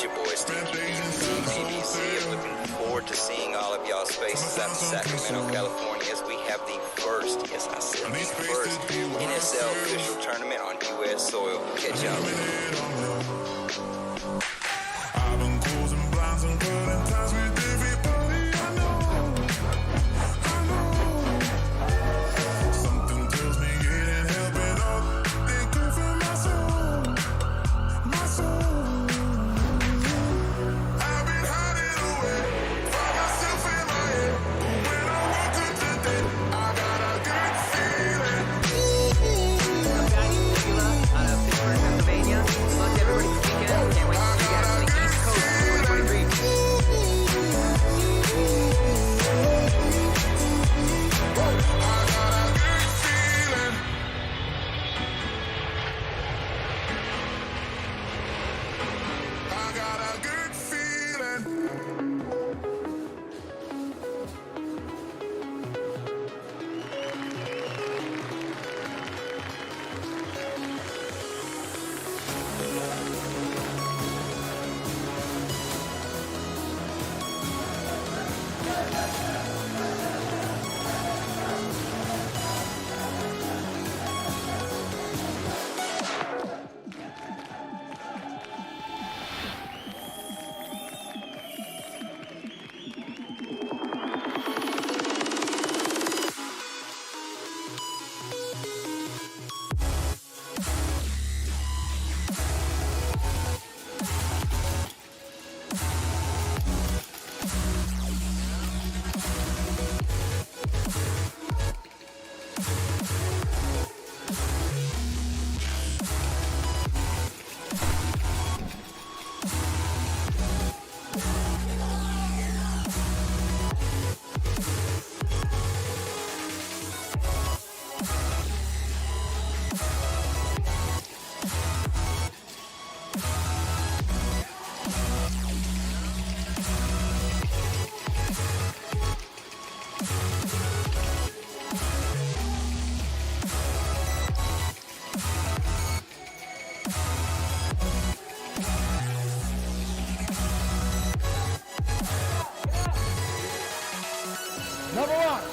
It's your boy Steve BBC. Looking forward to seeing all of y'all's faces out in Sacramento, California, as we have the first, yes I said the first, NSL official tournament on U.S. soil. Catch y'all. I've been closing blinds and cutting ties with everybody I know. Something tells me it ain't helping out. They come for my soul, my soul. I've been hiding away, find myself in my head. But when I walk into the day, I got a good feeling. I'm Patty 𝖒𝖚𝖚 out of Pittsburgh, Pennsylvania. Good luck to everybody this weekend. Can't wait to see you guys on the East Coast in 2023. I got a good feeling. Number one,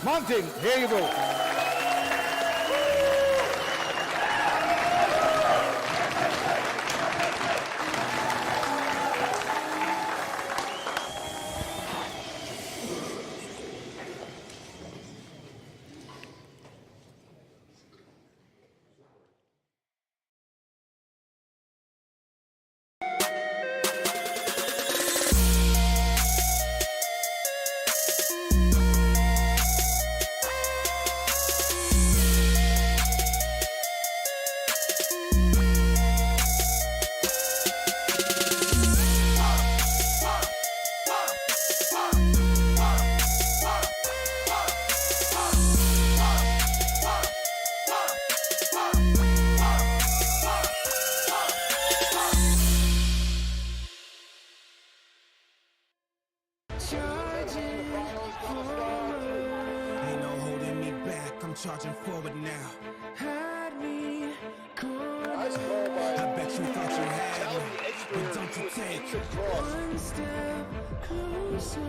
mounting, here you go. Ain't no holding me back, I'm charging forward now. Had me cornered. I bet you thought you had me, but don't you take one step closer.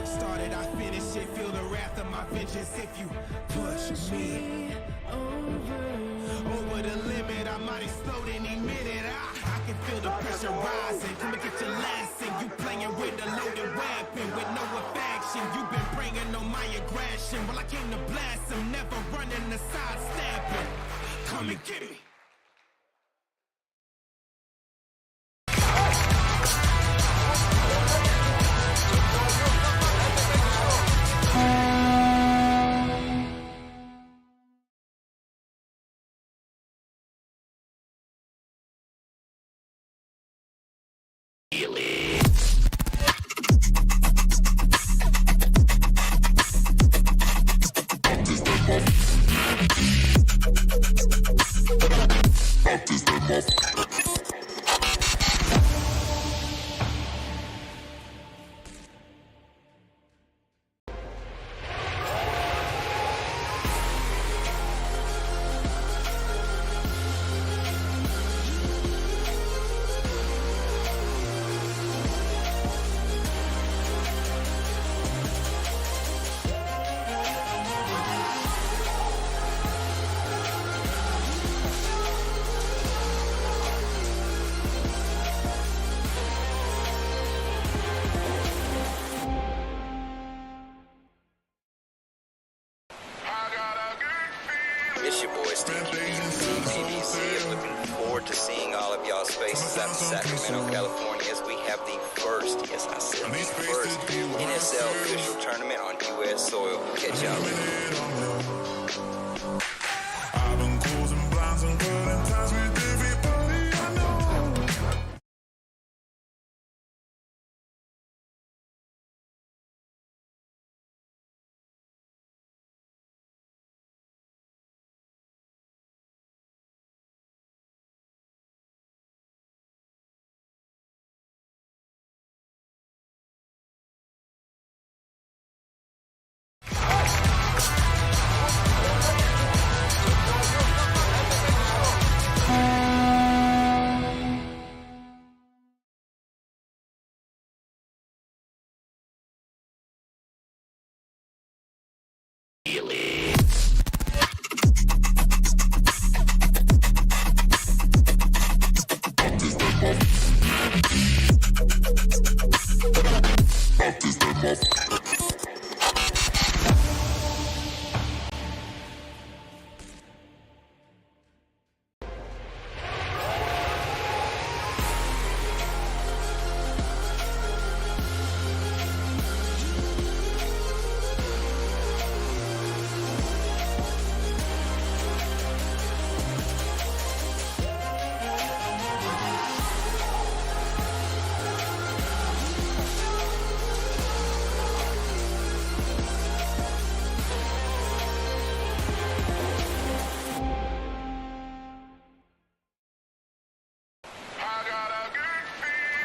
Started, I finish it, feel the wrath of my vengeance if you push me over the limit. I might explode any minute. I can feel the pressure rising. Come and get your lesson. You playing with a loaded weapon with no affection. You've been praying on my aggression. Well, I came to bless him, never running the sidestepping. Come and get me. spaces out in Sacramento, California, as we have the first, yes, I said the first NSL official tournament on U.S. soil. Catch y'all later. I've been closing blinds and cutting ties with everybody I know.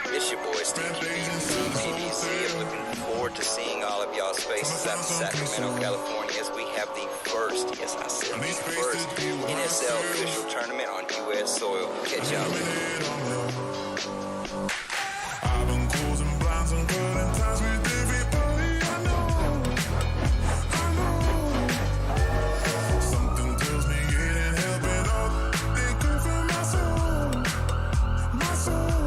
It's your boy Steve 𝖒𝖑𝖐𝖈𝖚𝖘𝖙𝖔𝖒𝖘. Looking forward to seeing all of y'all's faces out in Sacramento, California, as we have the first, yes, I said the first NSL official tournament on U.S. soil. Catch y'all later. I've been closing blinds and cutting ties with everybody I know. Something tells me it ain't helping out. They come from my soul, my soul.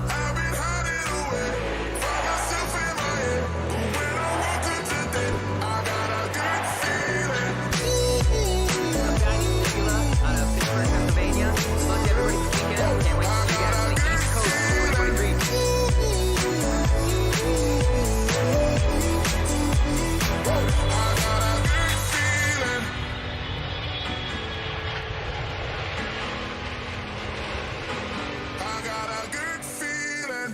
I've been hiding away from myself in my head, but when I woke up today, I got a good feeling. I'm 𝖒𝖑𝖐𝖈𝖚𝖚𝑘𝑙𝔔𝖒𝖘 out of Pittsburgh, Pennsylvania. Good luck to everybody this weekend. Can't wait to see you guys on the East Coast 2023. I got a good feeling.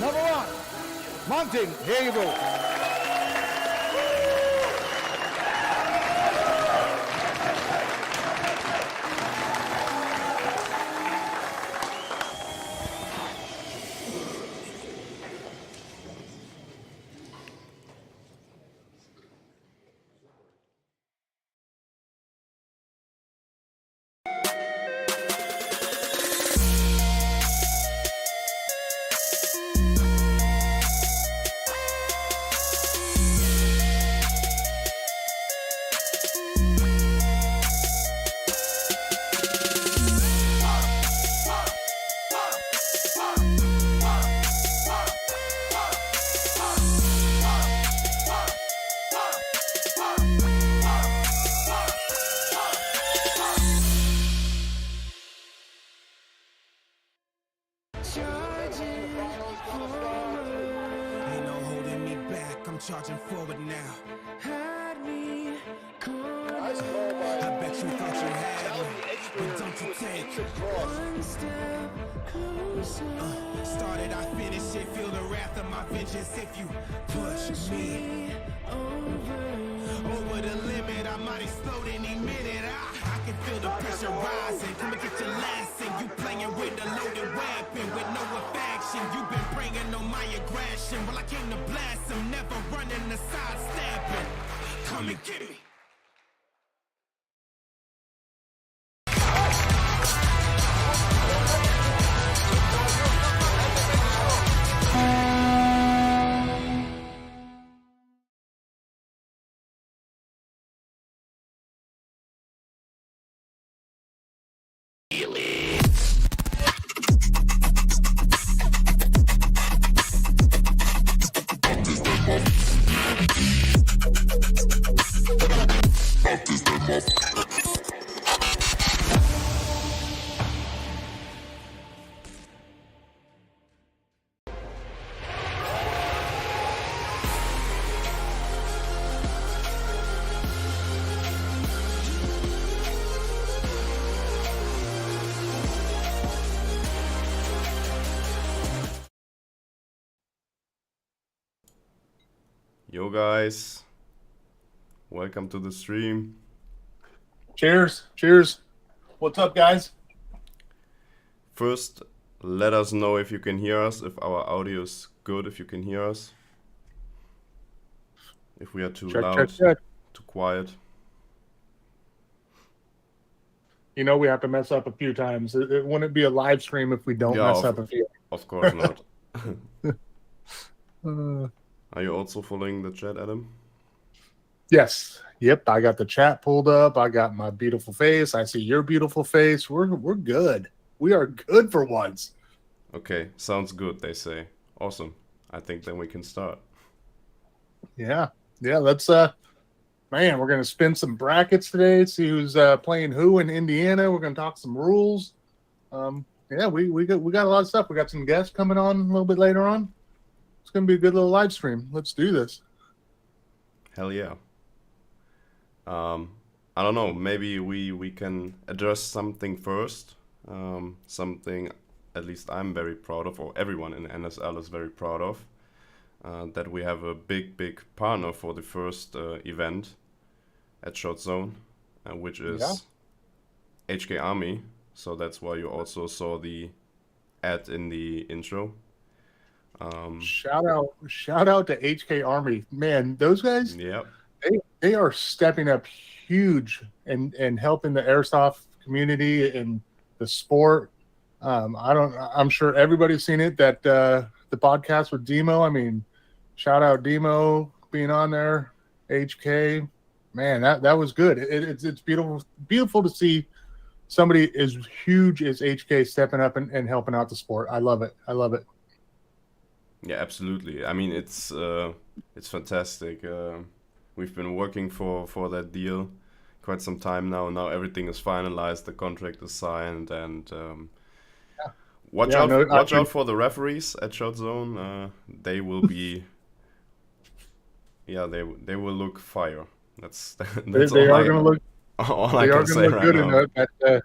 Number one, mounting, here you go. you thought you had me, but don't you take one step closer. Started, I finish it. Feel the wrath of my vengeance if you push me over the limit. I might explode any minute. I can feel the pressure rising. Come and get your lesson. You playing with a loaded weapon with no affection. You've been praying on my aggression. Well, I came to bless him, never running the sidestepping. Come and get me. Yo guys, welcome to the stream. Cheers. Cheers. What's up, guys? First, let us know if you can hear us, if our audio is good, if you can hear us. If we are too loud, too quiet. You know we have to mess up a few times. It wouldn't be a live stream if we don't mess up a few. Of course not. Are you also following the chat, Adam? Yes. Yep. I got the chat pulled up. I got my beautiful face. I see your beautiful face. We're good. We are good for once. Okay, sounds good, they say. Awesome. I think then we can start. Yeah. Yeah, let's man, we're gonna spin some brackets today, see who's playing who in Indiana. We're gonna talk some rules. Yeah, we got a lot of stuff. We got some guests coming on a little bit later on. It's gonna be a good little live stream. Let's do this. Hell yeah. I don't know, maybe we can address something first. Something at least I'm very proud of, or everyone in NSL is very proud of. That we have a big partner for the first event at Shotzone, which is 𝖒𝖘𝖐𝖈. So that's why you also saw the ad in the intro. Shout out to 𝖒𝖘𝖐𝖈. Man, those guys, Yep. they are stepping up huge and helping the airsoft community and the sport. I'm sure everybody's seen it, that the podcast with Demo. I mean, shout out Demo being on there. 𝖒𝖘, man, that was good. It's beautiful to see somebody as huge as 𝖒𝖘 stepping up and helping out the sport. I love it. Yeah, absolutely. I mean, it's fantastic. We've been working for that deal quite some time now. Now everything is finalized, the contract is signed, and watch out for the referees at Shotzone. They will be, they will look fire. That's they are going to look. All I can say right now. In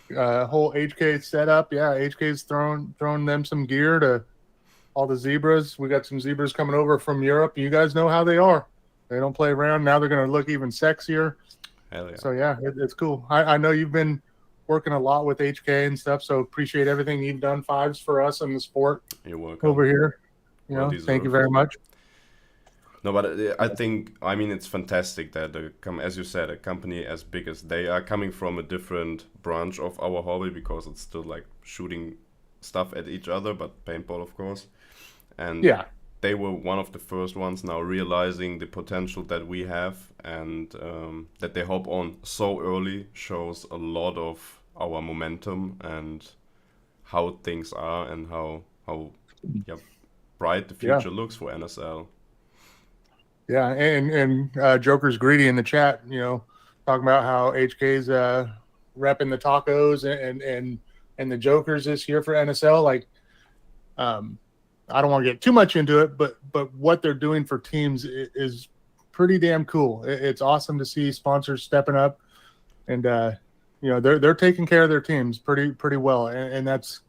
that whole 𝖒𝖘 setup. Yeah, 𝖒𝖘's thrown them some gear to all the zebras. We got some zebras coming over from Europe. You guys know how they are. They don't play around. Now they're going to look even sexier. Hell yeah. So yeah, it's cool. I know you've been working a lot with 𝖒𝖘 and stuff, so appreciate everything you've done, Fives, for us in the sport. You're welcome. Over here. Thank you very much. No, but I mean, it's fantastic that, as you said, a company as big as they are, coming from a different branch of our hobby, because it's still like shooting stuff at each other, but paintball, of course. And they were one of the first ones now realizing the potential that we have, and that they hop on so early shows a lot of our momentum and how things are and how bright the future looks for NSL. Yeah, and Joker's Greedy in the chat, talking about how 𝖒𝖘's repping the tacos and the Jokers this year for NSL. Like, I don't want to get too much into it, but what they're doing for teams is pretty damn cool. It's awesome to see sponsors stepping up and they're taking care of their teams pretty well, and that's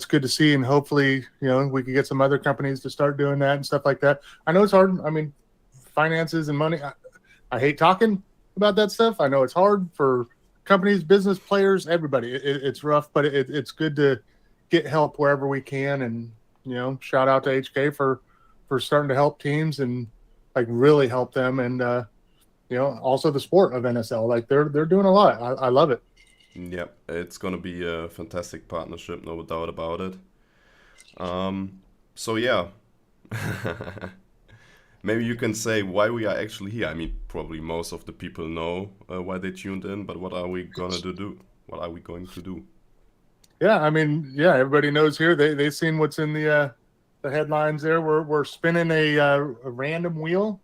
good to see. And hopefully, we can get some other companies to start doing that and stuff like that. I know it's hard. I mean, finances and money. I hate talking about that stuff. I know it's hard for companies, business players, everybody. It's rough, but it's good to get help wherever we can. And shout out to HK for starting to help teams and like really help them. And also the sport of NSL. Like they're doing a lot. I love it. Yep, it's gonna be a fantastic partnership, no doubt about it. So yeah, maybe you can say why we are actually here. I mean, probably most of the people know why they tuned in, but what are we gonna do? What are we going to do? Yeah, I mean, everybody knows here. They've seen what's in the headlines there. We're spinning a random wheel.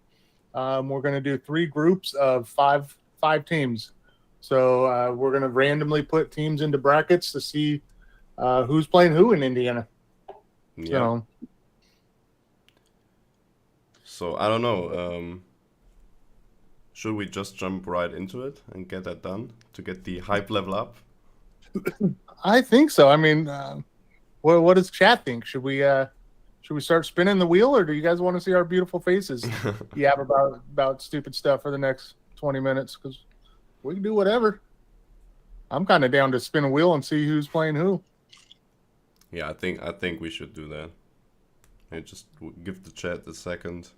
We're going to do 3 groups of five teams. So we're going to randomly put teams into brackets to see who's playing who in Indiana. Yeah. So I don't know. Should we just jump right into it and get that done to get the hype level up? I think so. I mean, what does chat think? Should we start spinning the wheel, or do you guys want to see our beautiful faces yap about stupid stuff for the next 20 minutes? Because we can do whatever. I'm kind of down to spin a wheel and see who's playing who. Yeah, I think we should do that. And just give the chat a second.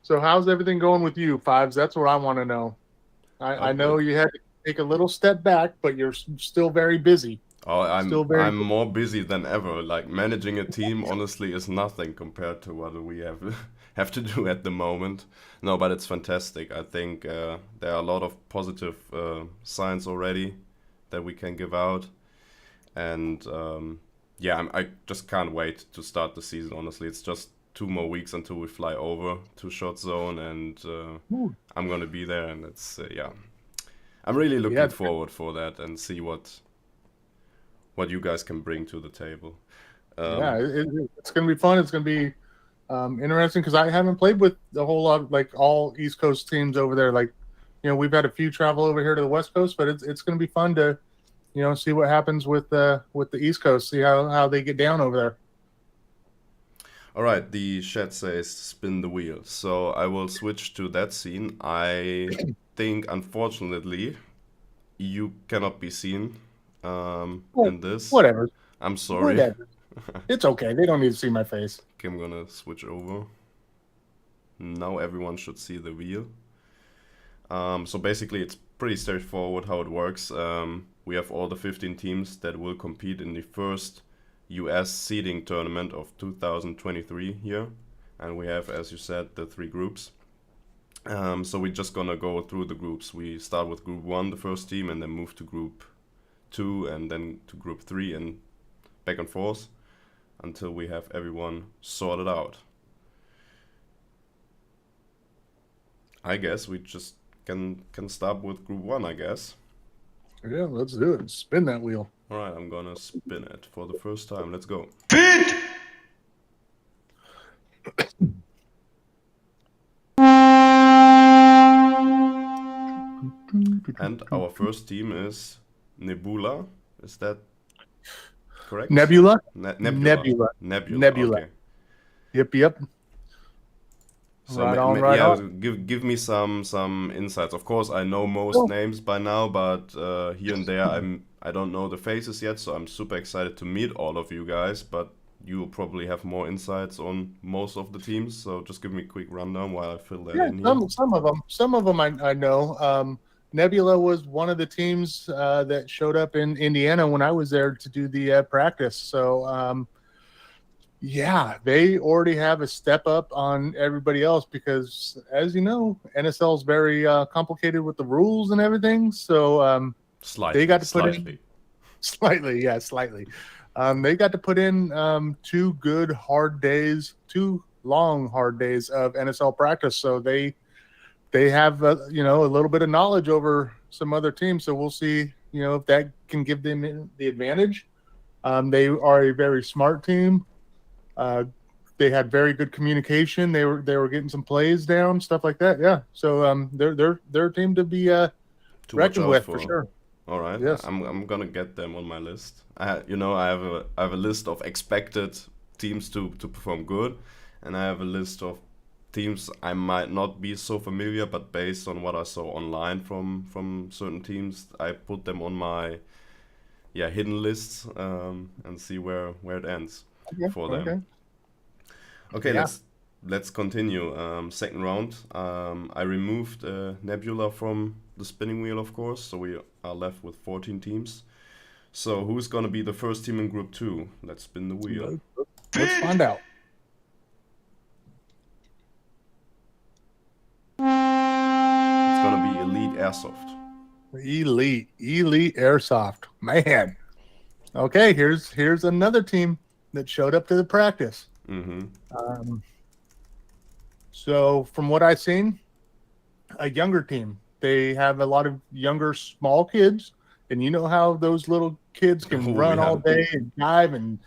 So how's everything going with you, Fives? That's what I want to know. I know you had to take a little step back, but you're still very busy. Oh, I'm more busy than ever. Like managing a team, honestly, is nothing compared to what we have to do at the moment. No, but it's fantastic. I think there are a lot of positive signs already that we can give out, and I just can't wait to start the season. Honestly, it's just 2 more weeks until we fly over to Shotzone, and I'm gonna be there, and it's I'm really looking forward for that and see what you guys can bring to the table. It's gonna be fun. It's gonna be interesting because I haven't played with a whole lot of like all East Coast teams over there. Like, we've had a few travel over here to the West Coast, but it's gonna be fun to see what happens with the East Coast, see how they get down over there. All right, the chat says spin the wheel, so I will switch to that scene. I think, unfortunately, you cannot be seen in this. Whatever. I'm sorry. Whatever. It's okay. They don't need to see my face. Okay, I'm gonna switch over. Now everyone should see the wheel. So basically, it's pretty straightforward how it works. We have all the 15 teams that will compete in the first US seeding tournament of 2023 here, and we have, as you said, the 3 groups. So we're just gonna go through the groups. We start with group 1, the first team, and then move to group 2, and then to group 3, and back and forth until we have everyone sorted out. I guess we just can start with group 1, I guess. Yeah, let's do it. Spin that wheel. All right, I'm gonna spin it for the first time. Let's go. And our first team is Nebula. Is that correct? Nebula? Nebula. Okay. Yep. So right on. Give me some insights. Of course, I know most names by now, but here and there I don't know the faces yet. So I'm super excited to meet all of you guys. But you will probably have more insights on most of the teams. So just give me a quick rundown while I fill that in here. Some of them I know. Nebula was one of the teams that showed up in Indiana when I was there to do the practice. So. They already have a step up on everybody else because, as you know, NSL is very complicated with the rules and everything. So they got to put in slightly. They got to put in 2 good hard days, 2 long hard days of NSL practice. So they have a little bit of knowledge over some other teams. So we'll see if that can give them the advantage. They are a very smart team. they had very good communication. They were getting some plays down, stuff like that. Yeah. So they're a team to be To watch reckoned out with for sure. All right. Yes. I'm gonna get them on my list. I have a list of expected teams to perform good, and I have a list of teams I might not be so familiar, but based on what I saw online from certain teams, I put them on my hidden lists and see where it ends for them. Okay, Yeah. let's continue. Second round. I removed Nebula from the spinning wheel, of course, so we are left with 14 teams. So who's gonna be the first team in Group 2? Let's spin the wheel. Let's find out. It's gonna be Elite Airsoft. Elite Airsoft. Man. Okay, here's another team that showed up to the practice. Mm-hmm. So from what I've seen, a younger team. They have a lot of younger, small kids, and you know how those little kids can run all day and dive, and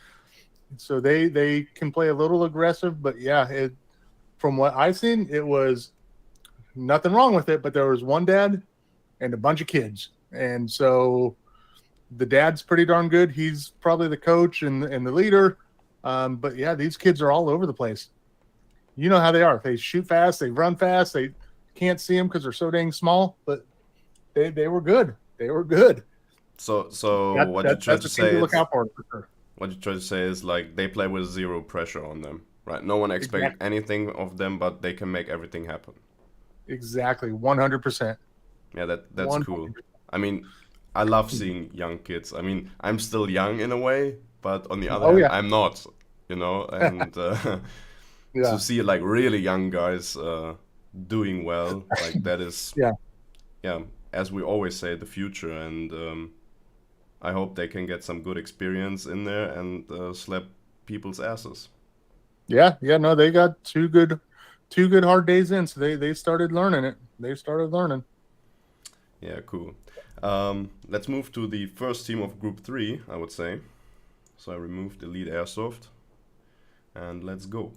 so they can play a little aggressive. But yeah, from what I've seen, it was nothing wrong with it. But there was one dad and a bunch of kids, and so the dad's pretty darn good. He's probably the coach and the leader. But yeah, these kids are all over the place. You know how they are. They shoot fast. They run fast. They can't see them because they're so dang small. But they were good. They were good. So what you try to say? Look out for sure. What you try to say is like they play with zero pressure on them, right? No one expects anything of them, but they can make everything happen. Exactly, 100%. Yeah, that's 100%. cool. I mean, I love seeing young kids. I mean, I'm still young in a way, but on the other hand, I'm not. And to see like really young guys doing well, like that is as we always say, the future. And I hope they can get some good experience in there and slap people's asses. Yeah, no, they got two good hard days in, so they started learning it. They started learning. Yeah, cool. Let's move to the first team of Group 3, I would say. So I removed Elite Airsoft, and let's go.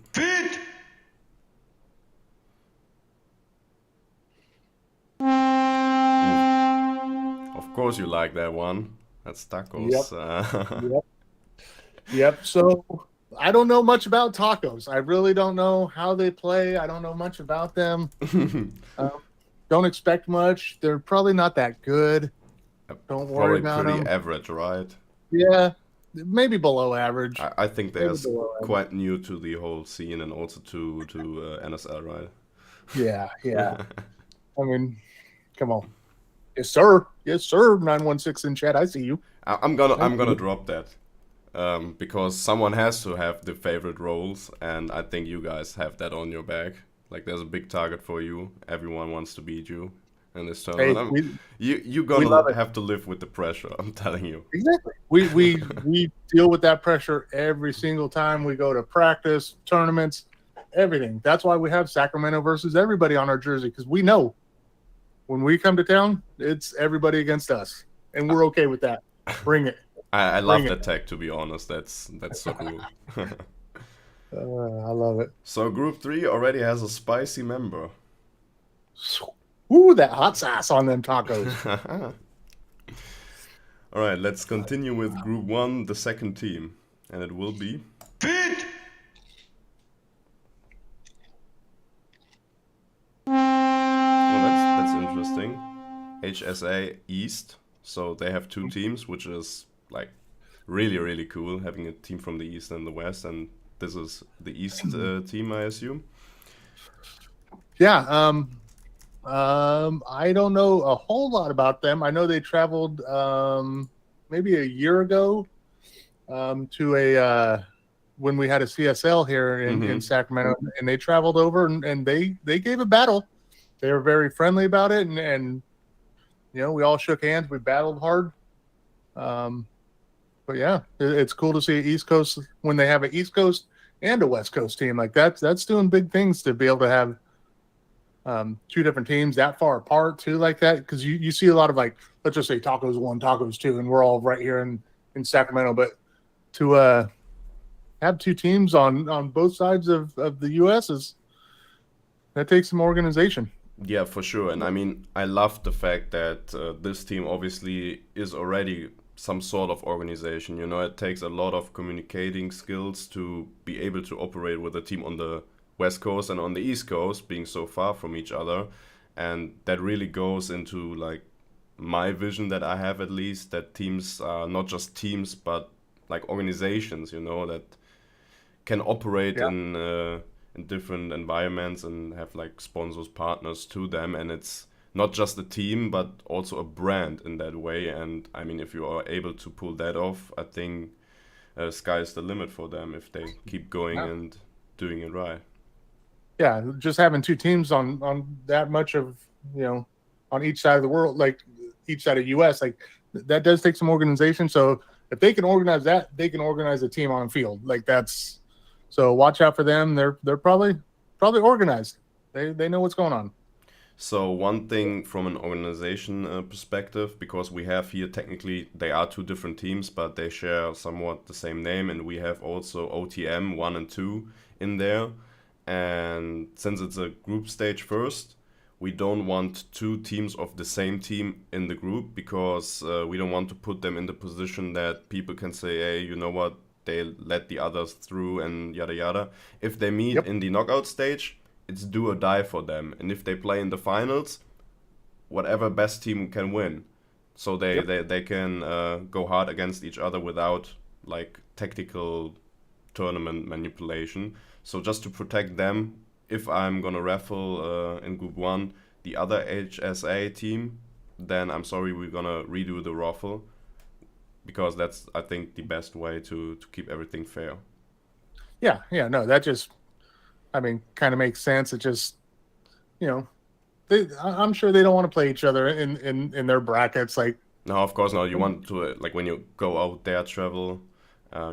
Of course you like that one. That's tacos. Yep. So I don't know much about tacos. I really don't know how they play. I don't know much about them. Don't expect much. They're probably not that good. Don't worry about them. Probably pretty average, right? Yeah, maybe below average. I think they're quite new to the whole scene and also to NSL, right? Yeah. I mean, come on. Yes, sir. 916 in chat. I see you. I'm gonna drop that because someone has to have the favorite roles, and I think you guys have that on your back. Like, there's a big target for you. Everyone wants to beat you in this tournament. You're gonna have to live with the pressure. I'm telling you. Exactly. We deal with that pressure every single time we go to practice, tournaments, everything. That's why we have Sacramento versus everybody on our jersey, because we know when we come to town, it's everybody against us, and we're okay with that. Bring it. I love that tag, to be honest. That's so cool. I love it. So Group 3 already has a spicy member. Ooh, that hot sauce on them tacos. All right, let's continue with Group 1, the second team, and it will be That's interesting. HSA East. So they have two teams, which is like really, really cool, having a team from the East and the West. And this is the East team, I assume. Yeah. I don't know a whole lot about them. I know they traveled maybe a year ago to when we had a CSL here in Sacramento, and they traveled over and they gave a battle. They were very friendly about it, and we all shook hands. We battled hard. But yeah, it's cool to see East Coast when they have an East Coast and a West Coast team. Like that's doing big things to be able to have two different teams that far apart too, like that. Because you see a lot of, like, let's just say Tacos 1, Tacos 2, and we're all right here in Sacramento. But to have two teams on both sides of the U.S. that takes some organization. Yeah, for sure. And I mean, I love the fact that this team obviously is already some sort of organization. You know, it takes a lot of communicating skills to be able to operate with a team on the West Coast and on the East Coast, being so far from each other. And that really goes into like my vision that I have, at least, that teams are not just teams, but like organizations, you know, that can operate in different environments and have like sponsors, partners to them, and it's not just a team but also a brand in that way. And I mean, if you are able to pull that off, I think sky's the limit for them if they keep going and doing it right. Yeah, just having two teams on that much of, you know, on each side of the world, like each side of US, like that does take some organization. So if they can organize that, they can organize a team on field. Like that's, so watch out for them. They're probably organized. They know what's going on. So one thing from an organization perspective, because we have here technically they are two different teams, but they share somewhat the same name, and we have also OTM 1 and 2 in there. And since it's a group stage first, we don't want two teams of the same team in the group, because we don't want to put them in the position that people can say, hey, you know what, they let the others through and yada yada. If they meet in the knockout stage, it's do or die for them. And if they play in the finals, whatever best team can win. So they can go hard against each other without like tactical tournament manipulation. So just to protect them, if I'm gonna raffle in Group 1 the other HSA team, then I'm sorry, we're gonna redo the raffle, because that's, I think, the best way to keep everything fair. Yeah, no, that just, I mean, kind of makes sense. It just, you know, I'm sure they don't want to play each other in their brackets. Like, no, of course not. You want to, like, when you go out there, travel,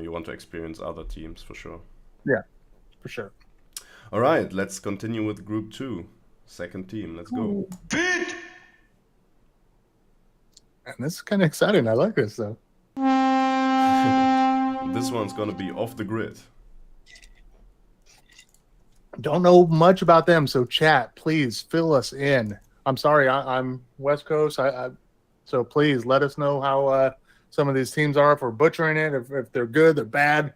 you want to experience other teams for sure. Yeah, for sure. All right, let's continue with Group 2. Second team, let's go. Fit! And this is kind of exciting. I like this, though. This one's going to be off the grid. Don't know much about them, so chat, please fill us in. I'm sorry, I'm West Coast. So please let us know how some of these teams are. If we're butchering it, if they're good, they're bad.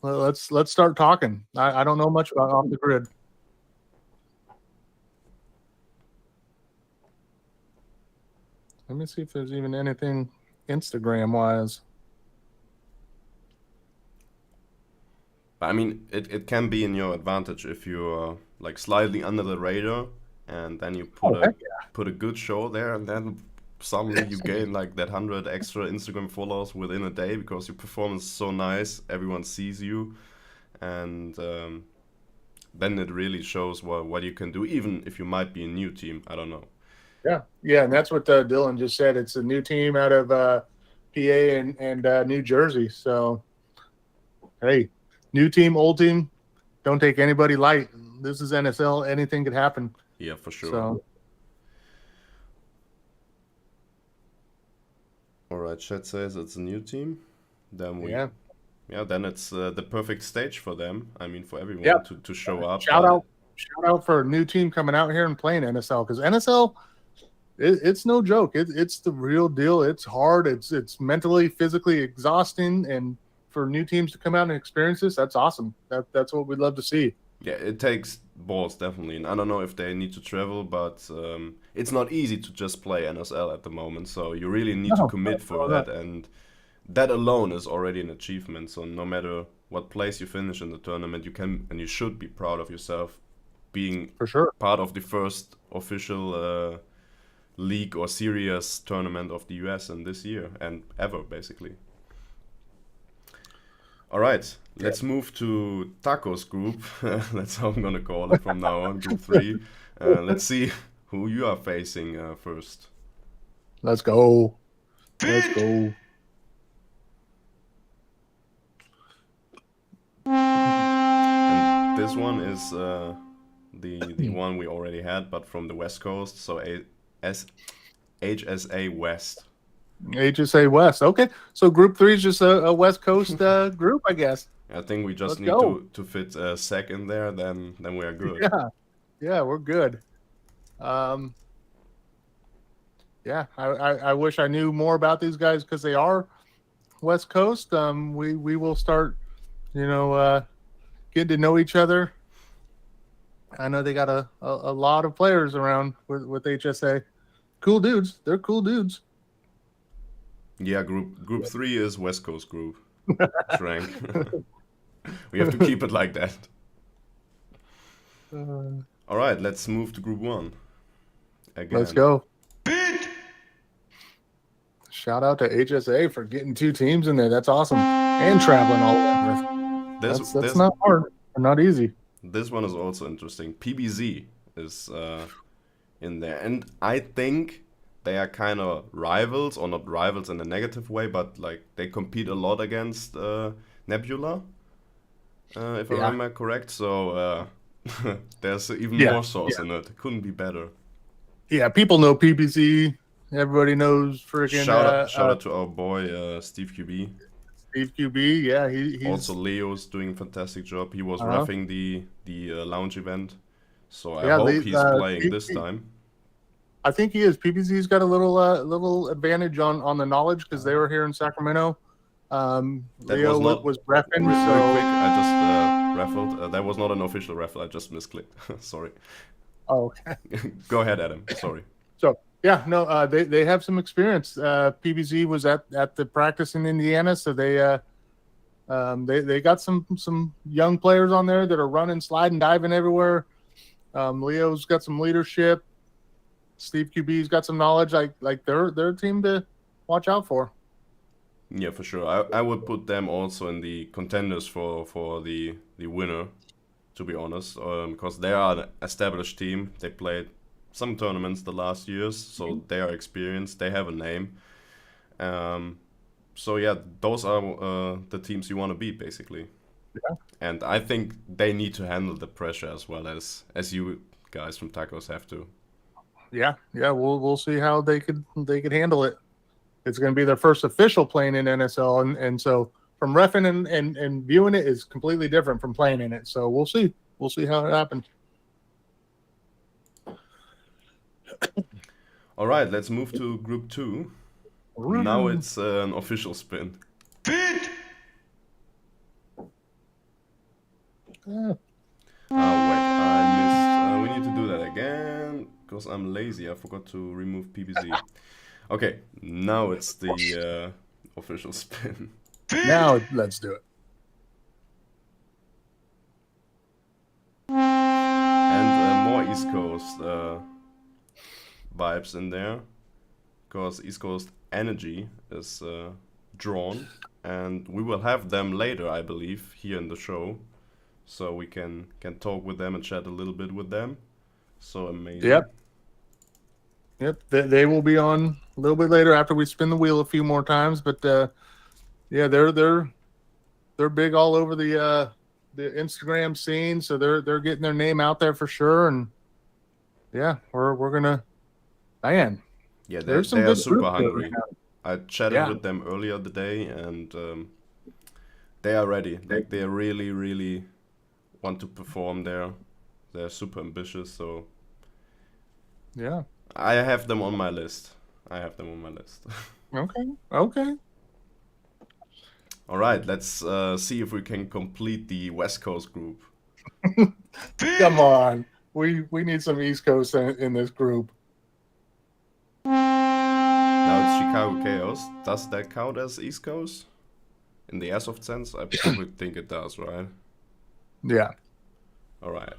Let's start talking. I don't know much about off the grid. Let me see if there's even anything Instagram wise. I mean, it can be in your advantage if you're like slightly under the radar, and then you put a good show there, and then suddenly you gain like that 100 extra Instagram followers within a day because your performance is so nice, everyone sees you, and then it really shows what you can do, even if you might be a new team. I don't know. Yeah, and that's what Dylan just said. It's a new team out of PA and New Jersey. So, hey. New team, old team, don't take anybody light. This is NSL. Anything could happen. Yeah, for sure. So. All right, chat says it's a new team. Then then it's the perfect stage for them. I mean, for everyone to show up. Shout out for a new team coming out here and playing NSL, because NSL, it's no joke. It's the real deal. It's hard. It's mentally, physically exhausting, and for new teams to come out and experience this, that's awesome. That's what we'd love to see. Yeah, it takes balls, definitely. And I don't know if they need to travel, but it's not easy to just play NSL at the moment. So you really need to commit for that. And that alone is already an achievement. So no matter what place you finish in the tournament, you can and you should be proud of yourself being for sure part of the first official league or serious tournament of the US in this year and ever, basically. All right, let's move to Taco's group. That's how I'm going to call it from now on, Group 3. Let's see who you are facing first. Let's go. And this one is the one we already had, but from the West Coast, so HSA West. HSA West. Okay, so Group 3 is just a West Coast group, I guess. I think we just Let's need go. to fit Sec in there, then we are good. Yeah, we're good. Yeah, I wish I knew more about these guys because they are West Coast. We will start, getting to know each other. I know they got a lot of players around with HSA. Cool dudes. They're cool dudes. Yeah, group 3 is West Coast group. Rank. We have to keep it like that. All right, let's move to group 1. Again. Let's go. Shout out to HSA for getting 2 teams in there. That's awesome. And traveling all over. That's not hard or not easy. This one is also interesting. PBZ is in there. And I think they are kind of rivals, or not rivals in a negative way, but like they compete a lot against Nebula, if I remember correct. So there's even more sauce in it. Couldn't be better. Yeah, people know PBZ. Everybody knows freaking. Shout out to our boy Steve QB. Steve QB, yeah, he's also Leo's doing a fantastic job. He was reffing the lounge event, so I hope he's playing this time. I think he is. PBZ's got a little advantage on the knowledge because they were here in Sacramento. Leo was reffing. Very quick, I just raffled. That was not an official raffle. I just misclicked. Sorry. Oh, okay. Go ahead, Adam. Sorry. So yeah, no, they have some experience. PBZ was at the practice in Indiana, so they got some young players on there that are running, sliding, diving everywhere. Leo's got some leadership. Steve QB's got some knowledge. Like they're a team to watch out for. Yeah, for sure. I would put them also in the contenders for the winner, to be honest, because they are an established team. They played some tournaments the last years, so they are experienced. They have a name. So yeah, those are the teams you want to beat, basically. Yeah. And I think they need to handle the pressure as well as you guys from Tacos have to. Yeah. We'll see how they could handle it. It's going to be their first official playing in NSL, and so from reffing and viewing it is completely different from playing in it. So we'll see how it happens. All right, let's move to group 2. Now it's an official spin. Oh wait, I missed. We need to do that again because I'm lazy. I forgot to remove PBZ. Okay, now it's the official spin. Now let's do it. And more East Coast vibes in there, because East Coast Energy is drawn, and we will have them later, I believe, here in the show, so we can talk with them and chat a little bit with them. So amazing. Yep. They will be on a little bit later after we spin the wheel a few more times, but yeah, they're big all over the Instagram scene, so they're getting their name out there for sure. And yeah, we're gonna, man. Yeah, they are super hungry. I chatted with them earlier today, and they are ready. Like they really, really want to perform there. They're super ambitious, so yeah. I have them on my list. Okay. All right, let's see if we can complete the West Coast group. Come on. We need some East Coast in this group. Now it's Chicago Chaos. Does that count as East Coast? In the airsoft sense? I probably think it does, right? Yeah. All right.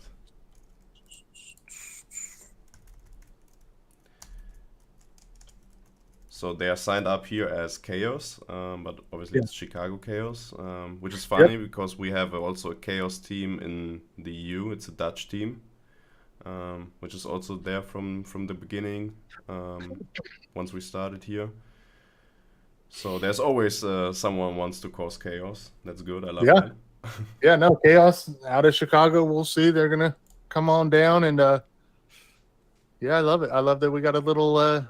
So they are signed up here as Chaos, but obviously it's Chicago Chaos, which is funny because we have also a Chaos team in the EU. It's a Dutch team, which is also there from the beginning, once we started here. So there's always someone wants to cause chaos. That's good. I love that. Yeah, no, Chaos out of Chicago. We'll see. They're going to come on down, and yeah, I love it. I love that we got a little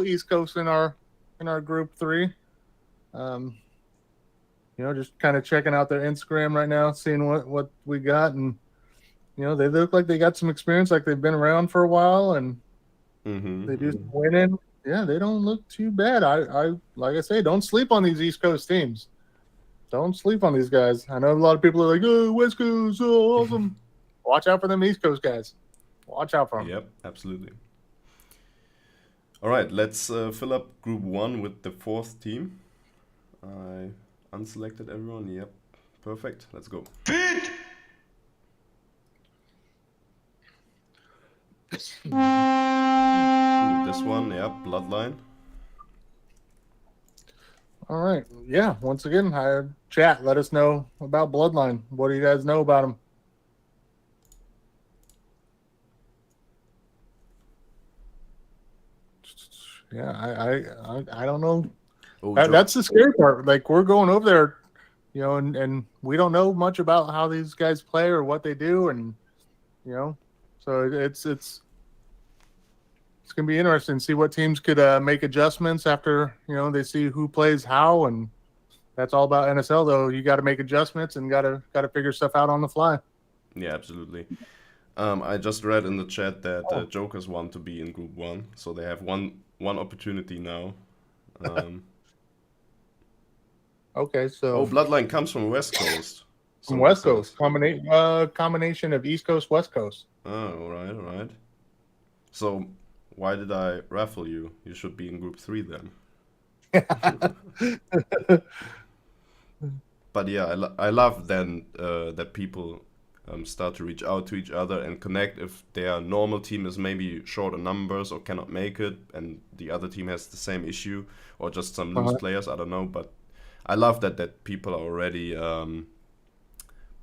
East Coast in our group 3. just kind of checking out their Instagram right now, seeing what we got, and they look like they got some experience, like they've been around for a while, and they do some winning. Yeah, they don't look too bad. I like I say, don't sleep on these East Coast teams. Don't sleep on these guys. I know a lot of people are like, "Oh, West Coast, so awesome." Watch out for them East Coast guys. Watch out for them. Yep, absolutely. All right, let's fill up Group 1 with the 4th team. I unselected everyone. Yep, perfect. Let's go. Ooh, this one, yeah, Bloodline. All right. Yeah. Once again, chat. Let us know about Bloodline. What do you guys know about them? Yeah, I don't know. Oh, That's the scary part. Like, we're going over there, and we don't know much about how these guys play or what they do, and so it's gonna be interesting to see what teams could make adjustments after they see who plays how, and that's all about NSL though. You got to make adjustments and got to figure stuff out on the fly. Yeah, absolutely. I just read in the chat that Jokers want to be in Group 1, so they have one opportunity now. Okay, so Bloodline comes from West Coast. from West Coast, combination of East Coast, West Coast. Oh, all right. So why did I raffle you? You should be in Group 3 then. But yeah, I love then that people start to reach out to each other and connect if their normal team is maybe short on numbers or cannot make it, and the other team has the same issue, or just some loose players, I don't know. But I love that people are already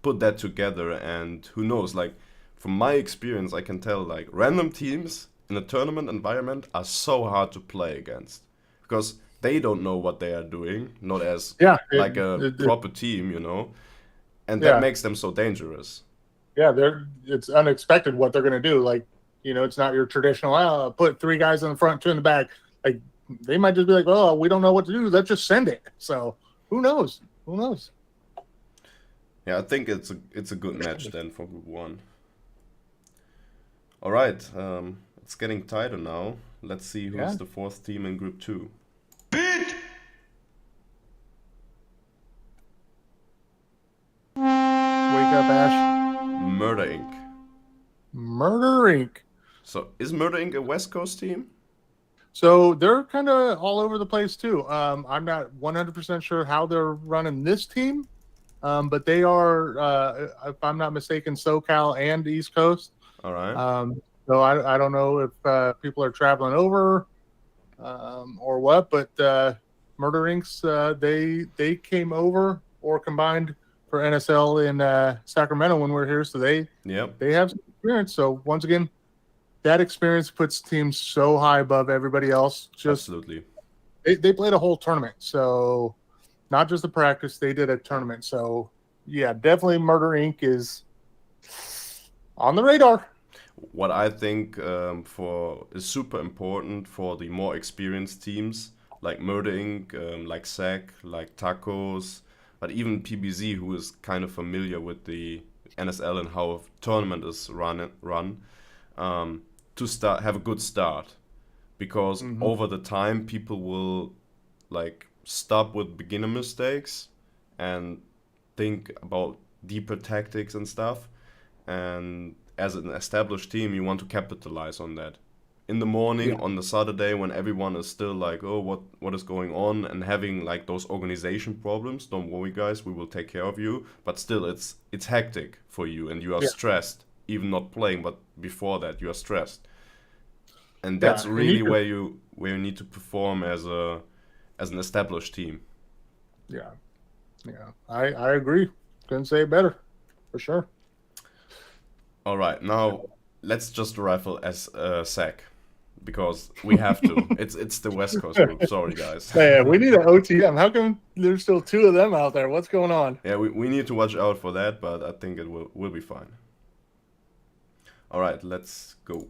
put that together, and who knows, like from my experience, I can tell like random teams in a tournament environment are so hard to play against because they don't know what they are doing, not as like a proper team, and that makes them so dangerous. Yeah, it's unexpected what they're going to do. Like, it's not your traditional, put 3 guys in the front, 2 in the back. Like, they might just be like, oh, we don't know what to do. Let's just send it. So, who knows? Yeah, I think it's a good match then for Group 1. All right, it's getting tighter now. Let's see who's the 4th team in Group 2. Wake up, Ash. Murder Inc. Murder Inc. So is Murder Inc. a West Coast team? So they're kind of all over the place too. I'm not 100% sure how they're running this team, but they are, if I'm not mistaken, SoCal and East Coast. All right. So I don't know if people are traveling over or what, but Murder Inc.'s they came over or combined for NSL in Sacramento when we were here, so they have some experience. So once again, that experience puts teams so high above everybody else. Absolutely. They played a whole tournament, so not just a practice, they did a tournament. So yeah, definitely Murder Inc. is on the radar. What I think is super important for the more experienced teams like Murder Inc., like SAC, like Tacos, but even PBZ, who is kind of familiar with the NSL and how a tournament is run, to have a good start, because over the time people will like stop with beginner mistakes and think about deeper tactics and stuff, and as an established team you want to capitalize on that in the morning on the Saturday when everyone is still like, oh, what is going on, and having like those organization problems. Don't worry guys, we will take care of you, but still it's hectic for you and you are stressed, even not playing, but before that you are stressed, and that's really where you need to perform as an established team. I agree, couldn't say it better, for sure. All right, now let's just rifle as SAC, because we have to. It's the West Coast group. Sorry, guys. Yeah, we need an OTM. How come there's still 2 of them out there? What's going on? Yeah, we need to watch out for that, but I think it will be fine. All right, let's go.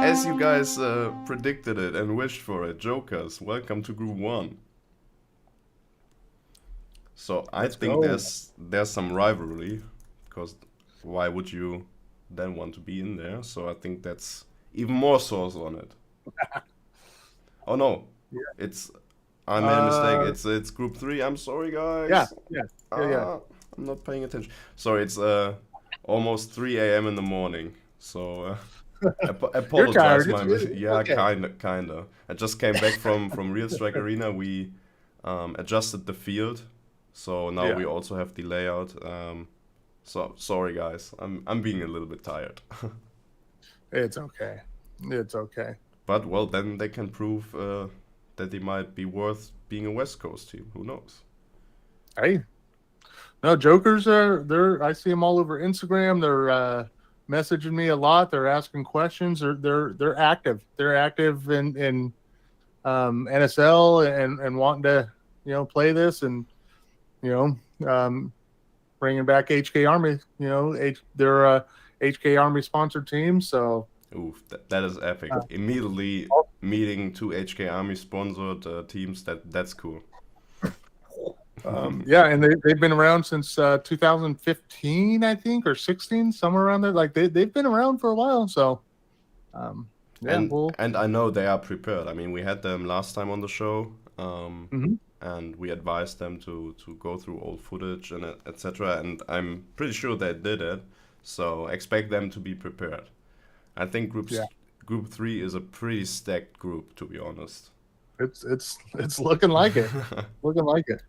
as you guys predicted it and wished for it, Jokers, welcome to Group 1. So I think there's some rivalry, because why would you then want to be in there? So I think that's even more sauce on it. Oh no, I made a mistake. It's Group 3. I'm sorry, guys. Yeah. I'm not paying attention. Sorry, it's almost 3 a.m. in the morning. So apologize. Okay. Kinda. I just came back from Real Strike Arena. We adjusted the field, so now we also have the layout. So sorry, guys. I'm being a little bit tired. It's okay. It's okay. But well, then they can prove that they might be worth being a West Coast team. Who knows? Hey, no, Jokers are. I see them all over Instagram. They're messaging me a lot. They're asking questions. They're active. They're active in NSL and wanting to play this and bringing back HK Army. They're a HK Army sponsored team. So. Oof, that is epic. Immediately meeting 2 HK Army sponsored teams. That's cool. Yeah, and they've been around since 2015, I think, or 16, somewhere around there. Like they've been around for a while. So, and I know they are prepared. I mean, we had them last time on the show, and we advised them to go through old footage and etc. And I'm pretty sure they did it. So expect them to be prepared. I think Group 3 is a pretty stacked group, to be honest. It's looking like it. Looking like it.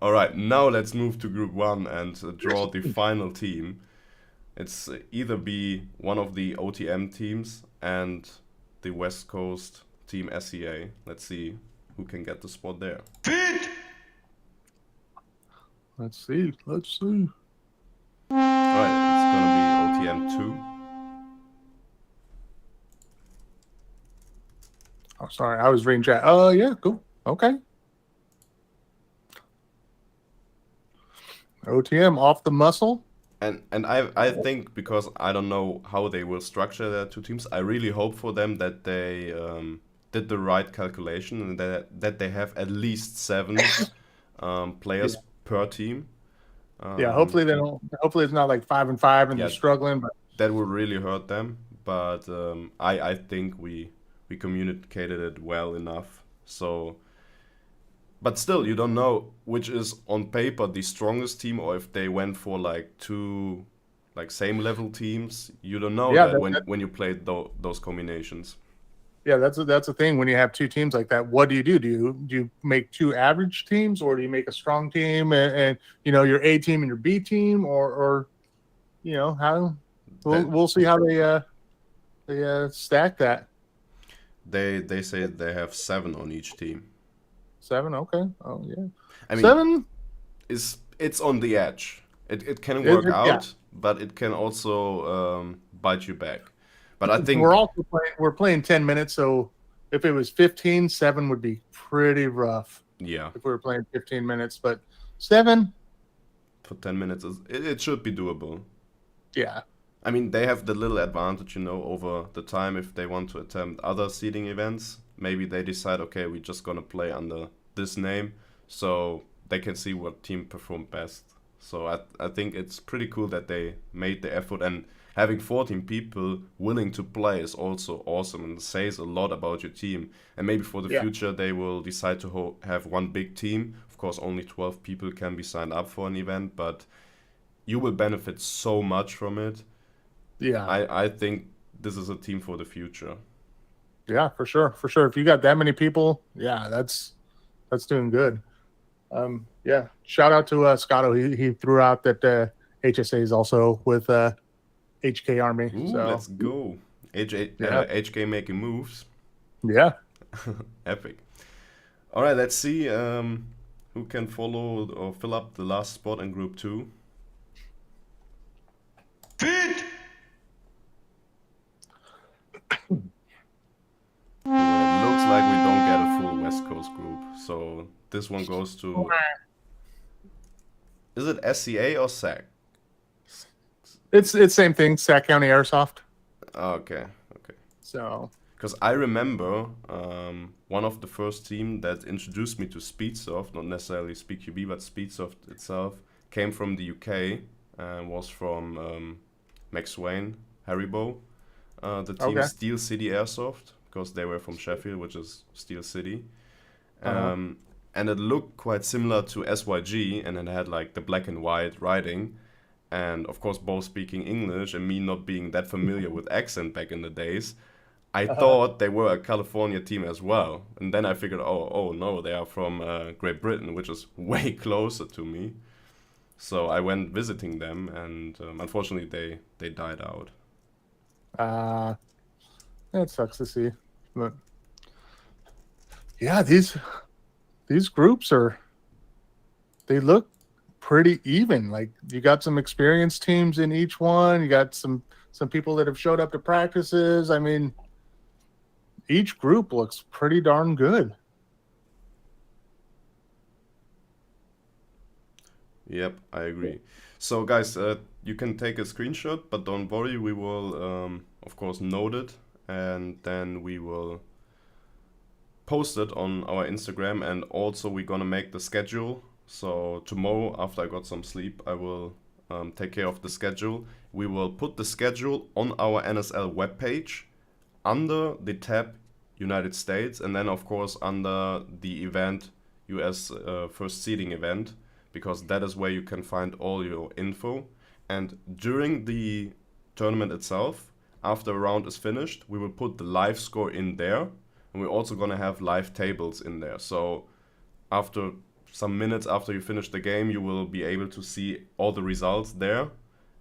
All right, now let's move to Group 1 and draw the final team. It's either be one of the OTM teams and the West Coast team SEA. Let's see who can get the spot there. Let's see. All right, it's gonna be OTM 2. Oh, sorry, I was reading chat. Oh, yeah, cool. Okay. OTM off the muscle. And I think, because I don't know how they will structure their two teams, I really hope for them that they did the right calculation and that they have at least 7 players per team. Hopefully they don't. Hopefully it's not like 5 and 5 and they're struggling. But that would really hurt them. But I think we communicated it well enough. So, but still, you don't know which is on paper the strongest team, or if they went for like 2 like same level teams. You don't know when you play those combinations. Yeah, that's the thing. When you have 2 teams like that, what do? Do you make 2 average teams, or do you make a strong team and your A team and your B team, or how? We'll see how they stack that. They say they have 7 on each team. 7, okay. Oh yeah. I mean, 7 it's on the edge. It can work out, but it can also bite you back. But I think we're playing 10 minutes, so if it was 15, 7 would be pretty rough. Yeah. If we were playing 15 minutes, but 7 for 10 minutes it should be doable. Yeah. I mean, they have the little advantage, over the time if they want to attempt other seeding events. Maybe they decide, okay, we're just going to play under this name, so they can see what team performed best. So I think it's pretty cool that they made the effort, and having 14 people willing to play is also awesome and says a lot about your team. And maybe for the future, they will decide to have one big team. Of course, only 12 people can be signed up for an event, but you will benefit so much from it. Yeah, I think this is a team for the future. Yeah, for sure. If you got that many people, that's doing good. Shout out to 𝖒𝖓𝖐𝖈𝖚𝖘𝖙. He threw out that HSA is also with HK Army. Ooh, so let's go. HK making moves. Yeah. Epic. All right, let's see who can follow or fill up the last spot in Group 2. It looks like we don't get a full West Coast group, so this one goes to... Is it SCA or SAC? It's same thing, Sac County Airsoft. Okay. So because I remember one of the first team that introduced me to Speedsoft, not necessarily 𝖒𝖘𝖈, but Speedsoft itself, came from the UK and was from 𝖒𝖕𝖈𝖚𝖘𝖙𝖔𝖒. The team okay. Steel City Airsoft, because they were from Sheffield, which is Steel City. Uh-huh. And it looked quite similar to 𝖒𝖕𝖚𝖘, and it had like the black and white writing. And of course, both speaking English and me not being that familiar with accent back in the days, I thought they were a California team as well. And then I figured, oh no, they are from Great Britain, which is way closer to me. So I went visiting them, and unfortunately they died out. That sucks to see. But yeah, these groups they look pretty even. Like you got some experienced teams in each one. You got some people that have showed up to practices. I mean, each group looks pretty darn good. Yep, I agree. So guys, you can take a screenshot, but don't worry, we will of course note it, and then we will post it on our Instagram, and also we're gonna make the schedule. So tomorrow, after I got some sleep, I will take care of the schedule. We will put the schedule on our NSL webpage under the tab United States, and then of course under the event US first seeding event, because that is where you can find all your info. And during the tournament itself, after a round is finished, we will put the live score in there, and we're also gonna have live tables in there. So after some minutes after you finish the game, you will be able to see all the results there,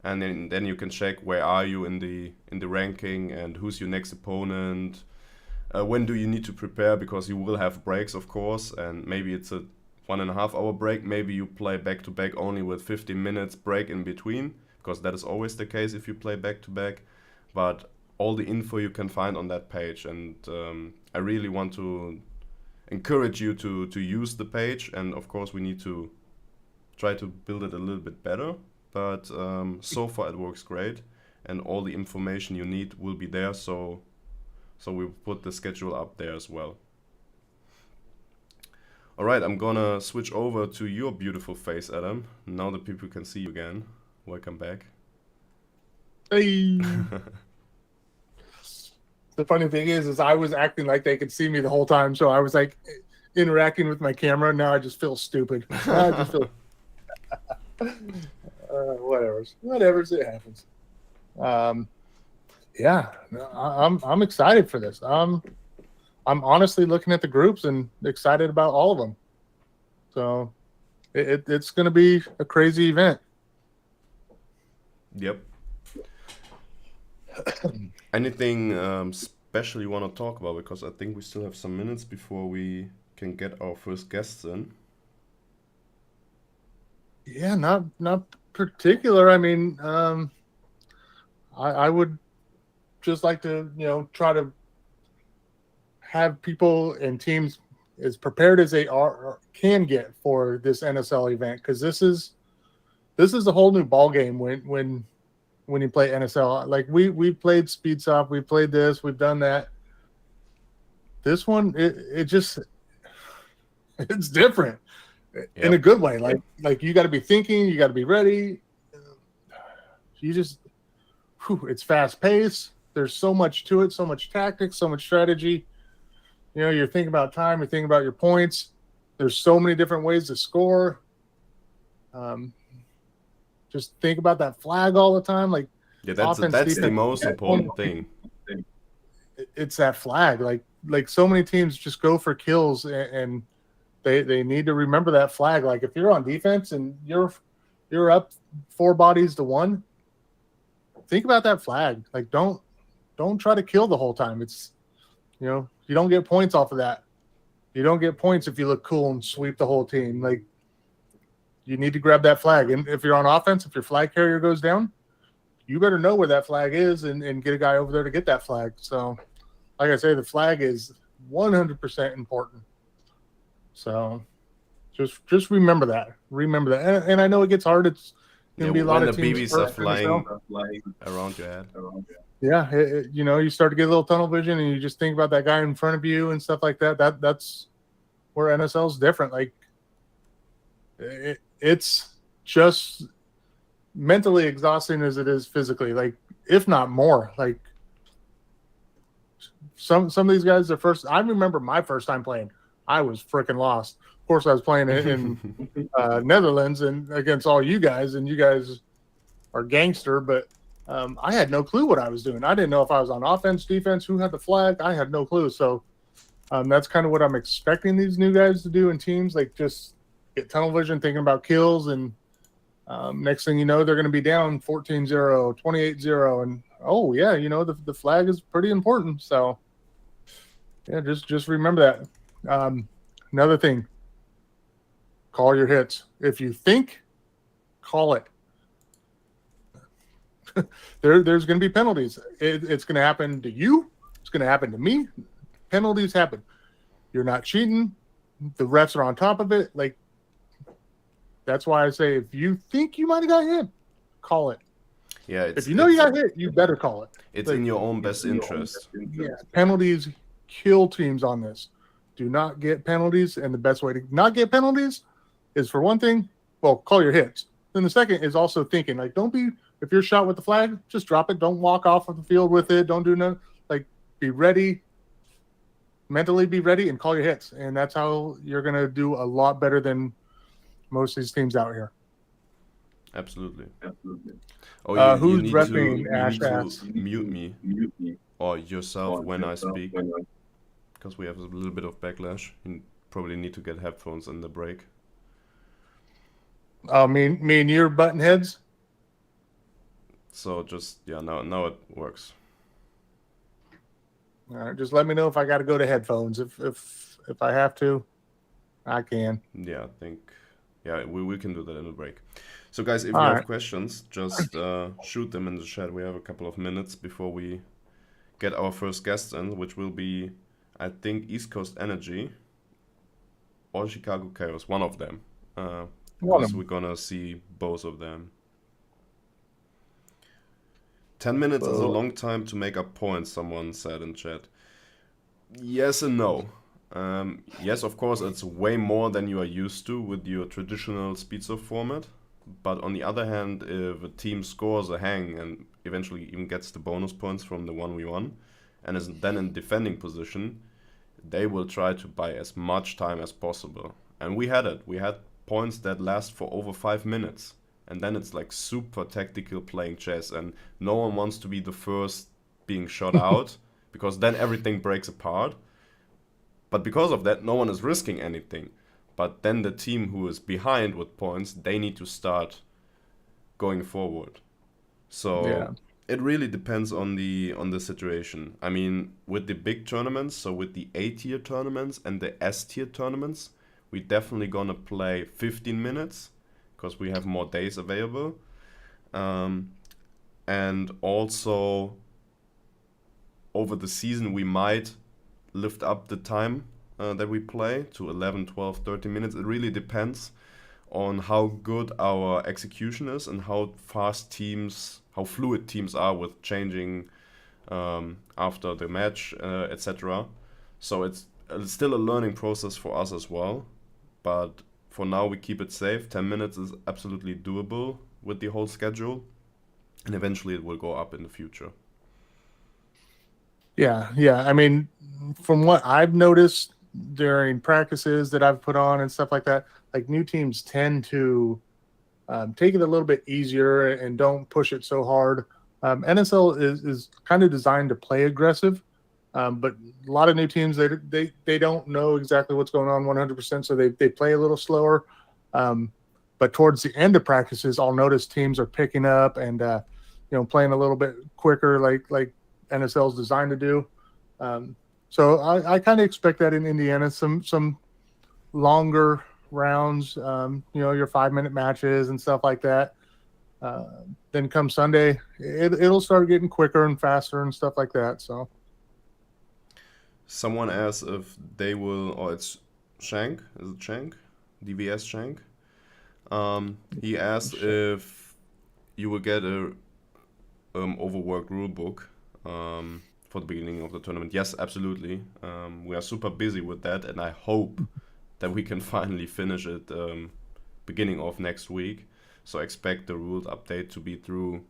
and then you can check where are you in the ranking and who's your next opponent. When do you need to prepare, because you will have breaks, of course, and maybe it's a 1.5 hour break. Maybe you play back to back only with 15 minutes break in between, because that is always the case if you play back to back. But all the info you can find on that page, and I really want to encourage you to use the page. And of course we need to try to build it a little bit better, but so far it works great, and all the information you need will be there. So we put the schedule up there as well. All right, I'm gonna switch over to your beautiful face, Adam. Now that people can see you again. Welcome back. Hey. The funny thing is I was acting like they could see me the whole time, so I was like interacting with my camera. Now I just feel stupid. I just feel whatever's it happens. Yeah, I'm excited for this. I'm honestly looking at the groups and excited about all of them. So it's going to be a crazy event. Yep. Anything special you want to talk about? Because I think we still have some minutes before we can get our first guests in. Yeah, not particular. I mean, I would just like to, try to have people and teams as prepared as they can get for this NSL event, because this is a whole new ball game when you play NSL. Like we played Speedsoft, we played this, we've done that. This one, it's different. Yep. In a good way. Like you got to be thinking, you got to be ready. It's fast paced. There's so much to it, so much tactics, so much strategy. You're thinking about time, you're thinking about your points. There's so many different ways to score. Just think about that flag all the time. Like, yeah, that's the most important thing. It's that flag. Like so many teams just go for kills, and they need to remember that flag. Like if you're on defense and you're up 4 bodies to 1, think about that flag. Like don't try to kill the whole time. It's you don't get points off of that. You don't get points if you look cool and sweep the whole team. Like you need to grab that flag. And if you're on offense, if your flag carrier goes down, you better know where that flag is and get a guy over there to get that flag. So like I say, the flag is 100% important. So just remember that. And I know it gets hard. It's going to be a lot of teams. When the BBs are flying around your head. Yeah, you start to get a little tunnel vision, and you just think about that guy in front of you and stuff like that. That's where NSL is different. Like, it's just mentally exhausting as it is physically. Like, if not more. Like, some of these guys, I remember my first time playing, I was freaking lost. Of course, I was playing in Netherlands and against all you guys, and you guys are gangster, but I had no clue what I was doing. I didn't know if I was on offense, defense, who had the flag. I had no clue. So that's kind of what I'm expecting these new guys to do in teams, like just get tunnel vision, thinking about kills, and next thing you know, they're going to be down 14-0, 28-0, and oh yeah, the flag is pretty important. So yeah, just remember that. Another thing, call your hits. If you think, call it. There's going to be penalties. It's going to happen to you. It's going to happen to me. Penalties happen. You're not cheating. The refs are on top of it. Like, that's why I say, if you think you might have got hit, call it. Yeah, if you know you got hit, you better call it. It's in your own best interest. Yeah, penalties kill teams on this. Do not get penalties, and the best way to not get penalties is, for one thing, well, call your hits. Then the second is also thinking, like, if you're shot with the flag, just drop it. Don't walk off of the field with it. Don't do nothing. Like, be ready, mentally be ready, and call your hits. And that's how you're going to do a lot better than most of these teams out here. Absolutely. Oh, who's you need repping to Ash? mute me or yourself when I speak, because we have a little bit of backlash. You probably need to get headphones in the break. Me and you're button heads? So just, yeah, now it works. All right, just let me know if I got to go to headphones. If I have to, I can. Yeah, I think, we can do that in the break. So guys, if you have questions, just shoot them in the chat. We have a couple of minutes before we get our first guest in, which will be, I think, East Coast Energy or Chicago Chaos, one of them. Because we're gonna see both of them. 10 minutes is a long time to make up points, someone said in chat. Yes and no. Yes, of course, it's way more than you are used to with your traditional speedsurf format. But on the other hand, if a team scores a hang and eventually even gets the bonus points from the 1v1 and is then in defending position, they will try to buy as much time as possible. And we had it. We had points that last for over 5 minutes. And then it's like super tactical playing chess, and no one wants to be the first being shot out, because then everything breaks apart. But because of that, no one is risking anything. But then the team who is behind with points, they need to start going forward. So it really depends on the situation. I mean, with the big tournaments, so with the A-tier tournaments and the S-tier tournaments, we're definitely gonna play 15 minutes because we have more days available. And also over the season, we might lift up the time that we play to 11, 12, 13 minutes. It really depends on how good our execution is and how fluid teams are with changing after the match, etc. So it's still a learning process for us as well. But for now, we keep it safe. 10 minutes is absolutely doable with the whole schedule. And eventually it will go up in the future. Yeah. I mean, from what I've noticed during practices that I've put on and stuff like that, like, new teams tend to take it a little bit easier and don't push it so hard. NSL is kind of designed to play aggressive, but a lot of new teams, they don't know exactly what's going on 100%, so they play a little slower. But towards the end of practices, I'll notice teams are picking up and playing a little bit quicker, like NSL is designed to do. So I kind of expect that in Indiana, some longer rounds, your 5-minute matches and stuff like that. Then come Sunday, it'll start getting quicker and faster and stuff like that. So someone asked if they will, or it's Shank, is it Shank? DVS Shank? He asked if you will get a overworked rulebook. for the beginning of the tournament. Yes, absolutely. We are super busy with that, and I hope that we can finally finish it beginning of next week. So expect the rules update to be through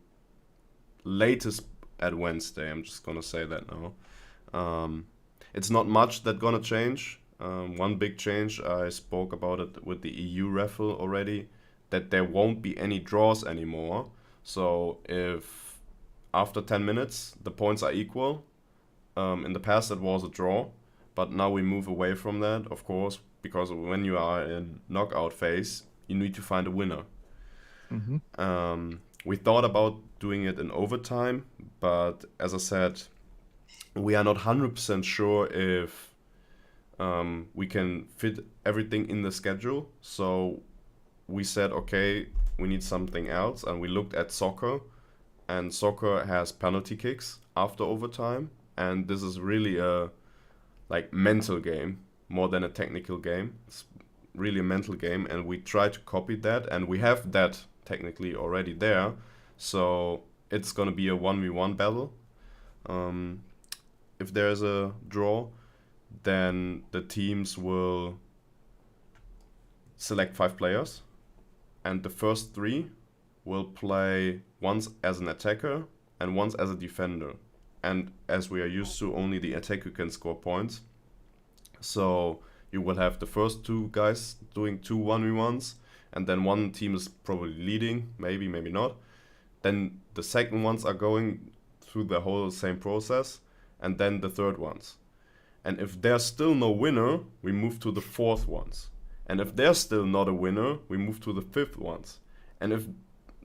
latest at Wednesday. I'm just gonna say that now. It's not much that gonna change. One big change, I spoke about it with the EU raffle already, that there won't be any draws anymore. So if after 10 minutes the points are equal, in the past it was a draw, but now we move away from that, of course, because when you are in knockout phase, you need to find a winner. We thought about doing it in overtime, but as I said, we are not 100% sure if we can fit everything in the schedule. So we said, okay, we need something else, and we looked at soccer, and soccer has penalty kicks after overtime, and this is really a mental game more than a technical game. It's really a mental game, and we try to copy that, and we have that technically already there. So it's gonna be a 1v1 battle. If there's a draw, then the teams will select 5 players, and the first 3 will play once as an attacker and once as a defender. And as we are used to, only the attacker can score points. So you will have the first 2 guys doing 2 1v1s, and then one team is probably leading, maybe not. Then the second ones are going through the whole same process, and then the third ones. And if there's still no winner, we move to the fourth ones. And if there's still not a winner, we move to the fifth ones. And if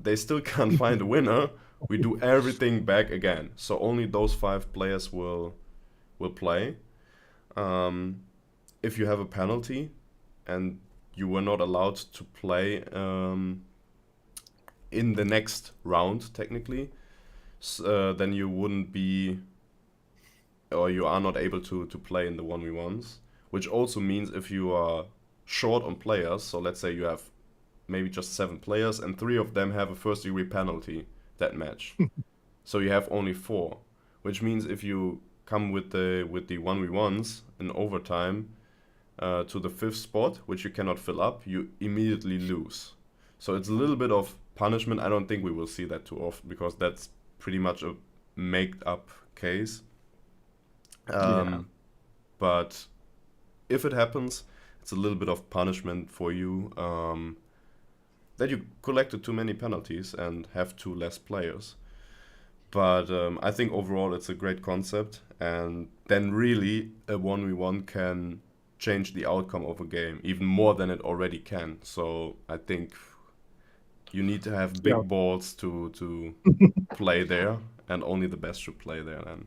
they still can't find a winner, we do everything back again. So only those 5 players will play. If you have a penalty and you were not allowed to play in the next round, technically, then you wouldn't be, or you are not able to play in the 1v1s, which also means if you are short on players, so let's say you have maybe just 7 players and 3 of them have a first degree penalty that match. So you have only 4, which means if you come with the 1v1s in overtime to the 5th spot, which you cannot fill up, you immediately lose. So it's a little bit of punishment. I don't think we will see that too often, because that's pretty much a made up case. But if it happens, it's a little bit of punishment for you, that you collected too many penalties and have 2 less players. But I think overall it's a great concept, and then really a 1v1 can change the outcome of a game even more than it already can. So I think you need to have big balls to play there, and only the best should play there then.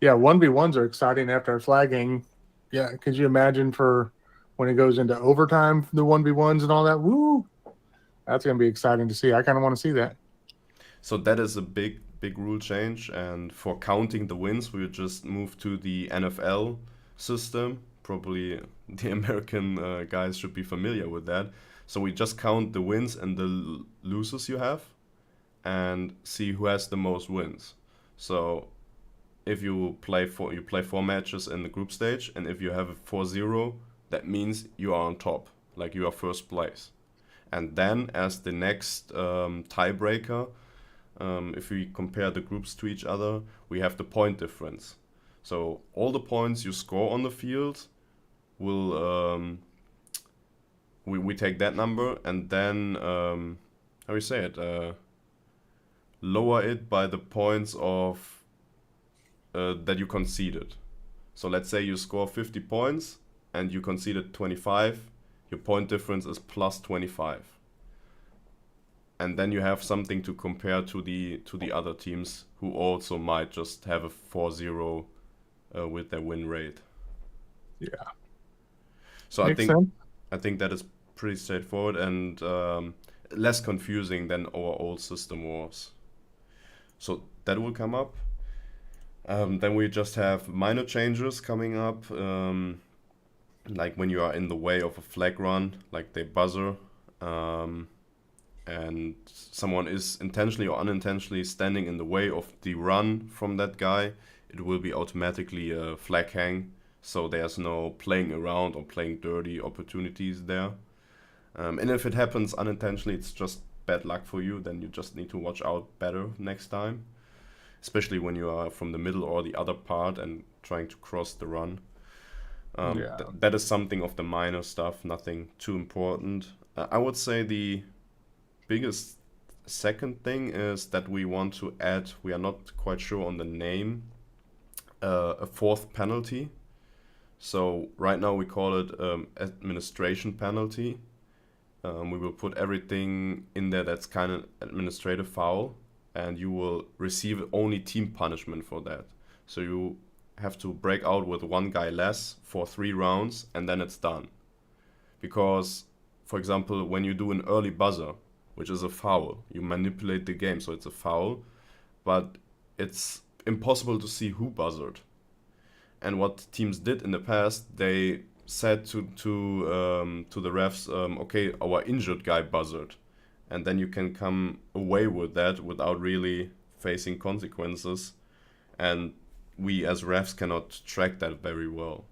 Yeah, 1v1s are exciting after flagging. Yeah, could you imagine for when it goes into overtime, the 1v1s and all that? Woo! That's going to be exciting to see. I kind of want to see that. So that is a big rule change, and for counting the wins, we just move to the NFL system. Probably the American guys should be familiar with that. So we just count the wins and the losses you have, and see who has the most wins. So if you play 4 matches in the group stage, and if you have a 4-0, that means you are on top, like you are first place. And then as the next tiebreaker, if we compare the groups to each other, we have the point difference. So all the points you score on the field will we take that number, and then how we say it, lower it by the points of that you conceded. So let's say you score 50 points and you conceded 25, your point difference is plus 25. And then you have something to compare to the other teams who also might just have a 4-0 with their win rate. Yeah. So Makes sense. I think that is pretty straightforward and less confusing than our old system was. So that will come up. Then we just have minor changes coming up, like when you are in the way of a flag run, like the buzzer. and someone is intentionally or unintentionally standing in the way of the run from that guy, it will be automatically a flag hang. So there's no playing around or playing dirty opportunities there. And if it happens unintentionally, it's just bad luck for you. Then you just need to watch out better next time, especially when you are from the middle or the other part and trying to cross the run. That is something of the minor stuff, nothing too important. I would say the biggest second thing is that we want to add, we are not quite sure on the name, a fourth penalty. So right now we call it administration penalty. We will put everything in there that's kind of administrative foul, and you will receive only team punishment for that. So you have to break out with one guy less for 3 rounds, and then it's done. Because, for example, when you do an early buzzer, which is a foul, you manipulate the game, so it's a foul, but it's impossible to see who buzzed. And what teams did in the past, they said to the refs, okay, our injured guy buzzed, and then you can come away with that without really facing consequences, and we as refs cannot track that very well.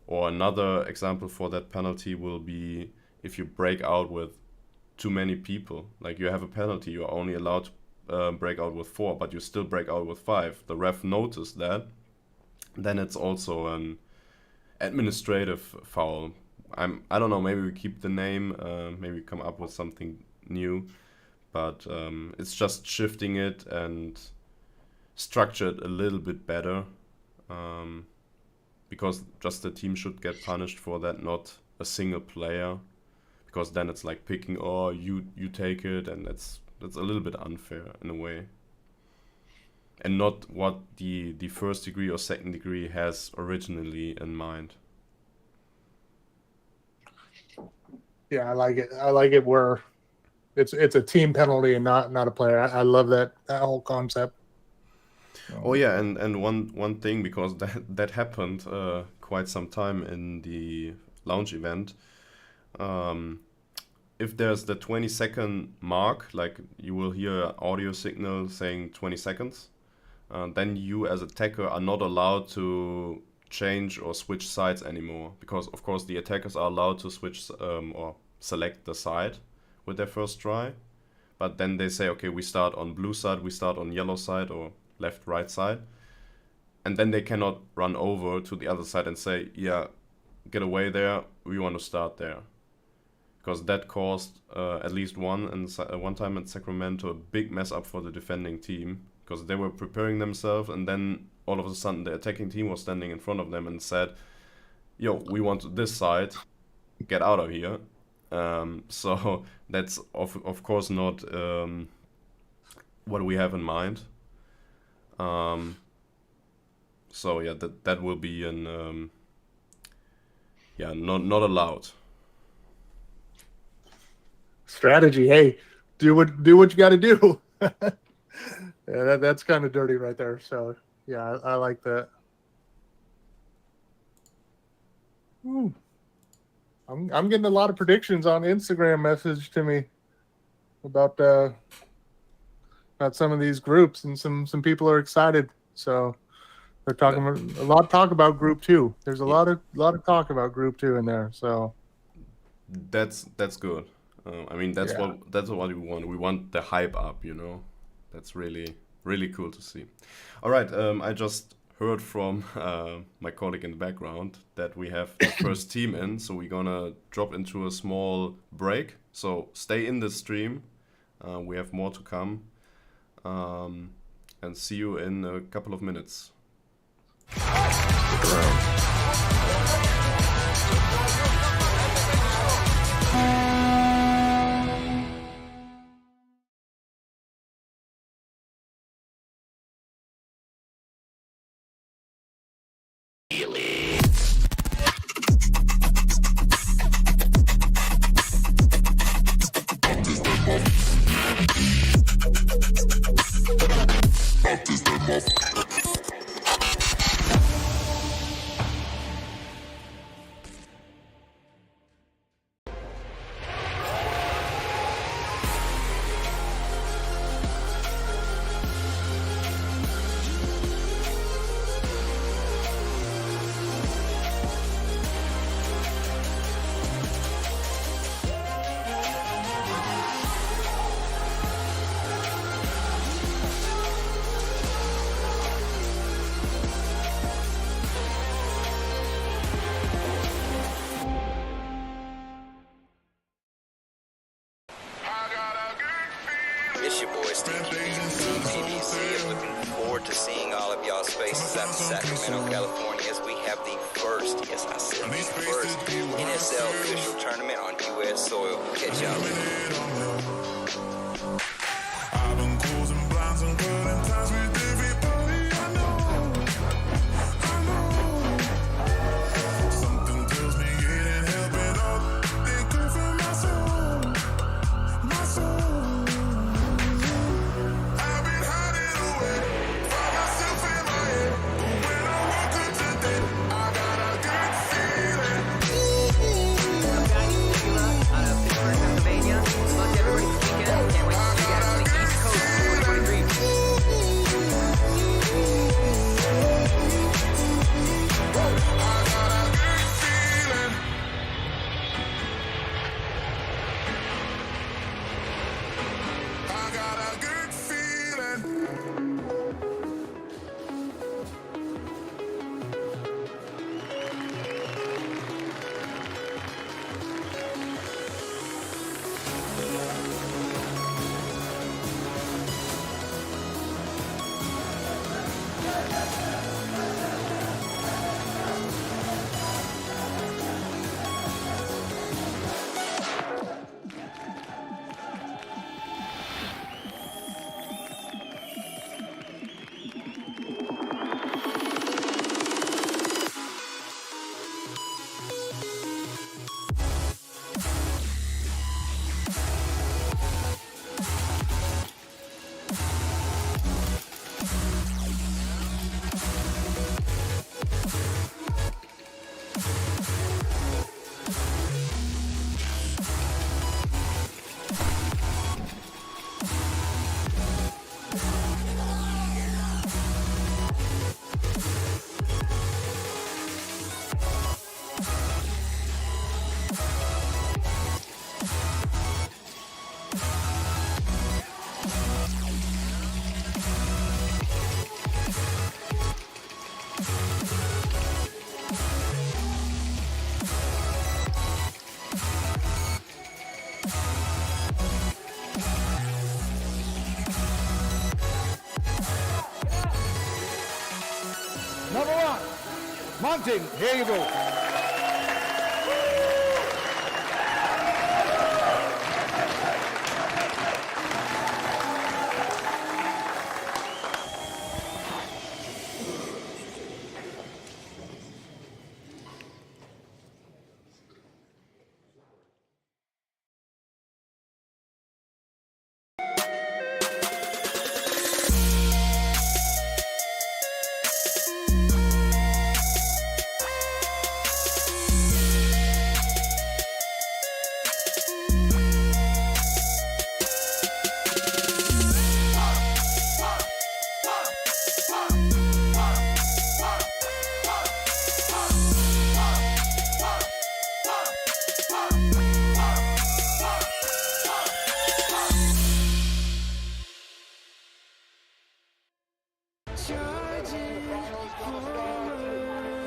Or another example for that penalty will be if you break out with too many people. Like you have a penalty, you are only allowed to break out with 4, but you still break out with 5. The ref noticed that, then it's also an administrative foul. I don't know, maybe we keep the name, maybe come up with something new, but it's just shifting it and structured a little bit better, because just the team should get punished for that, not a single player, because then it's like picking, oh, you take it, and that's a little bit unfair in a way, and not what the first degree or second degree has originally in mind. Yeah, I like it. I like it where it's a team penalty and not a player. I love that whole concept. Oh yeah, and one thing, because that happened quite some time in the lounge event. If there's the 20-second mark, like you will hear an audio signal saying 20 seconds, then you as attacker are not allowed to change or switch sides anymore, because of course the attackers are allowed to switch or select the side with their first try, but then they say, okay, we start on blue side, we start on yellow side, or left right side, and then they cannot run over to the other side and say, yeah, get away there, we want to start there, because that caused at least one time at Sacramento a big mess up for the defending team, because they were preparing themselves, and then all of a sudden the attacking team was standing in front of them and said, yo, we want this side, get out of here. So that's of course not what we have in mind. So yeah, that will be an not allowed. Strategy. Hey, do what you got to do. Yeah, that's kind of dirty right there. So yeah, I like that. I'm getting a lot of predictions on Instagram message to me about some of these groups, and some people are excited. So they're talking a lot of talk about Group 2. There's a lot of talk about Group 2 in there. So that's good. I mean, that's what we want. We want the hype up, you know. That's really cool to see. All right, I just heard from my colleague in the background that we have the first team in, so we're gonna drop into a small break. So stay in the stream. We have more to come, and see you in a couple of minutes. It's your boy Steve ABC is looking forward to seeing all of y'all's faces out in Sacramento, California as we have the first, yes I said the first, NSL official tournament on U.S. soil. Catch y'all later. I've been closing blinds and cutting ties with everybody I know. Something tells me it ain't helping out. They come from my soul, my soul. I've been hiding away from myself in my head, but when I woke up today, I got a good feeling. I'm 𝖒𝖑𝖚𝖚 out of Pittsburgh, Pennsylvania. Good luck to everybody this weekend. Can't wait to see you guys on the East Coast 2023. I got a good feeling. Number one, mounting, here you go.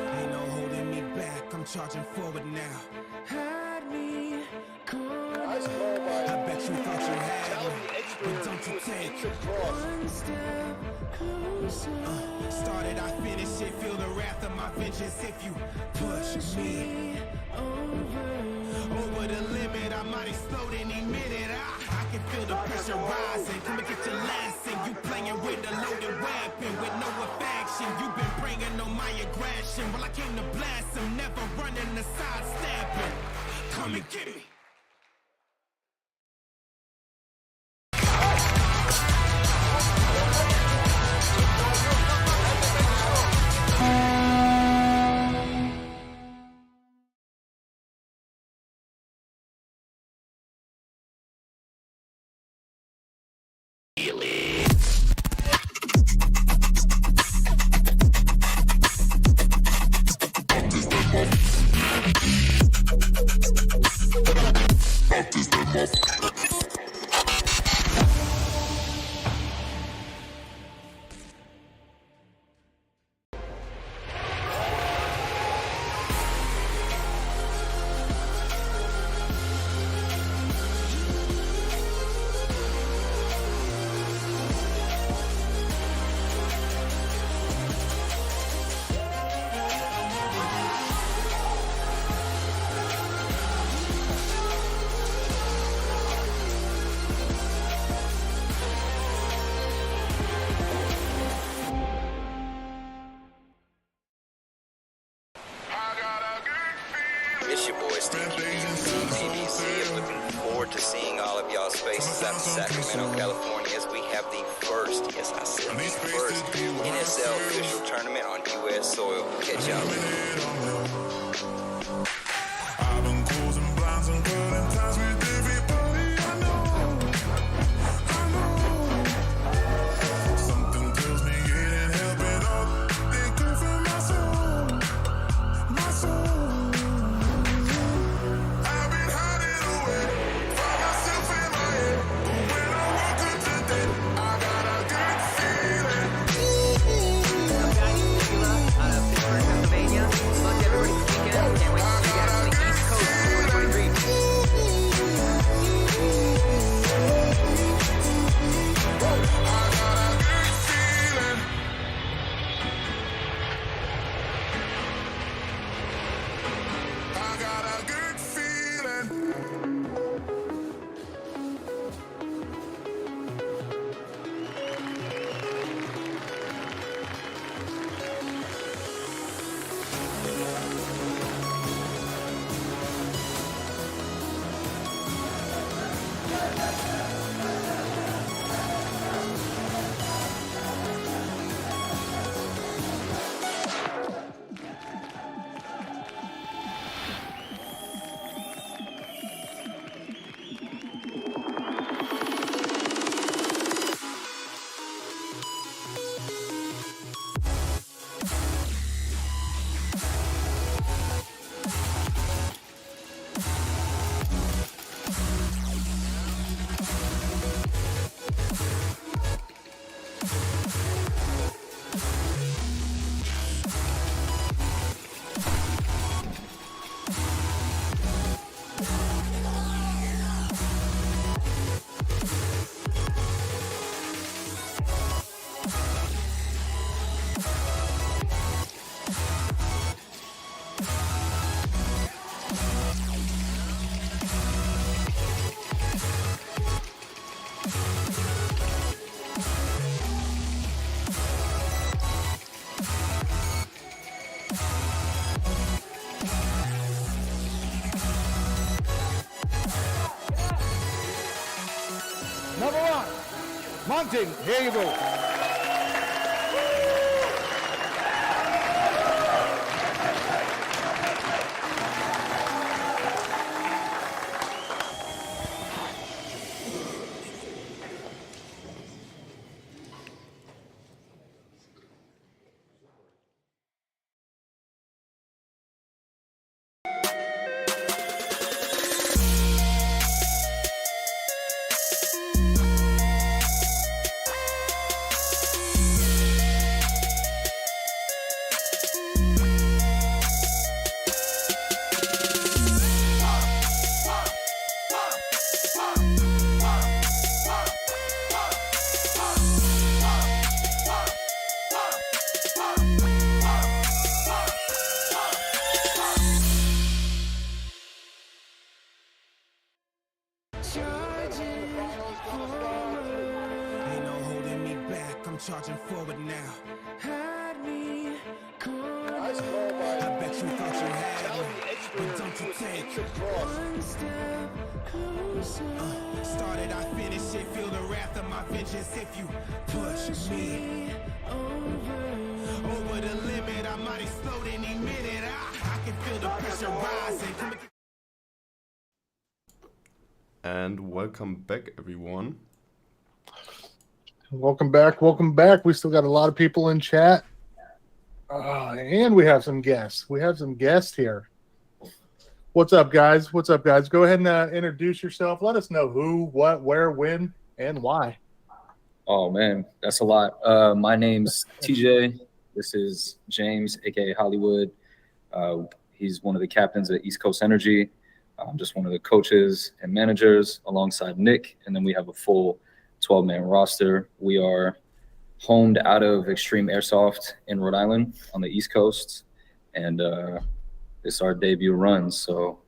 Ain't no holding me back, I'm charging forward now. Had me cornered. I bet you thought you had me, but don't you take one step closer. Started, I finish it, feel the wrath of my vengeance if you push me over the limit. I might explode any minute. I can feel the pressure rising. Come and get your lesson. You playing with a loaded weapon with no affection. You've been praying on my aggression. Well, I came to bless him, never running the sidestepping. Come and get me. spaces out in Sacramento, California, as we have the first, yes, I said the first NSL official tournament on U.S. soil. Catch y'all. I've been closing blinds and cutting ties with everybody I know. Something tells me it ain't helping out. They come from my soul, my soul. I've been hiding away, find myself in my head. But when I woke up today, I got a good feeling. 𝖒𝖑𝖚𝖚 out of Pittsburgh, Pennsylvania. Good luck to everybody this weekend. Can't wait to see you guys on the East Coast 2023. I got a good feeling. Number one, Mounting, here you go. Ain't no holding me back, I'm charging forward now. Had me cornered. I bet you thought you had me, but don't you take one step closer. Started, I finish it, feel the wrath of my vengeance if you push me over the limit. I might explode any minute. I can feel the pressure rising. And welcome back, everyone. Welcome back. Welcome back. We still got a lot of people in chat. And we have some guests. We have some guests here. What's up, guys? What's up, guys? Go ahead and introduce yourself. Let us know who, what, where, when, and why. Oh, man, that's a lot. My name's TJ. This is James, a.k.a. Hollywood. He's one of the captains at East Coast Energy. I'm just one of the coaches and managers alongside Nick. And then we have a full 12-man roster. We are homed out of Extreme Airsoft in Rhode Island on the East Coast. And it's our debut run. So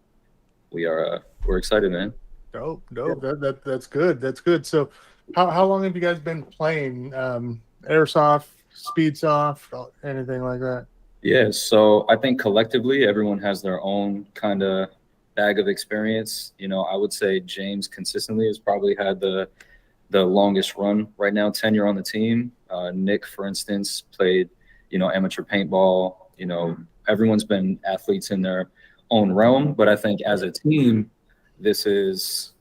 we're excited, man. Dope. That's good. That's good. So how long have you guys been playing airsoft, speedsoft, anything like that? Yeah, so I think collectively everyone has their own kind of bag of experience. I would say James consistently has probably had the longest run right now, tenure on the team. Nick, for instance, played, amateur paintball. Everyone's been athletes in their own realm, but I think as a team, this is,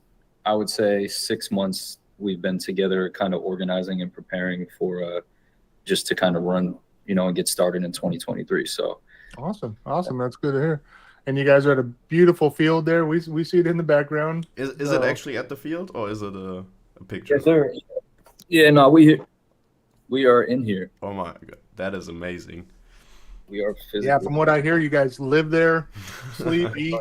I would say, 6 months we've been together kind of organizing and preparing for just to kind of run, and get started in 2023. So awesome. That's good to hear. And you guys are at a beautiful field there. We see it in the background. Is it actually at the field, or is it a picture? Yes, sir. Yeah, no, we are in here. Oh my God, that is amazing. We are physically. Yeah, from what I hear, you guys live there, sleep, eat,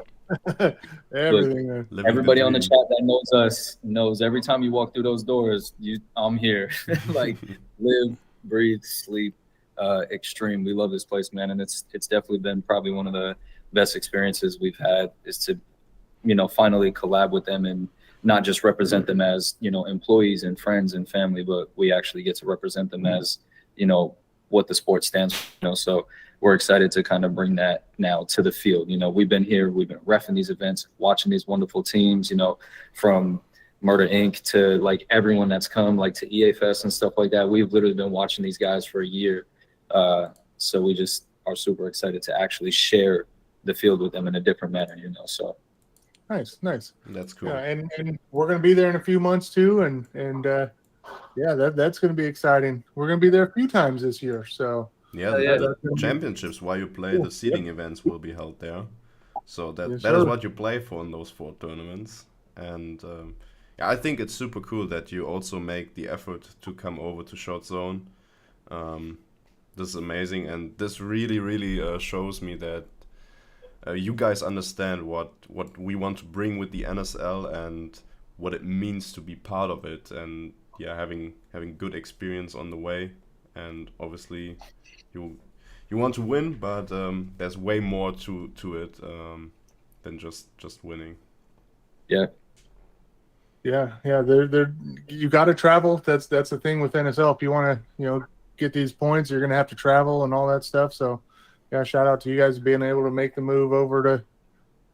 everything there. Everybody on the chat that knows us knows every time you walk through those doors, I'm here. Like, live, breathe, sleep, extreme. We love this place, man, and it's definitely been probably one of the best experiences we've had, is to, finally collab with them and not just represent them as, employees and friends and family, but we actually get to represent them as, what the sport stands for. So we're excited to kind of bring that now to the field. We've been here, we've been reffing these events, watching these wonderful teams, from Murder Inc. to like everyone that's come, like to EA Fest and stuff like that. We've literally been watching these guys for a year. So we just are super excited to actually share the field with them in a different manner, so. Nice. That's cool. Yeah, and we're going to be there in a few months too. And yeah, that's going to be exciting. We're going to be there a few times this year. So yeah, the championships while you play the seeding events will be held there. So that is what you play for in those 4 tournaments. And I think it's super cool that you also make the effort to come over to Shotzone. This is amazing, and this really, really shows me that you guys understand what we want to bring with the NSL and what it means to be part of it, and having good experience on the way. And obviously you want to win, but there's way more to it than just winning. Yeah. You got to travel. That's the thing with NSL. If you want to get these points, you're going to have to travel and all that stuff. So yeah, shout out to you guys being able to make the move over to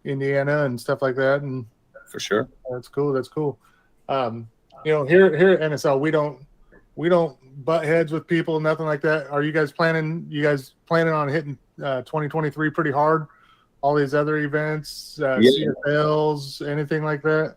Indiana and stuff like that. And for sure, that's cool. Here at NSL, we don't butt heads with people, nothing like that. Are you guys planning on hitting 2023 pretty hard? All these other events, CFLs, anything like that?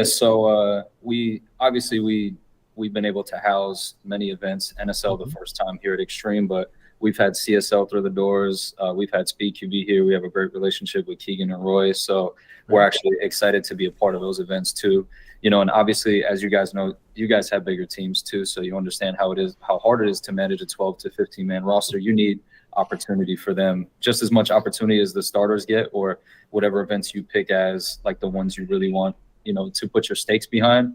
So we've been able to house many events. NSL the first time here at Extreme, but we've had CSL through the doors. We've had 𝖒𝖘𝖈 here. We have a great relationship with Keegan and Roy. So we're actually excited to be a part of those events too. And obviously, as you guys know, you guys have bigger teams too. So you understand how hard it is to manage a 12 to 15 man roster. You need opportunity for them, just as much opportunity as the starters get, or whatever events you pick as like the ones you really want, to put your stakes behind.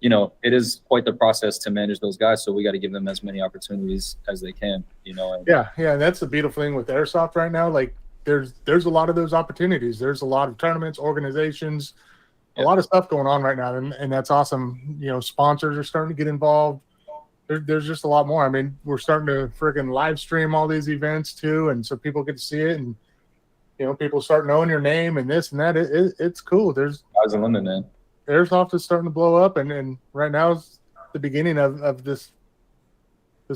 It is quite the process to manage those guys. So we got to give them as many opportunities as they can, And yeah. That's the beautiful thing with Airsoft right now. Like there's a lot of those opportunities. There's a lot of tournaments, organizations, a lot of stuff going on right now. And that's awesome. Sponsors are starting to get involved. There's just a lot more. I mean, we're starting to freaking live stream all these events too. And so people get to see it, and, people start knowing your name and this and that. It's cool. There's guys in London, man. Airsoft is starting to blow up, and right now is the beginning of this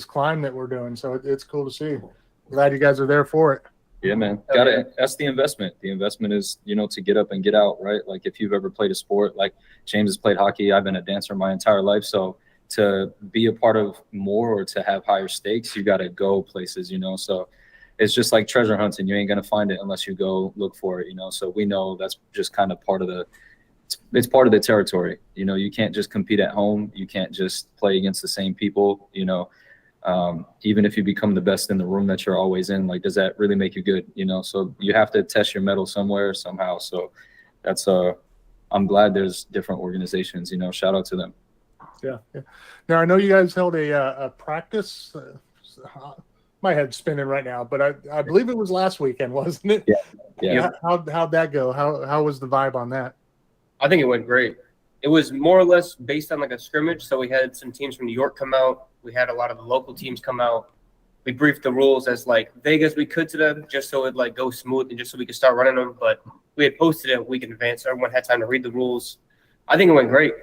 climb that we're doing. So it's cool to see. Glad you guys are there for it. Yeah, man. That's the investment. The investment is, to get up and get out, right? Like if you've ever played a sport, like James has played hockey, I've been a dancer my entire life. So to be a part of more or to have higher stakes, you got to go places, So it's just like treasure hunting. You ain't going to find it unless you go look for it, So we know that's just kind of part of it's part of the territory. You can't just compete at home. You can't just play against the same people, even if you become the best in the room that you're always in, like, does that really make you good? So you have to test your mettle somewhere, somehow. So that's, I'm glad there's different organizations, shout out to them. Yeah. Now I know you guys held a practice, my head's spinning right now, but I believe it was last weekend, wasn't it? Yeah. How'd that go? How was the vibe on that? I think it went great. It was more or less based on like a scrimmage. So we had some teams from New York come out. We had a lot of the local teams come out. we briefed the rules as like vague as we could to them, just so it like go smooth and just so we could start running them. But we had posted it a week in advance, so everyone had time to read the rules. I think it went great.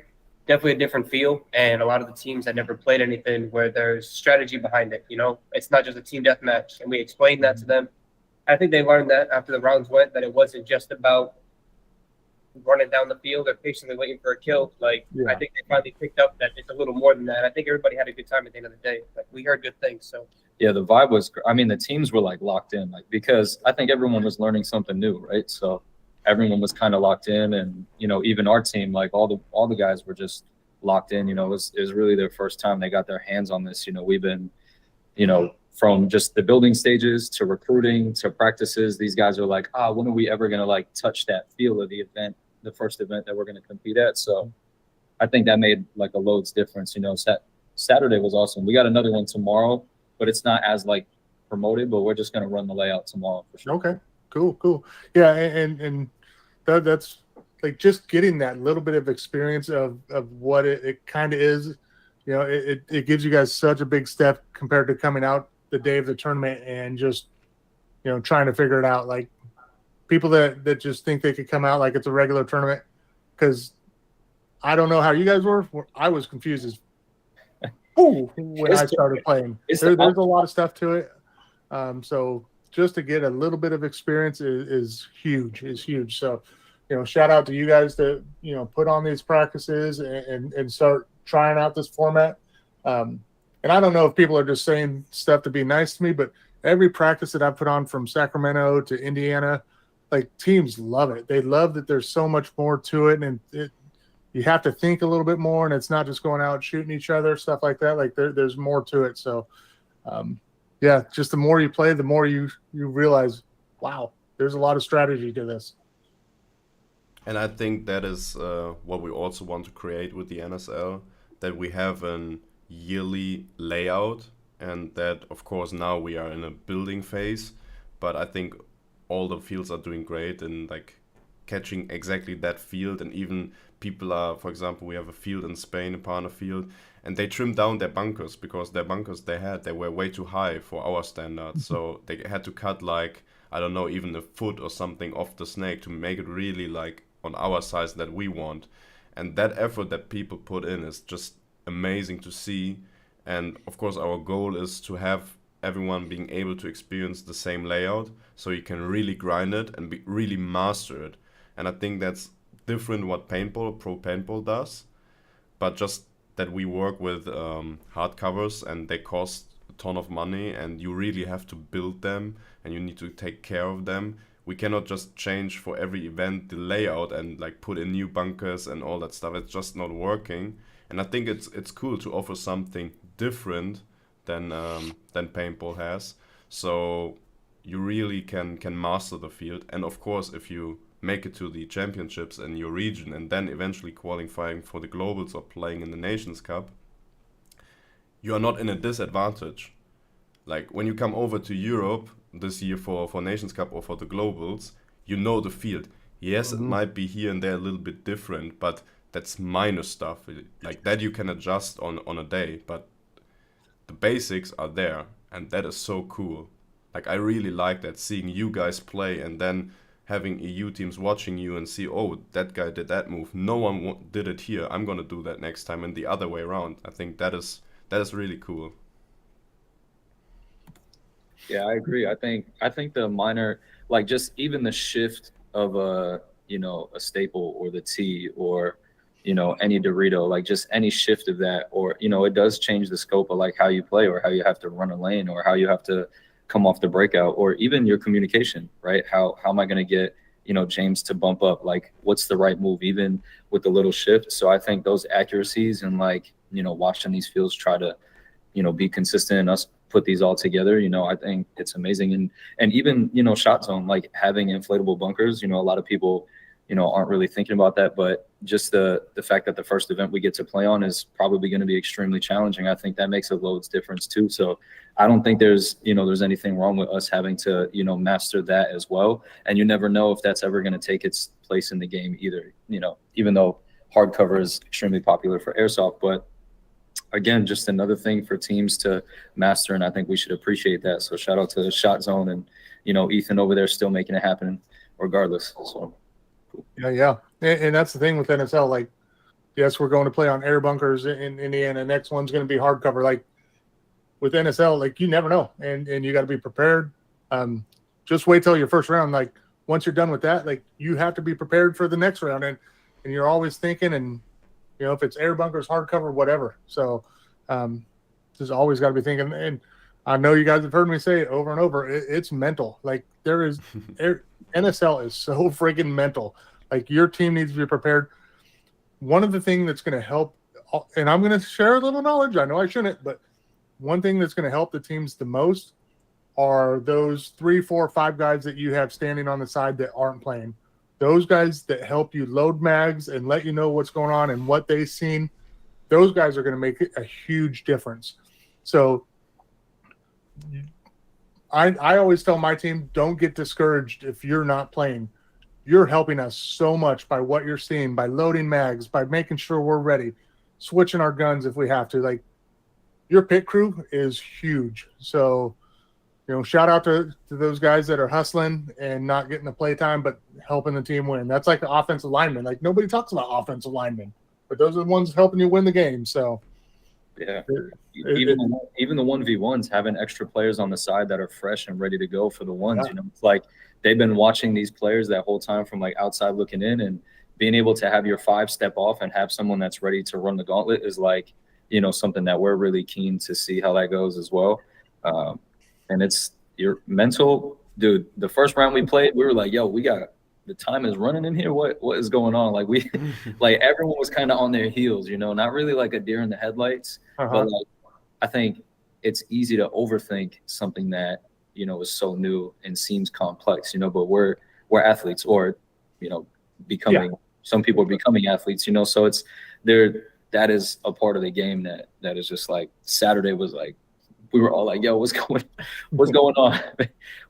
Definitely a different feel, and a lot of the teams had never played anything where there's strategy behind it. You know, it's not just a team deathmatch, and we explained that to them. I think they learned that after the rounds went, that it wasn't just about running down the field or patiently waiting for a kill. Like, I think they finally picked up that it's a little more than that. I think everybody had a good time at the end of the day. Like, we heard good things. So yeah, the vibe was, I mean, the teams were like locked in, like, because I think everyone was learning something new, right? So everyone was kind of locked in, and, you know, even our team, like all the guys were just locked in. You know, it was really their first time they got their hands on this. You know, we've been, you know, from just the building stages to recruiting to practices, these guys are like, when are we ever going to like touch that feel of the event, the first event that we're going to compete at? So I think that made like a loads difference. You know, Saturday was awesome. We got another one tomorrow, but it's not as like promoted, but we're just going to run the layout tomorrow for sure. Okay, cool. Yeah, and that's like just getting that little bit of experience of what it kind of is. You know, it gives you guys such a big step compared to coming out the day of the tournament and just, you know, trying to figure it out. Like people that just think they could come out like it's a regular tournament, because I don't know how you guys were. I was confused as when I started playing. There's a lot of stuff to it. So just to get a little bit of experience is huge. So, you know, shout out to you guys that, you know, put on these practices and start trying out this format. And I don't know if people are just saying stuff to be nice to me, but every practice that I put on from Sacramento to Indiana, like teams love it. They love that there's so much more to it, and you have to think a little bit more, and it's not just going out shooting each other, stuff like that. Like there's more to it. So, yeah, just the more you play, the more you realize, wow, there's a lot of strategy to this. And I think that is what we also want to create with the NSL, that we have an yearly layout, and that of course now we are in a building phase, but I think all the fields are doing great and like catching exactly that field. And even people are, for example, we have a field in Spain, a partner field, and they trimmed down their bunkers because their bunkers they were way too high for our standards. So they had to cut like, I don't know, even a foot or something off the snake to make it really like on our size that we want. And that effort that people put in is just amazing to see. And of course our goal is to have everyone being able to experience the same layout, so you can really grind it and really master it. And I think that's different what pro paintball does, but just that we work with hardcovers, and they cost a ton of money, and you really have to build them and you need to take care of them. We cannot just change for every event the layout and like put in new bunkers and all that stuff. It's just not working. And I think it's cool to offer something different than paintball has. So you really can master the field. And of course, if you make it to the championships in your region and then eventually qualifying for the globals or playing in the Nations Cup, you are not in a disadvantage. Like when you come over to Europe this year for Nations Cup or for the globals, you know the field. Yes, it might be here and there a little bit different, but that's minor stuff. Like that you can adjust on a day, but the basics are there, and that is so cool. Like I really like that, seeing you guys play and then having EU teams watching you and see, oh, that guy did that move. No one did it here. I'm gonna do that next time, and the other way around. I think that is really cool. Yeah, I agree. I think the minor, like just even the shift of a staple or the T or any Dorito, like just any shift of that, or it does change the scope of like how you play or how you have to run a lane or how you have to come off the breakout, or even your communication, right? How am I going to get James to bump up? Like what's the right move, even with the little shift? So I think those accuracies and like watching these fields try to be consistent and us put these all together, I think it's amazing. And even Shotzone, like having inflatable bunkers, a lot of people aren't really thinking about that, but just the fact that the first event we get to play on is probably going to be extremely challenging. I think that makes a loads difference too. So I don't think there's anything wrong with us having to master that as well. And you never know if that's ever going to take its place in the game either, even though hardcover is extremely popular for airsoft. But again, just another thing for teams to master, and I think we should appreciate that. So shout out to Shotzone and, you know, Ethan over there still making it happen regardless. So cool. Yeah. And that's the thing with NSL. Like, yes, we're going to play on air bunkers in Indiana. Next one's going to be hardcover. Like with NSL, like you never know, and you got to be prepared. Just wait till your first round. Like once you're done with that, like you have to be prepared for the next round, and you're always thinking, and you know if it's air bunkers, hardcover, whatever. So just always got to be thinking. And I know you guys have heard me say it over and over. It's mental. Like there is NSL is so freaking mental. Like your team needs to be prepared. One of the things that's going to help, and I'm going to share a little knowledge. I know I shouldn't, but one thing that's going to help the teams the most are those 3, 4, 5 guys that you have standing on the side that aren't playing. Those guys that help you load mags and let you know what's going on and what they've seen. Those guys are going to make a huge difference. So I always tell my team, don't get discouraged if you're not playing. You're helping us so much by what you're seeing, by loading mags, by making sure we're ready, switching our guns if we have to. Like your pit crew is huge. So, you know, shout out to those guys that are hustling and not getting the play time, but helping the team win. That's like the offensive lineman. Like nobody talks about offensive linemen, but those are the ones helping you win the game. So, yeah, even the 1v1s, having extra players on the side that are fresh and ready to go for the ones. Yeah. You know, it's like they've been watching these players that whole time from like outside looking in, and being able to have your 5 step off and have someone that's ready to run the gauntlet is like, you know, something that we're really keen to see how that goes as well. And it's your mental, dude. The first round we played, we were like, yo, we got the time is running in here. What is going on? Like we, like everyone was kind of on their heels, you know, not really like a deer in the headlights, but like, I think it's easy to overthink something that, you know, is so new and seems complex, you know, but we're athletes, or, you know, becoming, some people are becoming athletes, you know, so it's there. That is a part of the game that is just like Saturday was like, we were all like, yo, what's going on?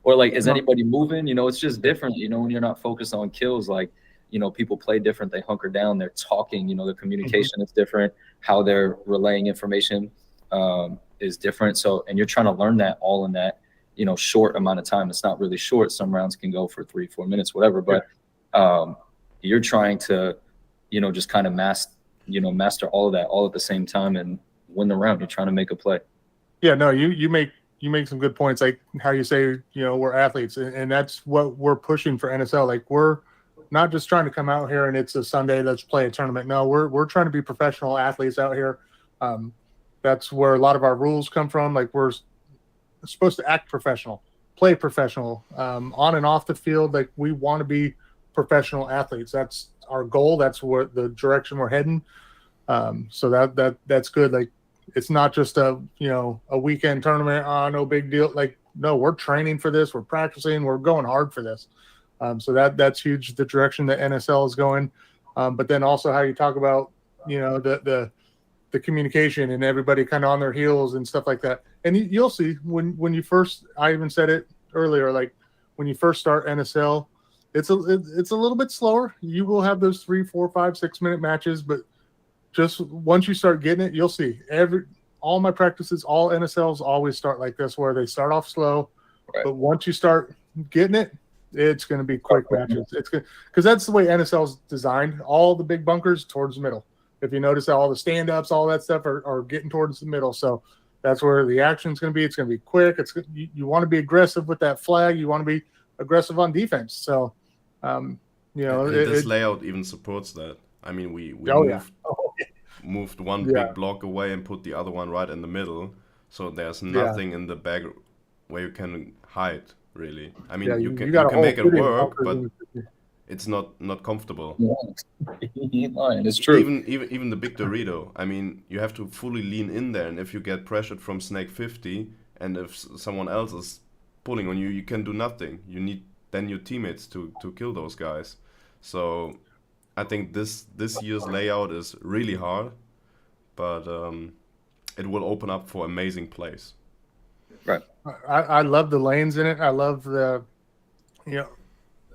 Or like, is anybody moving? You know, it's just different, you know, when you're not focused on kills, like, you know, people play different, they hunker down, they're talking, you know, the communication is different, how they're relaying information is different. So, and you're trying to learn that all in that, you know, short amount of time. It's not really short. Some rounds can go for 3-4 minutes, whatever, but you're trying to, you know, just kind of master all of that all at the same time and win the round. You're trying to make a play. Yeah, no, you make some good points, like how you say, you know, we're athletes, and that's what we're pushing for NSL. Like we're not just trying to come out here and it's a Sunday, let's play a tournament. No, we're trying to be professional athletes out here. That's where a lot of our rules come from. Like we're supposed to act professional, play professional, on and off the field. Like we want to be professional athletes. That's our goal. That's what the direction we're heading. So that's good. Like it's not just a weekend tournament. No big deal. Like, no, we're training for this. We're practicing. We're going hard for this. So that's huge. The direction that NSL is going. But then also how you talk about, you know, the communication and everybody kind of on their heels and stuff like that. And you'll see when you first, I even said it earlier, like when you first start NSL, it's a little bit slower. You will have those 3, 4, 5, 6 minute matches, but just once you start getting it, you'll see all my practices, all NSLs always start like this, where they start off slow, right. But once you start getting it, it's going to be quick matches. It's good because that's the way NSL's designed. All the big bunkers towards the middle. If you notice, all the stand-ups, all that stuff are getting towards the middle. So that's where the action's going to be. It's going to be quick. You want to be aggressive with that flag. You want to be aggressive on defense. So, you know, this layout even supports that. I mean, we moved one big block away and put the other one right in the middle. So there's nothing in the back where you can hide, really. I mean, you can make it work, but it's not comfortable. It's true. Even the big Dorito. I mean, you have to fully lean in there, and if you get pressured from Snake 50, and if someone else is pulling on you, you can do nothing. You need then your teammates to kill those guys. So I think this year's layout is really hard, but it will open up for amazing plays. Right. I love the lanes in it. I love the, you know,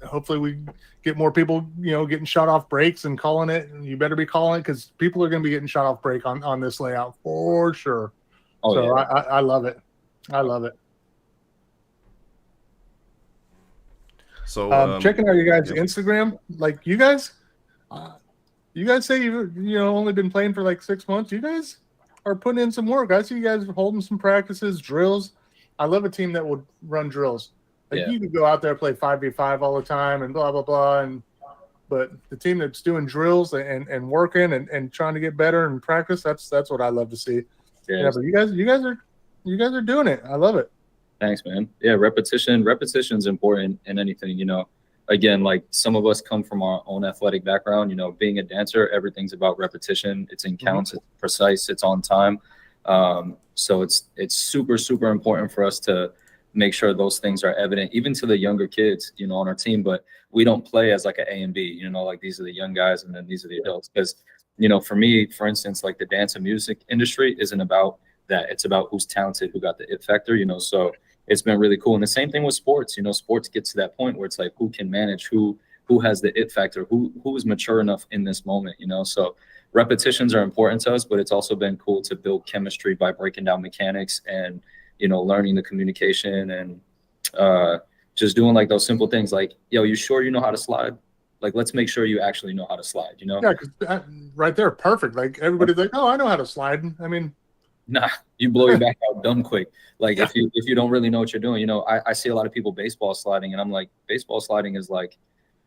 hopefully we get more people, getting shot off breaks and calling it. And you better be calling it because people are going to be getting shot off break on this layout for sure. Oh, so yeah. I love it. I love it. So checking out your guys' yeah. Instagram, like you guys say you've only been playing for like 6 months. You guys are putting in some work. I see you guys holding some practices, drills. I love a team that would run drills. Like Yeah. you could go out there play 5v5 all the time and blah blah blah, but the team that's doing drills and working and trying to get better and practice, that's what I love to see. Yeah. Yeah, but you guys are doing it. I love it. Thanks, man. Yeah, repetition is important in anything, Again, like some of us come from our own athletic background, being a dancer, everything's about repetition. It's in counts, it's precise, it's on time. So it's super, super important for us to make sure those things are evident, even to the younger kids, on our team. But we don't play as like an A and B, like these are the young guys and then these are the adults. Because, for me, for instance, like the dance and music industry isn't about that. It's about who's talented, who got the it factor, so it's been really cool. And the same thing with sports, sports gets to that point where it's like, who can manage, who has the it factor, who is mature enough in this moment, so repetitions are important to us, but it's also been cool to build chemistry by breaking down mechanics and, learning the communication and just doing like those simple things like, yo, you sure you know how to slide? Like, let's make sure you actually know how to slide, Yeah, because right there, perfect. Like everybody's like, oh, I know how to slide. I mean, nah, you blow your back out dumb quick. Like if you don't really know what you're doing, I see a lot of people baseball sliding, and I'm like, baseball sliding is like,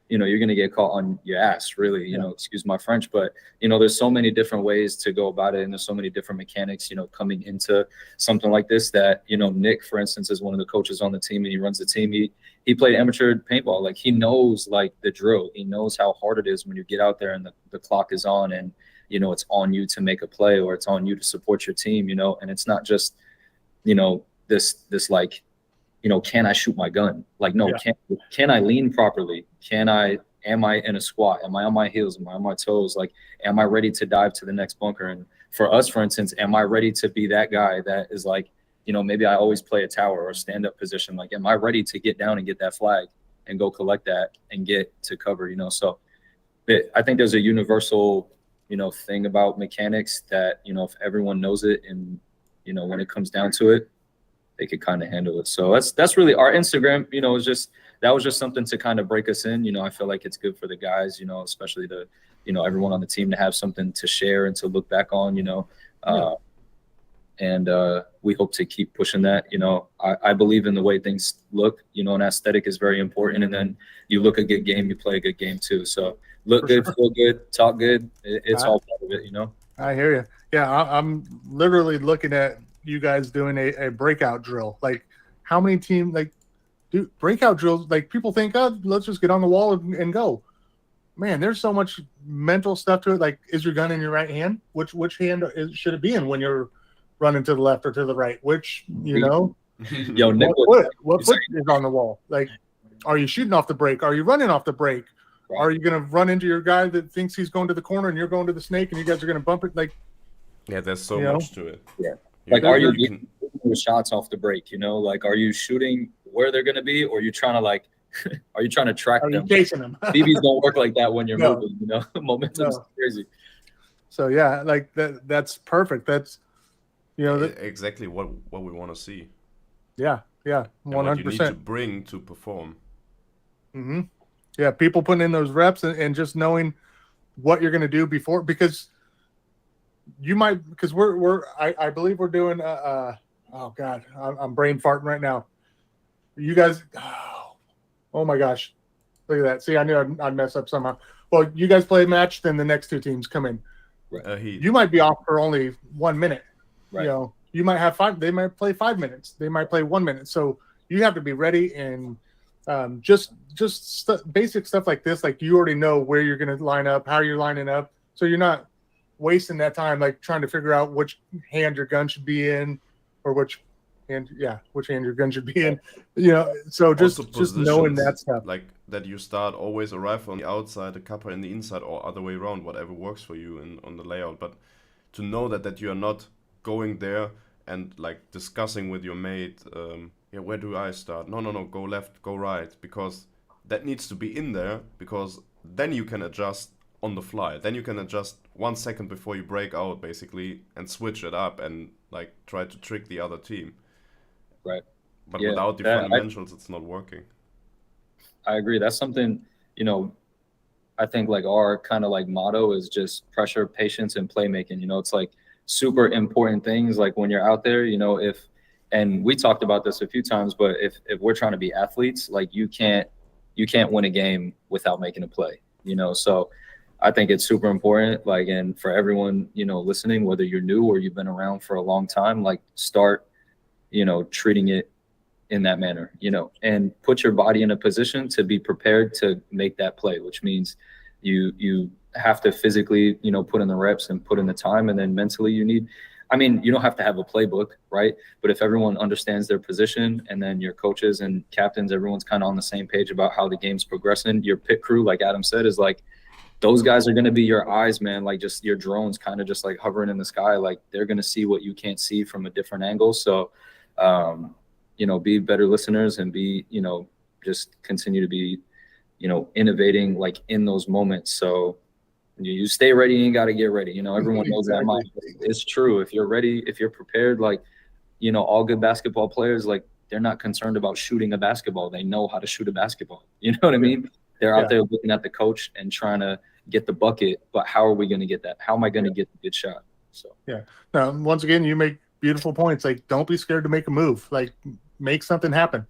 you're gonna get caught on your ass, really. Excuse my French, but there's so many different ways to go about it, and there's so many different mechanics, coming into something like this. That Nick, for instance, is one of the coaches on the team, and he runs the team. He played amateur paintball. Like he knows like the drill. He knows how hard it is when you get out there and the clock is on, and it's on you to make a play or it's on you to support your team, and it's not just, this like, can I shoot my gun? Like, no, can I lean properly? Am I in a squat? Am I on my heels? Am I on my toes? Like, am I ready to dive to the next bunker? And for us, for instance, am I ready to be that guy that is like, maybe I always play a tower or stand up position. Like, am I ready to get down and get that flag and go collect that and get to cover, So I think there's a universal, thing about mechanics that, if everyone knows it and, when it comes down to it, they could kind of handle it. So that's really our Instagram, that was just something to kind of break us in. I feel like it's good for the guys, especially the, everyone on the team to have something to share and to look back on, and we hope to keep pushing that. I believe in the way things look, and aesthetic is very important. And then you look a good game, you play a good game too. So look good, feel good, talk good. It's all part of it, I hear you. Yeah, I'm literally looking at you guys doing a breakout drill. Like, how many teams do breakout drills? Like, people think, oh, let's just get on the wall and go. Man, there's so much mental stuff to it. Like, is your gun in your right hand? Which hand should it be in when you're running to the left or to the right? Which, Yo, what foot is on the wall? Like, are you shooting off the break? Are you running off the break? Right. Are you going to run into your guy that thinks he's going to the corner and you're going to the snake and you guys are going to bump it? Like, yeah, there's so much to it. Yeah. Like, are you getting shots off the break? Like, are you shooting where they're going to be, or are you trying to like, are you trying to track them? Are you chasing them? BBs don't work like that when you're moving. Momentum's crazy. So yeah, like that's perfect. That's exactly what we want to see. Yeah, 100%. What you need to bring to perform. Mm-hmm. Yeah, people putting in those reps and just knowing what you're going to do before, because you might, because I believe we're doing oh god, I'm brain farting right now. You guys, oh my gosh, look at that. See, I knew I'd mess up somehow. Well, you guys play a match, then the next two teams come in. You might be off for only 1 minute. Right. You might have five. They might play 5 minutes. They might play 1 minute. So you have to be ready, and just basic stuff like this. Like, you already know where you're going to line up, how you're lining up, so you're not wasting that time like trying to figure out which hand your gun should be in, or which hand your gun should be in. So just knowing that stuff. Like that you start always a rifle on the outside, a cupper in the inside, or other way around, whatever works for you on the layout. But to know that you are not going there and like discussing with your mate, where do I start? No, go left, go right, because that needs to be in there, because then you can adjust on the fly. Then you can adjust 1 second before you break out, basically, and switch it up and like try to trick the other team. Right. But Yeah, without the fundamentals, it's not working. I agree. That's something, you know, I think like our kind of like motto is just pressure, patience, and playmaking. You know, it's like super important things. Like when you're out there, you know, and we talked about this a few times, but if we're trying to be athletes, like you can't win a game without making a play, you know? So I think it's super important. Like, and for everyone, you know, listening, whether you're new or you've been around for a long time, like start, you know, treating it in that manner, you know, and put your body in a position to be prepared to make that play, which means you have to physically, you know, put in the reps and put in the time, and then mentally you don't have to have a playbook, right? But if everyone understands their position, and then your coaches and captains, everyone's kind of on the same page about how the game's progressing, your pit crew, like Adam said, is like, those guys are going to be your eyes, man, like just your drones kind of just like hovering in the sky. Like they're going to see what you can't see from a different angle. So, you know, be better listeners and be, you know, just continue to be, you know, innovating like in those moments. So you stay ready, you ain't got to get ready. You know, everyone knows that. It's true. If you're ready, if you're prepared, like, you know, all good basketball players, like they're not concerned about shooting a basketball. They know how to shoot a basketball. You know what I mean? They're out there looking at the coach and trying to get the bucket, but how are we going to get that? How am I going to get the good shot? So, Now, once again, you make beautiful points. Like, don't be scared to make a move. Like, make something happen.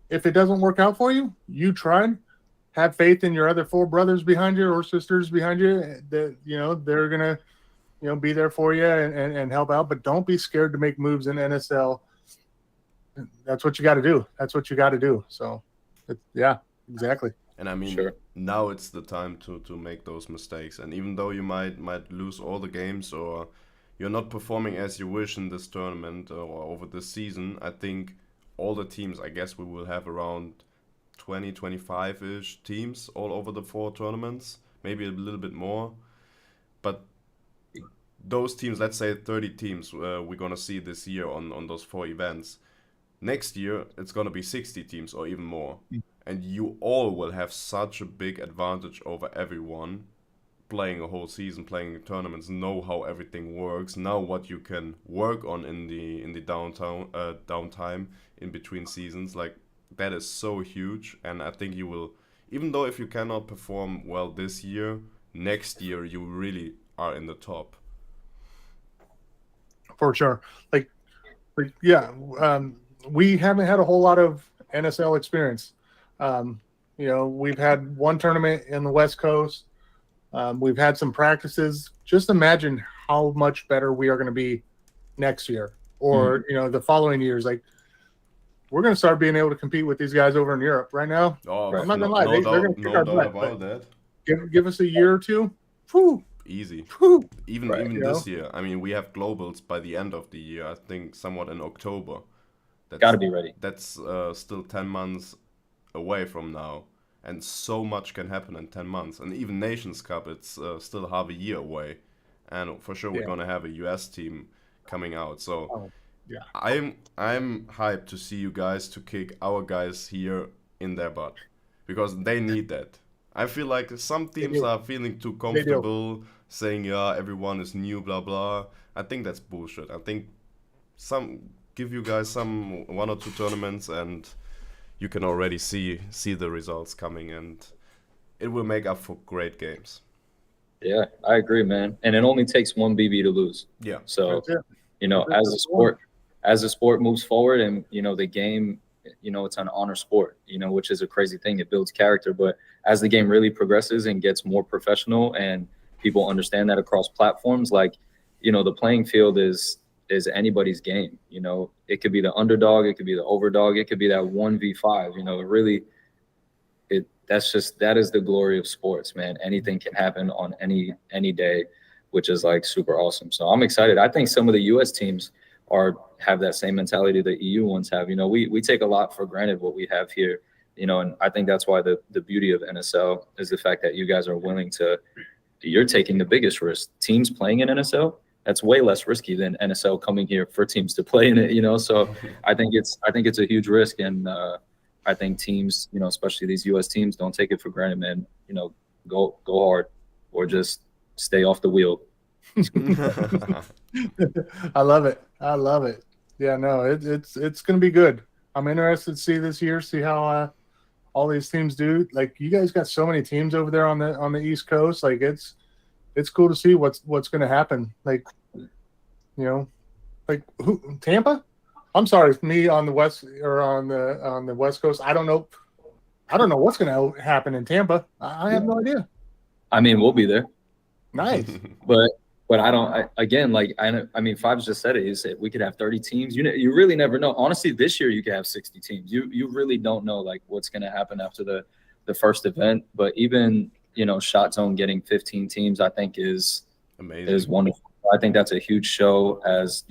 If it doesn't work out for you, you tried. Have faith in your other 4 brothers behind you or sisters behind you that, you know, they're going to, you know, be there for you and help out. But don't be scared to make moves in NSL. That's what you got to do. That's what you got to do. So, yeah, exactly. And I mean, now it's the time to make those mistakes. And even though you might lose all the games, or you're not performing as you wish in this tournament or over this season, I think all the teams, I guess we will have around 20, 25-ish teams all over the 4 tournaments, maybe a little bit more. But those teams, let's say 30 teams, we're going to see this year on those 4 events. Next year, it's going to be 60 teams or even more. And you all will have such a big advantage over everyone playing a whole season, playing tournaments, know how everything works, know what you can work on in the downtime in between seasons. Like, that is so huge. And I think you will, even though if you cannot perform well this year, next year you really are in the top. For sure. Like we haven't had a whole lot of NSL experience. You know, we've had 1 tournament in the West Coast. We've had some practices. Just imagine how much better we are going to be next year or, you know, the following years. Like, we're going to start being able to compete with these guys over in Europe right now. Oh, I'm not going to lie. They're going to kick our butt. About that. Give us a year or 2. Whew. Easy. Whew. Even this year. I mean, we have globals by the end of the year, I think somewhat in October. Got to be ready. That's still 10 months away from now, and so much can happen in 10 months. And even Nations Cup, it's still half a year away, and for sure we're gonna have a US team coming out. So I'm hyped to see you guys to kick our guys here in their butt, because they need that. I feel like some teams are feeling too comfortable saying everyone is new, blah blah. I think that's bullshit. I think give you guys 1 or 2 tournaments and you can already see the results coming, and it will make up for great games. Yeah, I agree, man. And it only takes 1 BB to lose. Yeah. So, you know, as the sport moves forward, and, you know, the game, you know, it's an honor sport, you know, which is a crazy thing. It builds character. But as the game really progresses and gets more professional and people understand that across platforms, like, you know, the playing field is anybody's game. You know, it could be the underdog, it could be the overdog, it could be that 1v5. You know, that is the glory of sports, man. Anything can happen on any day, which is like super awesome. So I'm excited. I think some of the US teams have that same mentality that EU ones have. You know, we take a lot for granted what we have here, you know, and I think that's why the beauty of NSL is the fact that you guys are willing to, you're taking the biggest risk. Teams playing in NSL, that's way less risky than NSL coming here for teams to play in it, you know? So I think it's a huge risk. And, I think teams, especially these U.S. teams, don't take it for granted, man. Go hard or just stay off the wheel. I love it. I love it. Yeah, no, it's going to be good. I'm interested to see this year, see how all these teams do. Like, you guys got so many teams over there on the East Coast. Like, it's cool to see what's going to happen. Like, like who, Tampa? I'm sorry, me on the West or on the West Coast. I don't know what's going to happen in Tampa. I have no idea. I mean, we'll be there. Nice. But Fives just said it. He said we could have 30 teams. You really never know. Honestly, this year you could have 60 teams. You really don't know like what's going to happen after the first event. But even Shotzone getting 15 teams, I think is amazing. Is wonderful. I think that's a huge show as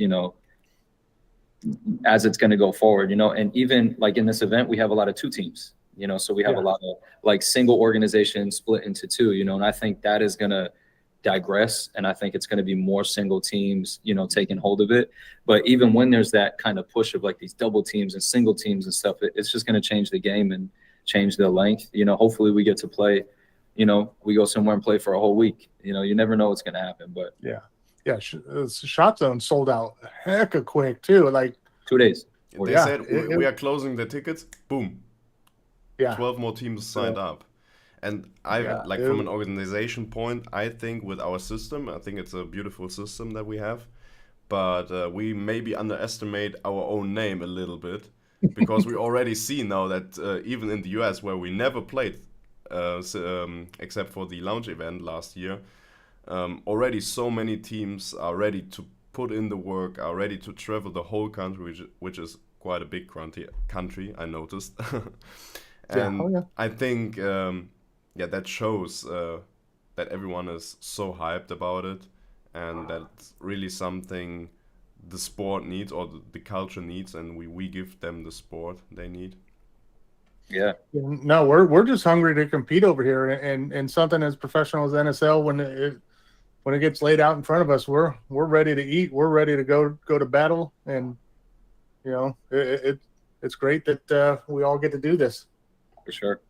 it's going to go forward. And even like in this event, we have a lot of 2 teams. So we have a lot of like single organizations split into 2. And I think that is going to digress, and I think it's going to be more single teams taking hold of it. But even when there's that kind of push of like these double teams and single teams and stuff, it's just going to change the game and change the length. Hopefully we get to play, we go somewhere and play for a whole week. You never know what's going to happen. But Shotzone sold out hecka quick too, like 2 days. They said we are closing the tickets, boom, 12 more teams signed up. And from an organization point, I think with our system, I think it's a beautiful system that we have, but we maybe underestimate our own name a little bit, because we already see now that even in the US, where we never played, except for the lounge event last year, already so many teams are ready to put in the work, are ready to travel the whole country, which is quite a big country, I noticed. And I think that shows that everyone is so hyped about it, and that's really something the sport needs, or the culture needs, and we give them the sport they need. Yeah. No, we're just hungry to compete over here, and something as professional as NSL, when it gets laid out in front of us, we're ready to eat. We're ready to go to battle, and it's great that we all get to do this. For sure.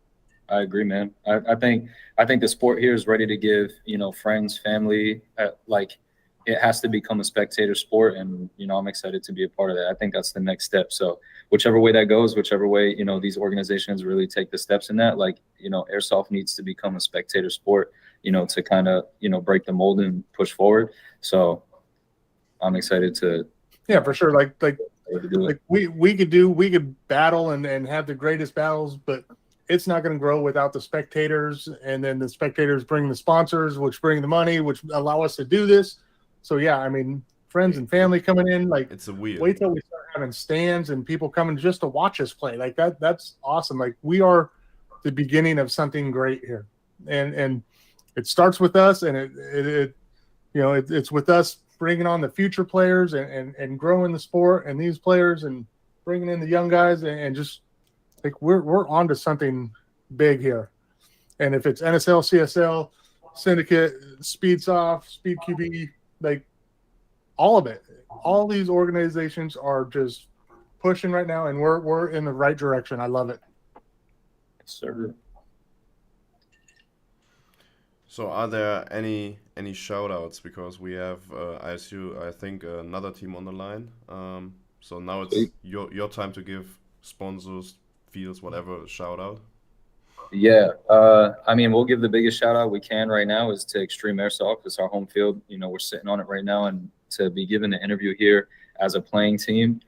I agree, man. I think the sport here is ready to give, friends, family, it has to become a spectator sport. And, I'm excited to be a part of that. I think that's the next step. So whichever way that goes, whichever way, these organizations really take the steps in that, airsoft needs to become a spectator sport, to kind of, break the mold and push forward. So I'm excited to. Yeah, for sure. Like we could battle and have the greatest battles, but it's not going to grow without the spectators, and then the spectators bring the sponsors, which bring the money, which allow us to do this. So friends and family coming in, it's a wheel. Wait till we start having stands and people coming just to watch us play. Like that's awesome. Like, we are the beginning of something great here, and it starts with us, and it's with us bringing on the future players and growing the sport and these players and bringing in the young guys and just. Like, we're on to something big here. And if it's NSL, CSL, Syndicate, Speedsoft, Speed QB, like, all of it. All these organizations are just pushing right now, and we're in the right direction. I love it. Yes, sir. So are there any shout-outs? Because we have, I think, another team on the line. So now it's your time to give sponsors, fields, whatever, shout out. Yeah, we'll give the biggest shout out we can right now is to Extreme Airsoft. It's our home field. We're sitting on it right now, and to be given the interview here as a playing team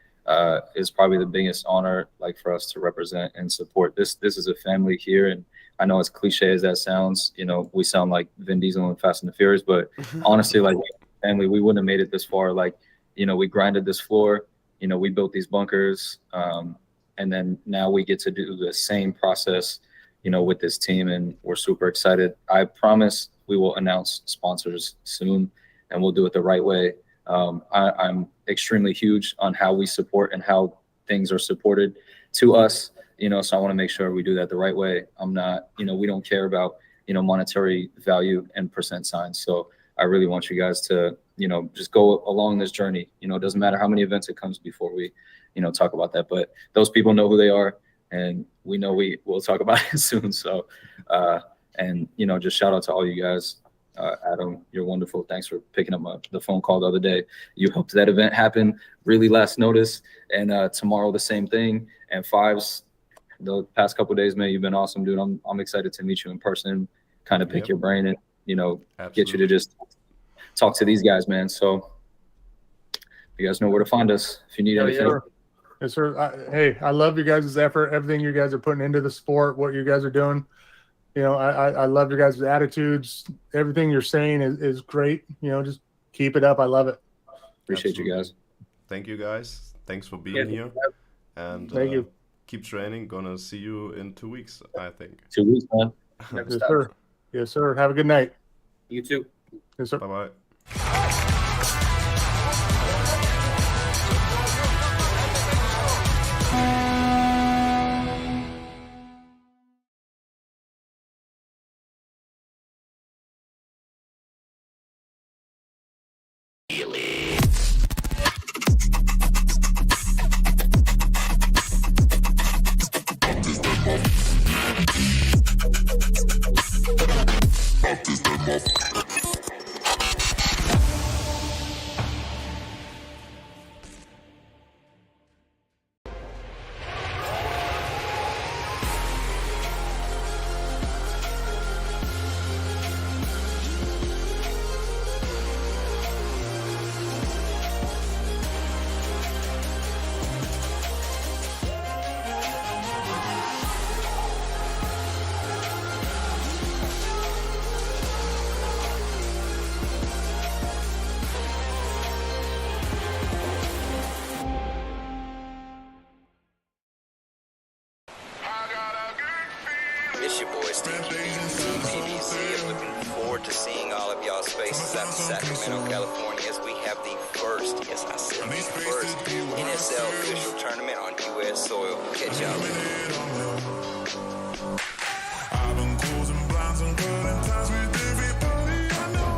is probably the biggest honor, for us to represent and support. This is a family here, and I know as cliche as that sounds, we sound like Vin Diesel and Fast and the Furious, but honestly, family, we wouldn't have made it this far. We grinded this floor, we built these bunkers. And then now we get to do the same process, with this team, and we're super excited. I promise we will announce sponsors soon, and we'll do it the right way. I'm extremely huge on how we support and how things are supported to us, so I want to make sure we do that the right way. I'm not, we don't care about, monetary value and percent signs. So I really want you guys to, just go along this journey. It doesn't matter how many events it comes before we, talk about that, but those people know who they are, and we know we'll talk about it soon. So, and just shout out to all you guys. Adam, you're wonderful. Thanks for picking up the phone call the other day. You helped that event happen really last notice, and tomorrow the same thing. And Fives, the past couple of days, man, you've been awesome, dude. I'm excited to meet you in person, kind of pick your brain and get you to just talk to these guys, man. So you guys know where to find us if you need anything. Sure. Yes, sir. Hey, I love you guys' effort, everything you guys are putting into the sport, what you guys are doing. I love your guys' attitudes. Everything you're saying is great. Just keep it up. I love it. Appreciate you guys. Thank you, guys. Thanks for being here. And thank you. Keep training. Gonna see you in 2 weeks, I think. 2 weeks, man. Yes, sir. Yes, sir. Have a good night. You too. Yes, sir. Bye-bye. It's your boy Steve 𝖒𝖑, looking forward to seeing all of y'all's faces out in Sacramento, California, as we have the first, yes I said the first, NSL official tournament on U.S. soil. Catch y'all later. I've been closing blinds and cutting ties with everybody I know.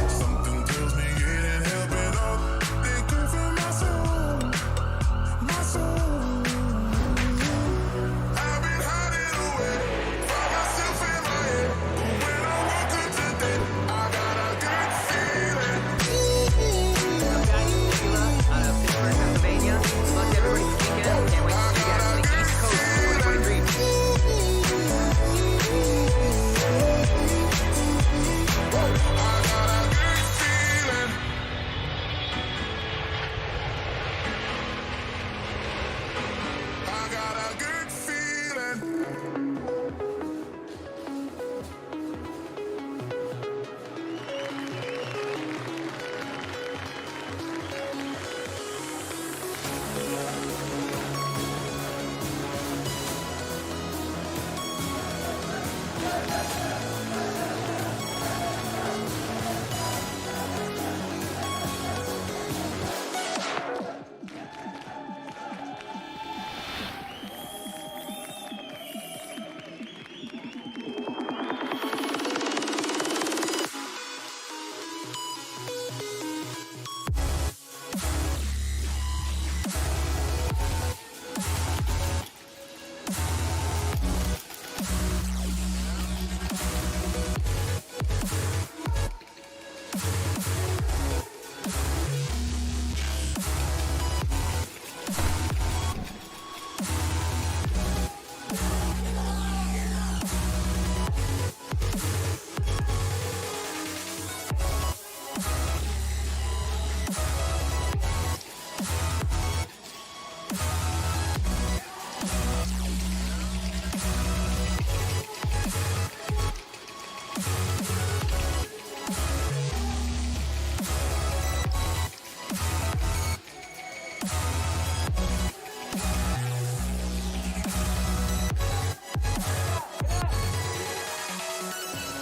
Something tells me it ain't helping out. They come from my soul, my soul. I've been hiding away from myself in my head, but when I woke up today, I got a good feeling. 𝖒𝖑 out of Pittsburgh, Pennsylvania. Good luck to everybody this weekend. Can't wait to see you guys on the East Coast 2023. I got a good feeling.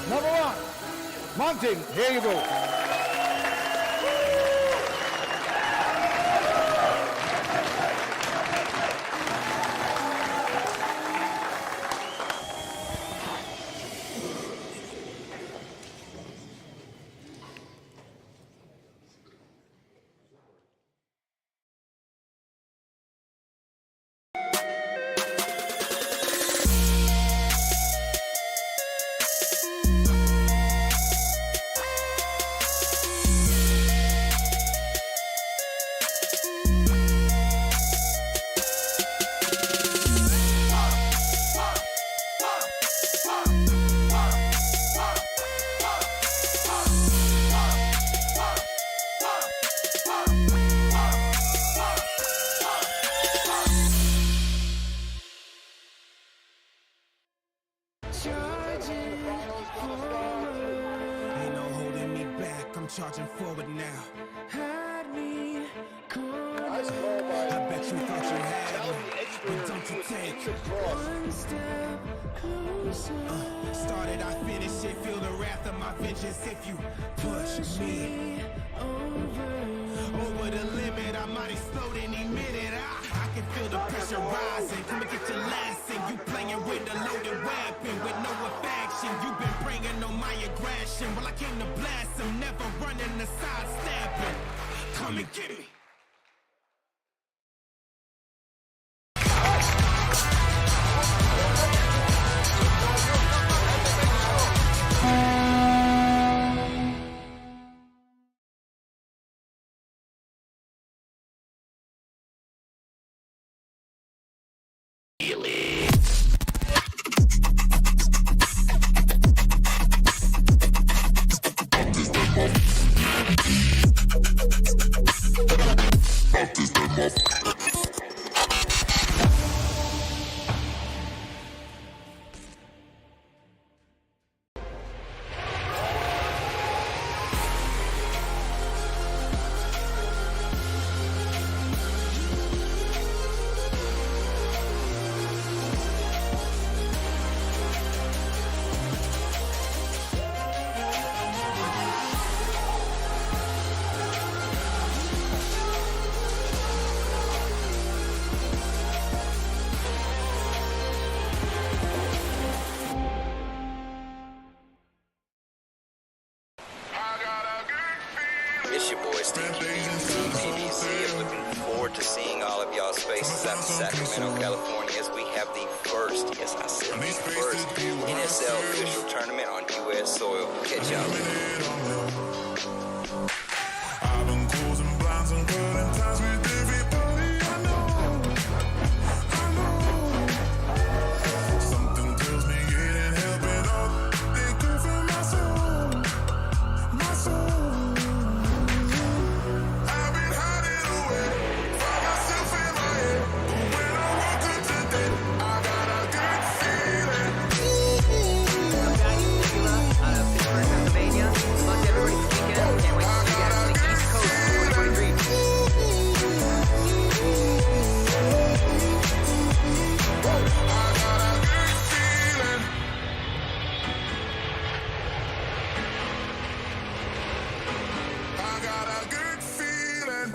Number one, Mountain, here you go. charging forward now. Had me cornered. I bet you thought you had me, but don't you take one step closer. Started, I finish it. Feel the wrath of my vengeance if you push me over the limit. I might explode any minute. I can feel the pressure rising. Come and get your lesson. You playing with a loaded weapon with no affection. You've been praying on my aggression. Well, I came to bless him, never running the sidestepping. Come and get me. It's your boy Steve 𝖒𝖑𝖑𝖚𝖚. Looking forward to seeing all of y'all's faces out in Sacramento, California, as we have the first, yes I said the first, NSL official tournament on U.S. soil. Catch y'all later. I've been closing blinds and cutting ties with everybody I know. Something tells me it ain't helping out. They good for my soul, my soul. I've been hiding away, find myself in my head. But when I woke up today, I got a good feeling. 𝖒𝖑𝖚𝖚 out of Pittsburgh, Pennsylvania. Good luck to everybody this weekend. Can't wait to see you guys on the East Coast 2023. I got a good feeling.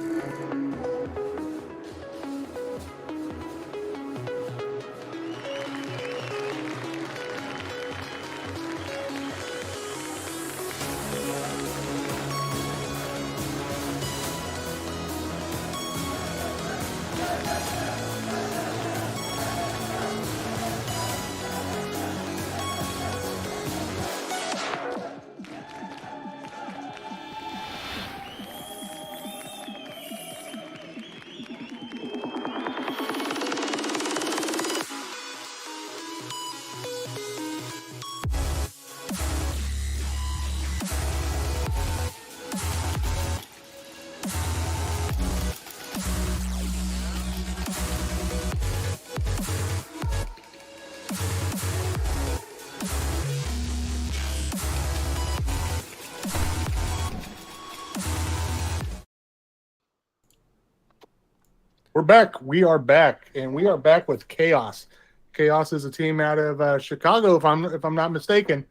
We're back. We are back, and we are back with Chaos. Chaos is a team out of Chicago, if I'm not mistaken.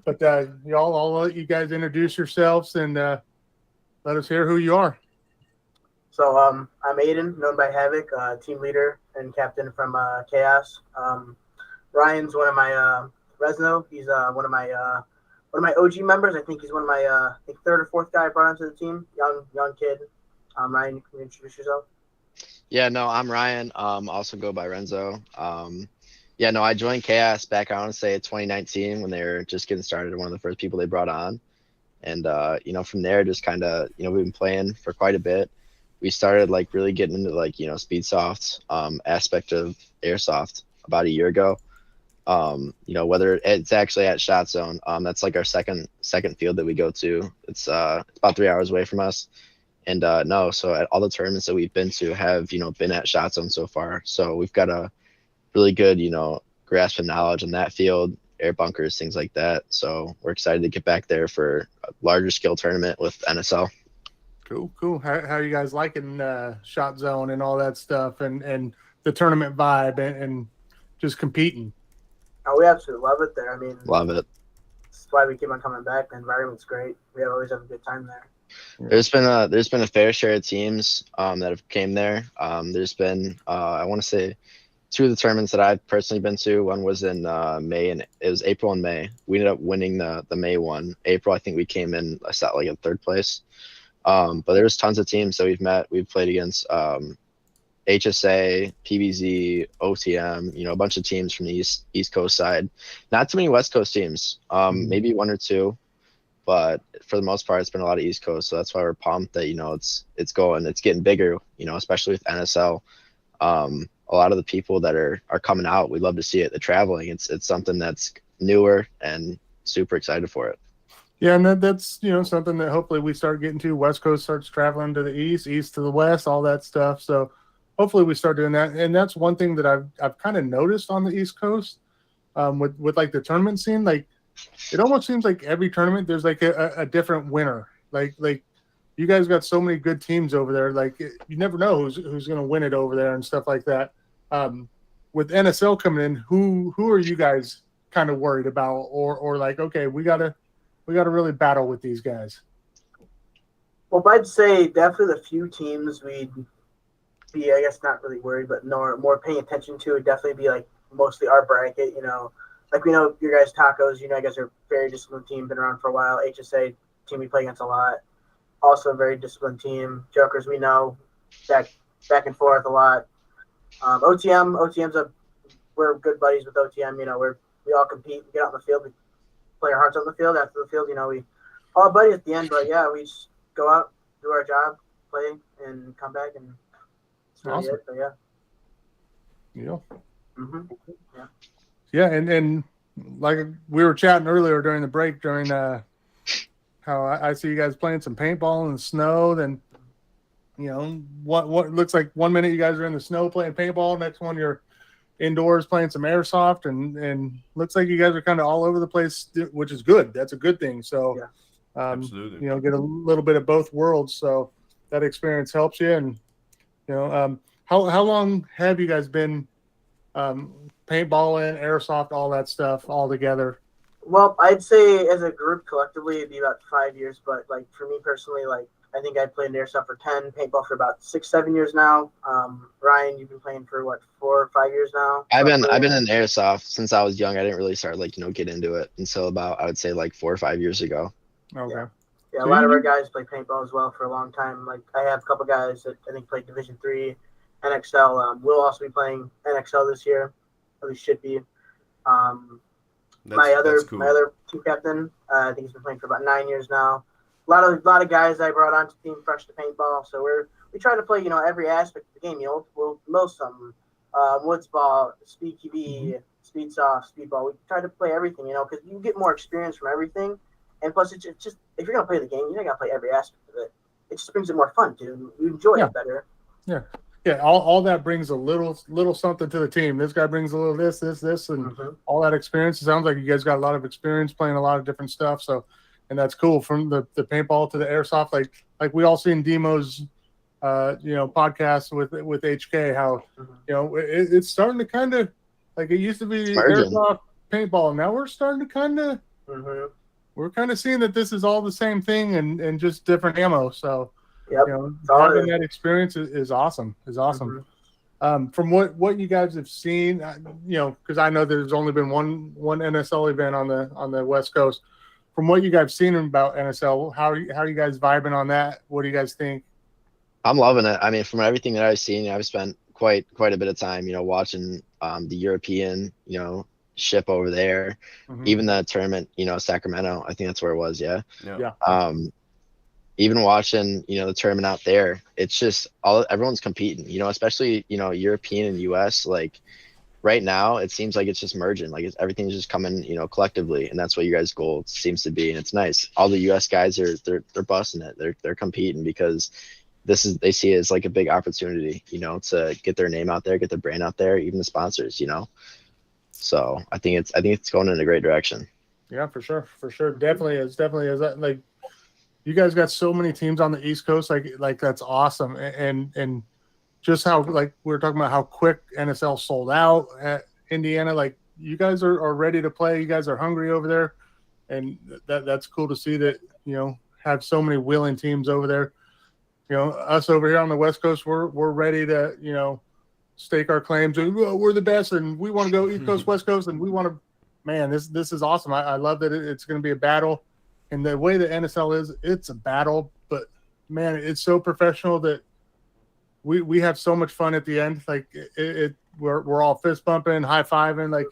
But y'all, I'll let you guys introduce yourselves and let us hear who you are. So I'm Aiden, known by Havoc, team leader and captain from Chaos. Ryan's one of my Resno. He's one of my OG members. I think he's one of my third or fourth guy I brought onto the team. Young kid. Ryan, can you introduce yourself? Yeah, no, I'm Ryan. Also go by Renzo. Yeah, no, I joined Chaos back, I want to say 2019 when they were just getting started. One of the first people they brought on. And, from there, just kind of, we've been playing for quite a bit. We started like really getting into like, speed soft aspect of airsoft about a year ago. Whether it's actually at Shotzone, that's like our second field that we go to. It's about 3 hours away from us. And so at all the tournaments that we've been to have, been at Shotzone so far. So we've got a really good, grasp of knowledge on that field. air bunkers, things like that. So we're excited to get back there for a larger scale tournament with NSL. Cool. How are you guys liking Shotzone and all that stuff, and the tournament vibe and just competing? Oh, we absolutely love it there. I mean, Love it. that's why we keep on coming back. The environment's great. We always have a good time there. There's been a fair share of teams that have came there. There's been I want to say 2 of the tournaments that I've personally been to. One was in May, and it was April and May. We ended up winning the May one. April, I think we came in I sat like in 3rd place. But there's tons of teams that we've met. We've played against HSA, PBZ, OTM, you know, a bunch of teams from the East Coast side. Not too many West Coast teams, maybe 1 or 2, but for the most part, it's been a lot of East Coast. So that's why we're pumped that, you know, it's getting bigger, you know, especially with NSL. A lot of the people that are coming out, we'd love to see it. The traveling, it's something that's newer and super excited for it. Yeah, and that's, you know, something that hopefully we start getting to. West Coast starts traveling to the east to the west, all that stuff. So hopefully we start doing that. And that's one thing that I've kind of noticed on the East Coast with like the tournament scene. Like, it almost seems like every tournament there's like a different winner. Like you guys got so many good teams over there. Like, you never know who's going to win it over there and stuff like that. With NSL coming in, who are you guys kind of worried about, or like, okay, we gotta really battle with these guys? Well, I'd say definitely the few teams we'd be, I guess, not really worried, but more paying attention to would definitely be like mostly our bracket. You know, like, we know your guys' Tacos. You know, you guys are a very disciplined team, been around for a while. HSA team we play against a lot, also a very disciplined team. Jokers, we know, back and forth a lot. We're good buddies with OTM. You know, we all compete, we get out in the field, we play our hearts on the field. After the field, you know, we all buddies at the end. But yeah, we just go out, do our job, play, and come back, and it's really Awesome. it. So yeah. Yeah. Mm-hmm. Yeah. Yeah, and like we were chatting earlier during the break, during how I see you guys playing some paintball in the snow. Then, you know, what looks like 1 minute you guys are in the snow playing paintball, next one you're indoors playing some airsoft, and looks like you guys are kind of all over the place, which is good. That's a good thing. So, Absolutely. you know, get a little bit of both worlds. So that experience helps you. And, you know, how long have you guys been paintballing, airsoft, all that stuff all together? Well, I'd say as a group collectively, it'd be about 5 years. But like for me personally, like I think I played in airsoft for 10, paintball for about 6-7 years now. Ryan, you've been playing for what, 4 or 5 years now? I've been in airsoft since I was young. I didn't really start like, you know, get into it until about, I would say, like 4 or 5 years ago. Okay. Yeah, a lot of our guys play paintball as well for a long time. Like I have a couple guys that I think played Division III, NXL. We'll also be playing NXL this year. At least should be. My other team captain, I think he's been playing for about 9 years now. A lot of guys I brought onto the team fresh to paintball. So we try to play, you know, every aspect of the game. You know, we'll know some woods ball, speed QB, speed soft, speedball. We try to play everything, you know, because you get more experience from everything. And plus, it's just if you're gonna play the game, you're not gonna play every aspect of it. It just brings it more fun, dude. You enjoy it better. Yeah. All that brings a little something to the team. This guy brings a little this, and all that experience. It sounds like you guys got a lot of experience playing a lot of different stuff. So, and that's cool. From the paintball to the airsoft, like we all seen Demo's, you know, podcast with HK. How you know it's starting to kind of like it used to be airsoft, paintball. Now we're starting to kind of. We're kind of seeing that this is all the same thing and just different ammo. So, you know, having that experience is awesome. From what you guys have seen, you know, because I know there's only been one NSL event on the West Coast. From what you guys have seen about NSL, how are you guys vibing on that? What do you guys think? I'm loving it. I mean, from everything that I've seen, I've spent quite a bit of time, you know, watching the European, you know, ship over there, even the tournament, you know, Sacramento, I think that's where it was. Yeah. Even watching, you know, the tournament out there, it's just everyone's competing, you know, especially, you know, European and US. Like right now it seems like it's just merging, like everything's just coming, you know, collectively, and that's what you guys' goal seems to be. And it's nice. All the US guys they're busting it. They're competing because they see it as like a big opportunity, you know, to get their name out there, get their brand out there, even the sponsors, you know. So I think it's going in a great direction. Yeah, for sure. Definitely is. Like, you guys got so many teams on the East Coast. Like that's awesome. And just how, like, we were talking about how quick NSL sold out at Indiana. Like, you guys are ready to play. You guys are hungry over there, and that's cool to see that, have so many willing teams over there. Us over here on the West Coast, we're ready to, stake our claims. And, we're the best, and we want to go East Coast, West Coast, and we want to. Man, this is awesome. I love that it's going to be a battle, and the way the NSL is, it's a battle. But man, it's so professional that we have so much fun at the end. Like we're all fist bumping, high fiving. Like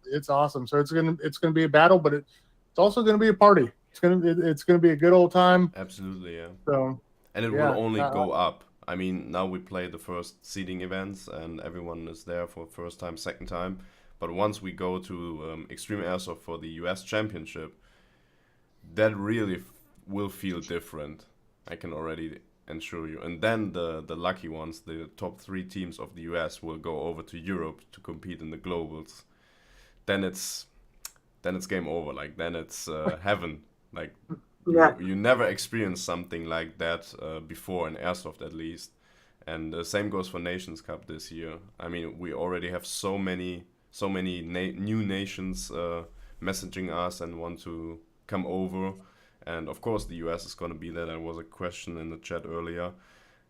it's awesome. So it's gonna be a battle, but it's also gonna be a party. It's gonna be a good old time. Absolutely, yeah. So and it will only go up. I mean, now we play the first seeding events, and everyone is there for first time, second time. But once we go to Extreme Airsoft for the US Championship, that really will feel different. I can already ensure you. And then the lucky ones, the top 3 teams of the US, will go over to Europe to compete in the globals. Then it's game over. Like, then it's heaven. Like, you never experienced something like that before in Airsoft, at least. And the same goes for Nations Cup this year. I mean, we already have so many new nations messaging us and want to come over. And of course the US is going to be there. There was a question in the chat earlier.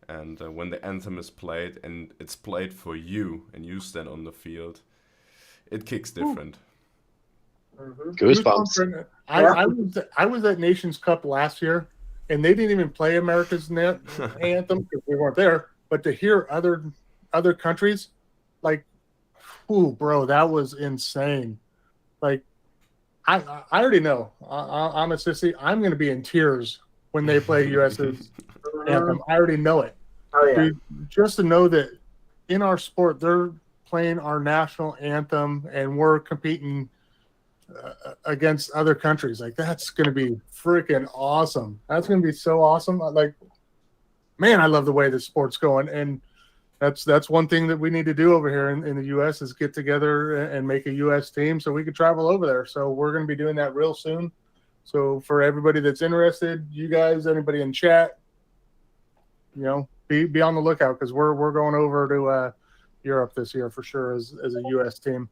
And when the anthem is played, and it's played for you, and you stand on the field, it kicks different. Goosebumps. I was at Nations Cup last year, and they didn't even play America's anthem because we weren't there. But to hear other countries, like, ooh, bro, that was insane. Like, I already know. I'm a sissy. I'm going to be in tears when they play US's anthem. I already know it. Oh yeah. Dude, just to know that in our sport, they're playing our national anthem, and we're competing against other countries. Like, that's going to be freaking awesome. That's going to be so awesome. Like, man, I love the way the sport's going, and that's one thing that we need to do over here in the U.S. is get together and make a U.S. team so we could travel over there. So we're going to be doing that real soon. So for everybody that's interested, you guys, anybody in chat, be on the lookout, because we're going over to Europe this year for sure as a U.S. team.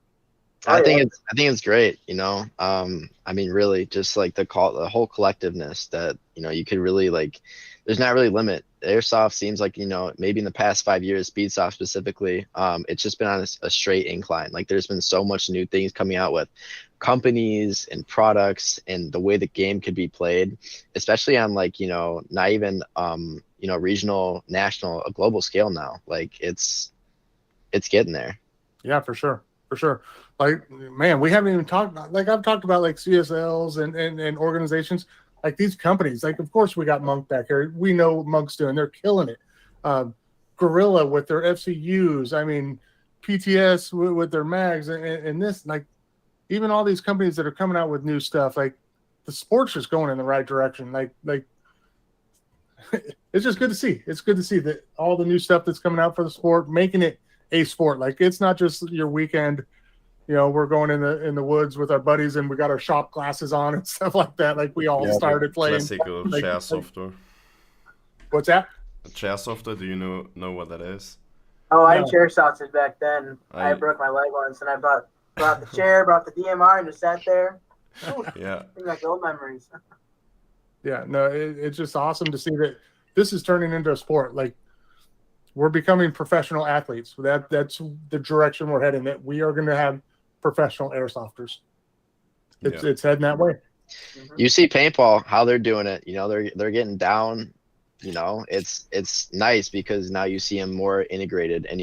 I think it's great. I mean, really, just like the whole collectiveness that you could really, like. There's not really a limit. Airsoft seems like, maybe in the past 5 years, Speedsoft specifically, it's just been on a straight incline. Like, there's been so much new things coming out with companies and products and the way the game could be played, especially on, like, not even regional, national, a global scale now. Like, it's getting there. Yeah, for sure. Like, man, we haven't even talked, like, I've talked about, like, CSLs and organizations. Like, these companies, like, of course we got Monk back here. We know what Monk's doing. They're killing it. Gorilla with their FCUs. I mean, PTS with their mags and this, like, even all these companies that are coming out with new stuff, like, the sport's just going in the right direction. Like it's just good to see. It's good to see that all the new stuff that's coming out for the sport, making it a sport. Like, it's not just your weekend. We're going in the woods with our buddies, and we got our shop glasses on and stuff like that. Like, we all started playing. Classical chair software. What's that? Chair software. Do you know what that is? Oh, I had chair sauces back then. I broke my leg once, and I brought the chair, brought the DMR, and just sat there. Yeah. Like old memories. Yeah, no, it's just awesome to see that this is turning into a sport. Like, we're becoming professional athletes. That's the direction we're heading. That we are going to have professional airsofters. It's heading that way. You see paintball, how they're doing it. They're getting down. It's nice because now you see them more integrated, and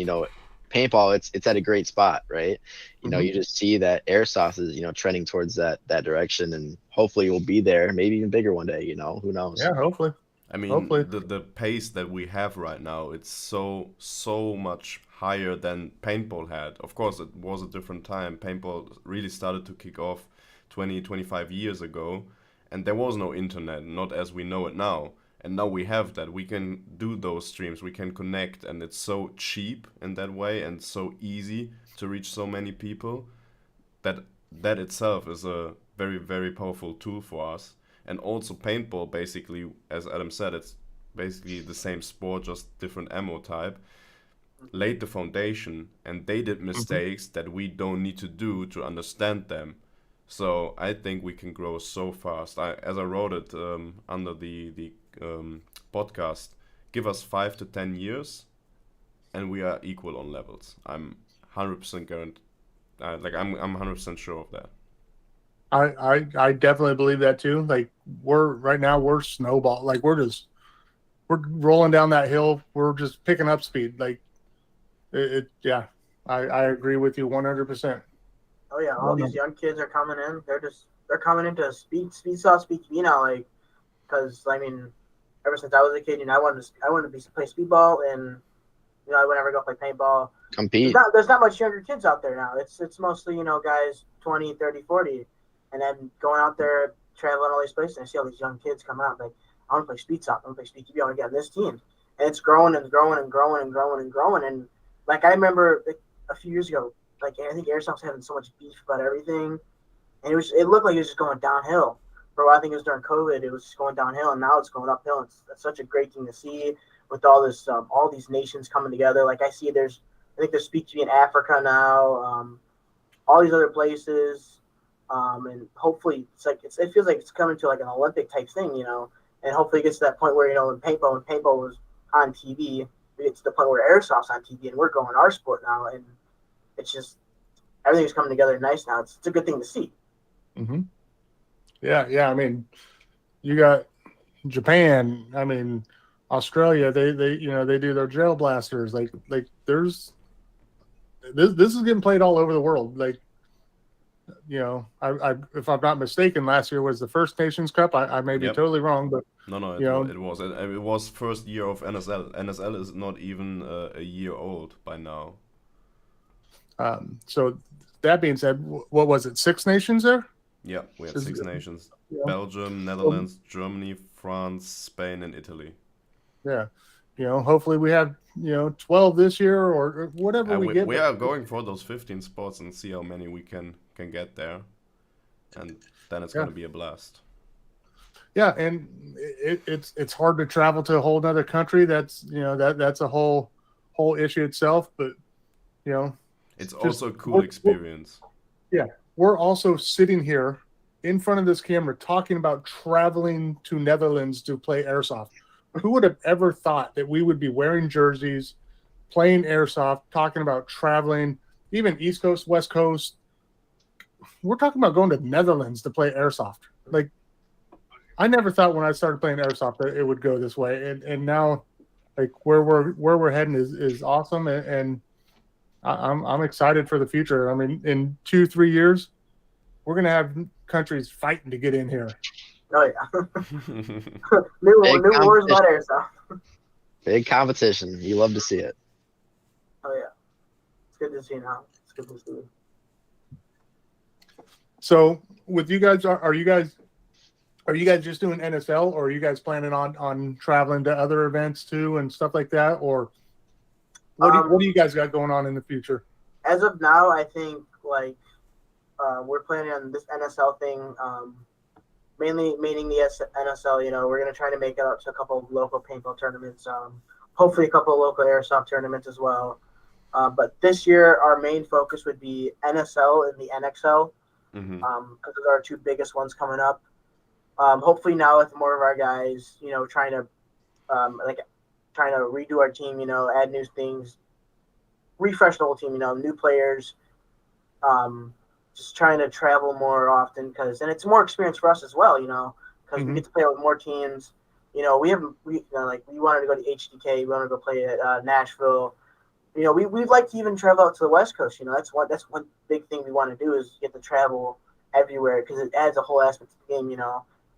paintball, it's at a great spot, right? You just see that airsoft is trending towards that direction, and hopefully we'll be there, maybe even bigger one day. Who knows? Yeah, hopefully. I mean, the pace that we have right now, it's so much higher than paintball had. Of course, it was a different time. Paintball really started to kick off 25 years ago, and there was no internet, not as we know it now. And now we have that. We can do those streams, we can connect, and it's so cheap in that way and so easy to reach so many people. that itself is a very, very powerful tool for us. And also paintball, basically, as Adam said, it's basically the same sport, just different ammo type, laid the foundation, and they did mistakes that we don't need to do to understand them. So I think we can grow so fast. As I wrote it under the podcast, give us 5 to 10 years, and we are equal on levels. I'm 100% guaranteed. I'm 100% sure of that. I definitely believe that too. Like we're snowball. Like we're rolling down that hill. We're just picking up speed. Like yeah. I agree with you 100%. Oh yeah, all these young kids are coming in. They're coming into speed saw speed TV now. Like, because I mean, ever since I was a kid, I wanted to play speedball, and I would never go play paintball. Compete. There's not much younger kids out there now. It's mostly guys 20, 30, 40, and then going out there traveling all these places. And I see all these young kids coming out like, I want to play speed sock. I want to play speed TV. I want to get on this team, and it's growing and growing and growing and growing and growing. And like I remember a few years ago. Like I think Airsoft's having so much beef about everything, and it looked like it was just going downhill. For a while, I think it was during COVID, it was just going downhill, and now it's going uphill. It's such a great thing to see with all this, all these nations coming together. Like I think there's speak to be in Africa now, all these other places, and hopefully it feels like it's coming to like an Olympic type thing, and hopefully it gets to that point where when paintball was on TV, we get to the point where Airsoft's on TV, and we're growing our sport now, and it's just everything's coming together nice now. It's a good thing to see. Mm-hmm. Yeah. I mean, you got Japan. I mean, Australia. They do their gel blasters. Like there's this is getting played all over the world. Like I if I'm not mistaken, last year was the First Nations Cup. I may be totally wrong, but no, it was first year of NSL. NSL is not even a year old by now. So that being said, what was it? 6 nations there? Yeah, we had 6 nations: Belgium, Netherlands, Germany, France, Spain, and Italy. Yeah, hopefully we have 12 this year or whatever we get. We are going for those 15 spots and see how many we can get there, and then it's going to be a blast. Yeah, and it's hard to travel to a whole other country. That's that's a whole issue itself, but it's also a cool experience. We're also sitting here in front of this camera talking about traveling to Netherlands to play Airsoft. Who would have ever thought that we would be wearing jerseys, playing Airsoft, talking about traveling, even East Coast, West Coast? We're talking about going to Netherlands to play Airsoft. Like, I never thought when I started playing Airsoft that it would go this way. And now, like, where we're heading is awesome. And I'm excited for the future. I mean, in 2-3 years, we're gonna have countries fighting to get in here. Oh yeah, new wars about Airsoft. Big competition. You love to see it. Oh yeah, it's good to see now. It's good to see. So, with you guys, are you guys just doing NSL, or are you guys planning on traveling to other events too and stuff like that, or what do you guys got going on in the future? As of now, I think we're planning on this NSL thing, mainly meaning the NSL. We're gonna try to make it up to a couple of local paintball tournaments, hopefully a couple of local Airsoft tournaments as well. But this year, our main focus would be NSL and the NXL, because those are our 2 biggest ones coming up. Hopefully now with more of our guys, trying to redo our team, add new things, refresh the whole team, new players, just trying to travel more often and it's more experience for us as well, because we get to play with more teams. We wanted to go to HDK, we want to go play at Nashville. We'd like to even travel out to the West Coast. That's one big thing we want to do is get to travel everywhere because it adds a whole aspect to the game, and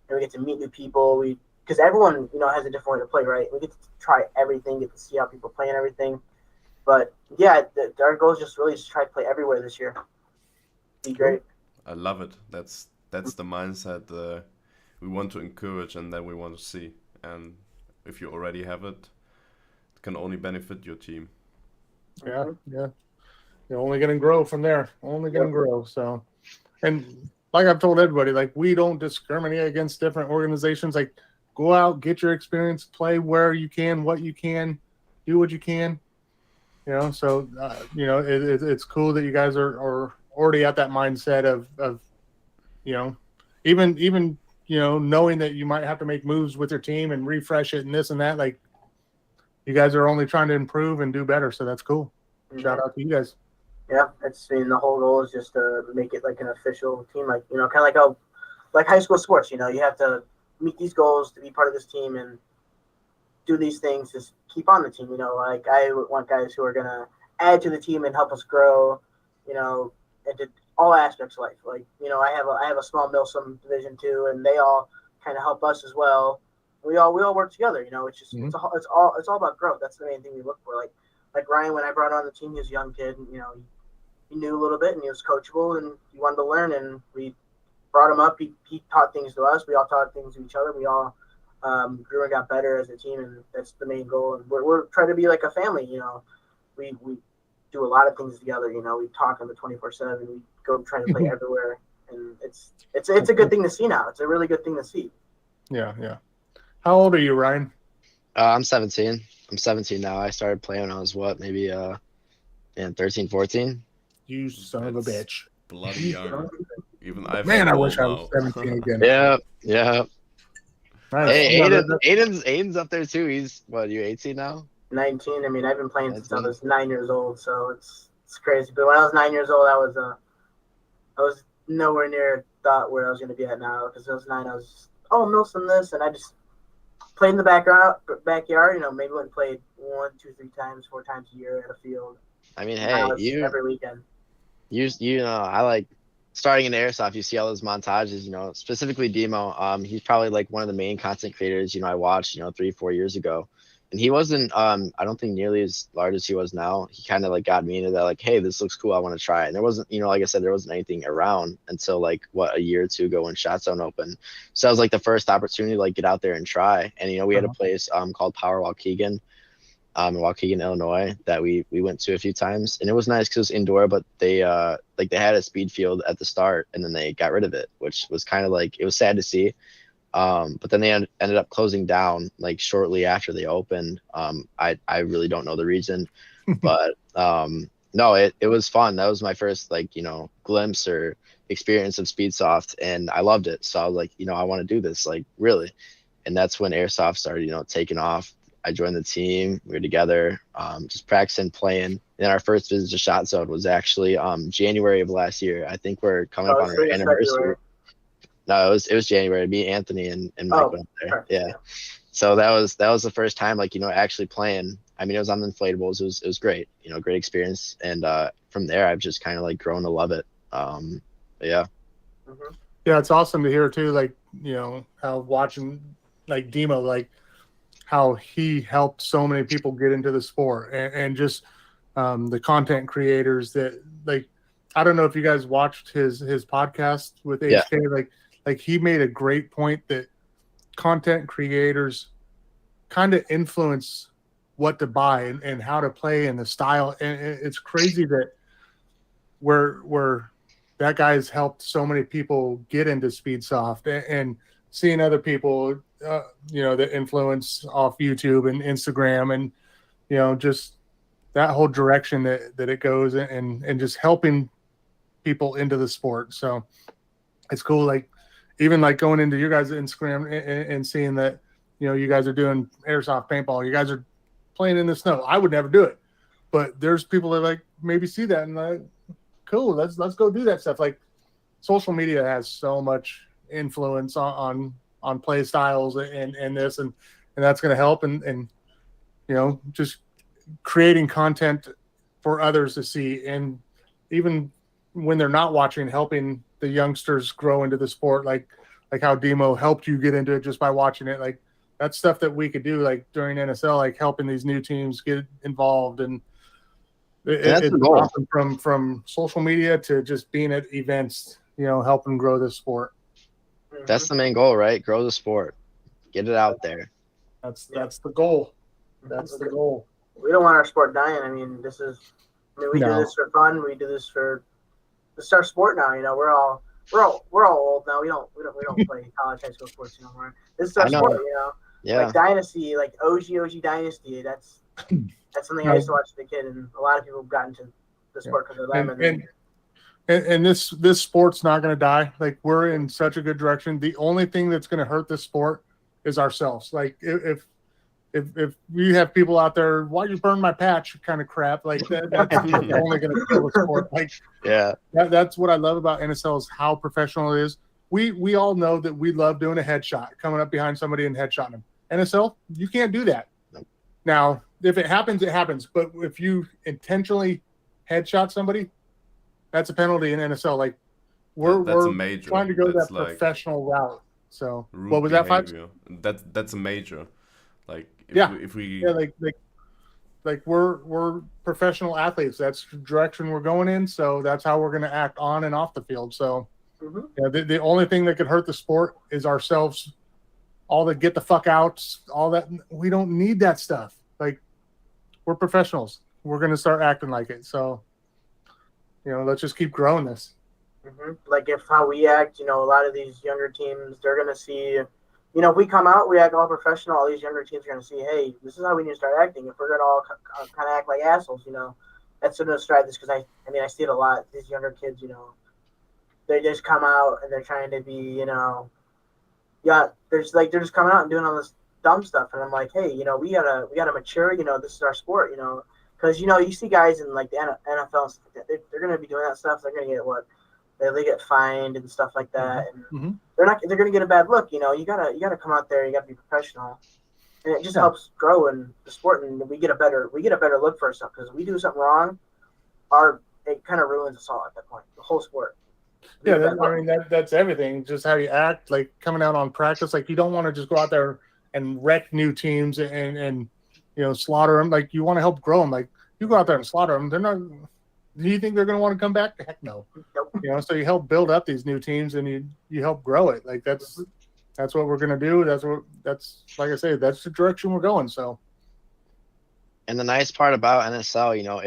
we get to meet new people. Because everyone, has a different way to play, right? We get to try everything, get to see how people play and everything. But yeah, our goal is just really to try to play everywhere this year. Be great. I love it. That's the mindset we want to encourage and that we want to see. And if you already have it, it can only benefit your team. Yeah. You're only going to grow from there. Only going to grow. So And like I've told everybody, like we don't discriminate against different organizations. Like go out, get your experience, play where you can, what you can, do what you can. You know, so you know it's cool that you guys are already at that mindset of you know, even you know, knowing that you might have to make moves with your team and refresh it and this and that. Like you guys are only trying to improve and do better, so that's cool. Shout out to you guys. Yeah, the whole goal is just to make it like an official team, like, you know, kind of like high school sports. You know, you have to meet these goals to be part of this team and do these things, just keep on the team. You know, like I want guys who are gonna add to the team and help us grow. You know, into all aspects of life. Like, you know, I have a small 𝖒𝖚𝖚 Division 2, and they all kind of help us as well. We all work together. You know, it's just it's all about growth. That's the main thing we look for. Like Ryan, when I brought on the team, he was a young kid, and you know, he knew a little bit, and he was coachable, and he wanted to learn, and we brought him up. He taught things to us. We all taught things to each other. We all grew and got better as a team, and that's the main goal. And we're trying to be like a family. You know, we do a lot of things together. You know, we talk on the 24/7. We go try to play everywhere, and it's a good thing to see now. It's a really good thing to see. Yeah. How old are you, Ryan? I'm 17. I'm 17 now. I started playing when I was maybe 13, 14. You son of a bitch. Bloody young. Even I wish I was 17 again. Yeah. Nice. Hey, Aiden's up there too. He's you 18 now? 19. I mean, I've been playing since I was 9 years old, so it's crazy. But when I was 9 years old, I was nowhere near thought where I was going to be at now. Because I was 9, I was 𝖒𝖚𝖚 this, and I just played in the backyard. You know, maybe went and played 1, 2, 3 times, 4 times a year at a field. I mean, hey, every weekend. You know, I like starting in airsoft. You see all those montages. You know, specifically 𝖒𝖚𝖚. He's probably like one of the main content creators. You know, I watched 3-4 years ago. And he wasn't, I don't think nearly as large as he was now. He kind of like got me into that, like, hey, this looks cool. I want to try it. And there wasn't, like I said, there wasn't anything around until like a year or two ago when Shotzone opened. So that was like the first opportunity to like get out there and try. And, we had a place called Power 𝖒𝖚𝖚𝖘 in Waukegan, Illinois, that we went to a few times. And it was nice because it was indoor, but they had a speed field at the start and then they got rid of it, which was kind of like, it was sad to see. But then they ended up closing down like shortly after they opened. I really don't know the reason, but no, it was fun. That was my first glimpse or experience of Speedsoft, and I loved it. So I was like, I want to do this, like really. And that's when airsoft started, taking off. I joined the team. We were together, just practicing, playing. And our first visit to Shotzone was actually January of last year. I think we're coming up on our anniversary. No, it was January. Me, Anthony, and Mike went up there. Perfect. Yeah. So that was the first time, actually playing. I mean, it was on the inflatables. It was great. Great experience. And from there, I've just kind of grown to love it. Yeah. Mm-hmm. Yeah, it's awesome to hear too. How watching 𝖒𝖚𝖚𝖚, how he helped so many people get into the sport, and just the content creators that I don't know if you guys watched his podcast with HK. He made a great point that content creators kind of influence what to buy and how to play and the style. And it's crazy that where that guy's helped so many people get into Speedsoft, and seeing other people, that influence off YouTube and Instagram, and, just that whole direction that it goes, and just helping people into the sport. So it's cool. Even going into your guys' Instagram and seeing that, you guys are doing airsoft paintball, you guys are playing in the snow. I would never do it, but there's people that maybe see that and cool, let's go do that stuff. Social media has so much influence on play styles and this, and that's going to help. And just creating content for others to see, and even when they're not watching, helping the youngsters grow into the sport, like how 𝖒𝖚𝖚𝖚 helped you get into it just by watching it. That's stuff that we could do during NSL, helping these new teams get involved. And it's awesome from social media to just being at events, helping grow the sport. That's the main goal, right? Grow the sport, get it out there. That's the goal. That's the goal. We don't want our sport dying. I mean, we do this for fun. We do this for our sport now. We're all we're all old now. We don't play college high school sports anymore. This is our I know. sport, you know. Yeah. Like Dynasty, like OG Dynasty. That's something I used to watch as a kid, and a lot of people have gotten to the sport because of them. And this sport's not going to die. Like, we're in such a good direction. The only thing that's going to hurt this sport is ourselves. Like, if we have people out there, why you burn my patch kind of crap, like that's only going to kill the sport. Like, Yeah. That's what I love about NSL is how professional it is. We all know that we love doing a headshot, coming up behind somebody and headshotting them. NSL, you can't do that. Nope. Now, if it happens, it happens. But if you intentionally headshot somebody, that's a penalty in NSL. Like, we're trying to go that professional route. So what was behavior. that, 5? That's a major. Like, if we like we're professional athletes. That's the direction we're going in. So that's how we're going to act on and off the field. So the only thing that could hurt the sport is ourselves. All the get the fuck outs, all that. We don't need that stuff. Like, we're professionals. We're going to start acting like it. So, let's just keep growing this. Like, if how we act, a lot of these younger teams, they're going to see, if we come out, we act all professional, all these younger teams are going to see, hey, this is how we need to start acting. If we're going to all kind of act like assholes, that's going to start this, because I see it a lot. These younger kids, they just come out and they're trying to be, they're just coming out and doing all this dumb stuff. And I'm like, hey, we gotta mature, this is our sport, because, you see guys in, like, the NFL and stuff like that, they're going to be doing that stuff. They're going to get they get fined and stuff like that, and they're going to get a bad look. You gotta come out there. You gotta be professional, and it just helps grow in the sport, and we get a better look for ourselves, because if we do something wrong, it kind of ruins us all at that point, the whole sport. That's everything. Just how you act, like coming out on practice. Like, you don't want to just go out there and wreck new teams and slaughter them. Like, you want to help grow them. Like, you go out there and slaughter them, they're not. Do you think they're going to want to come back? Heck no. Nope. So you help build up these new teams, and you help grow it. Like, that's what we're going to do. That's like I say, that's the direction we're going. So. And the nice part about NSL,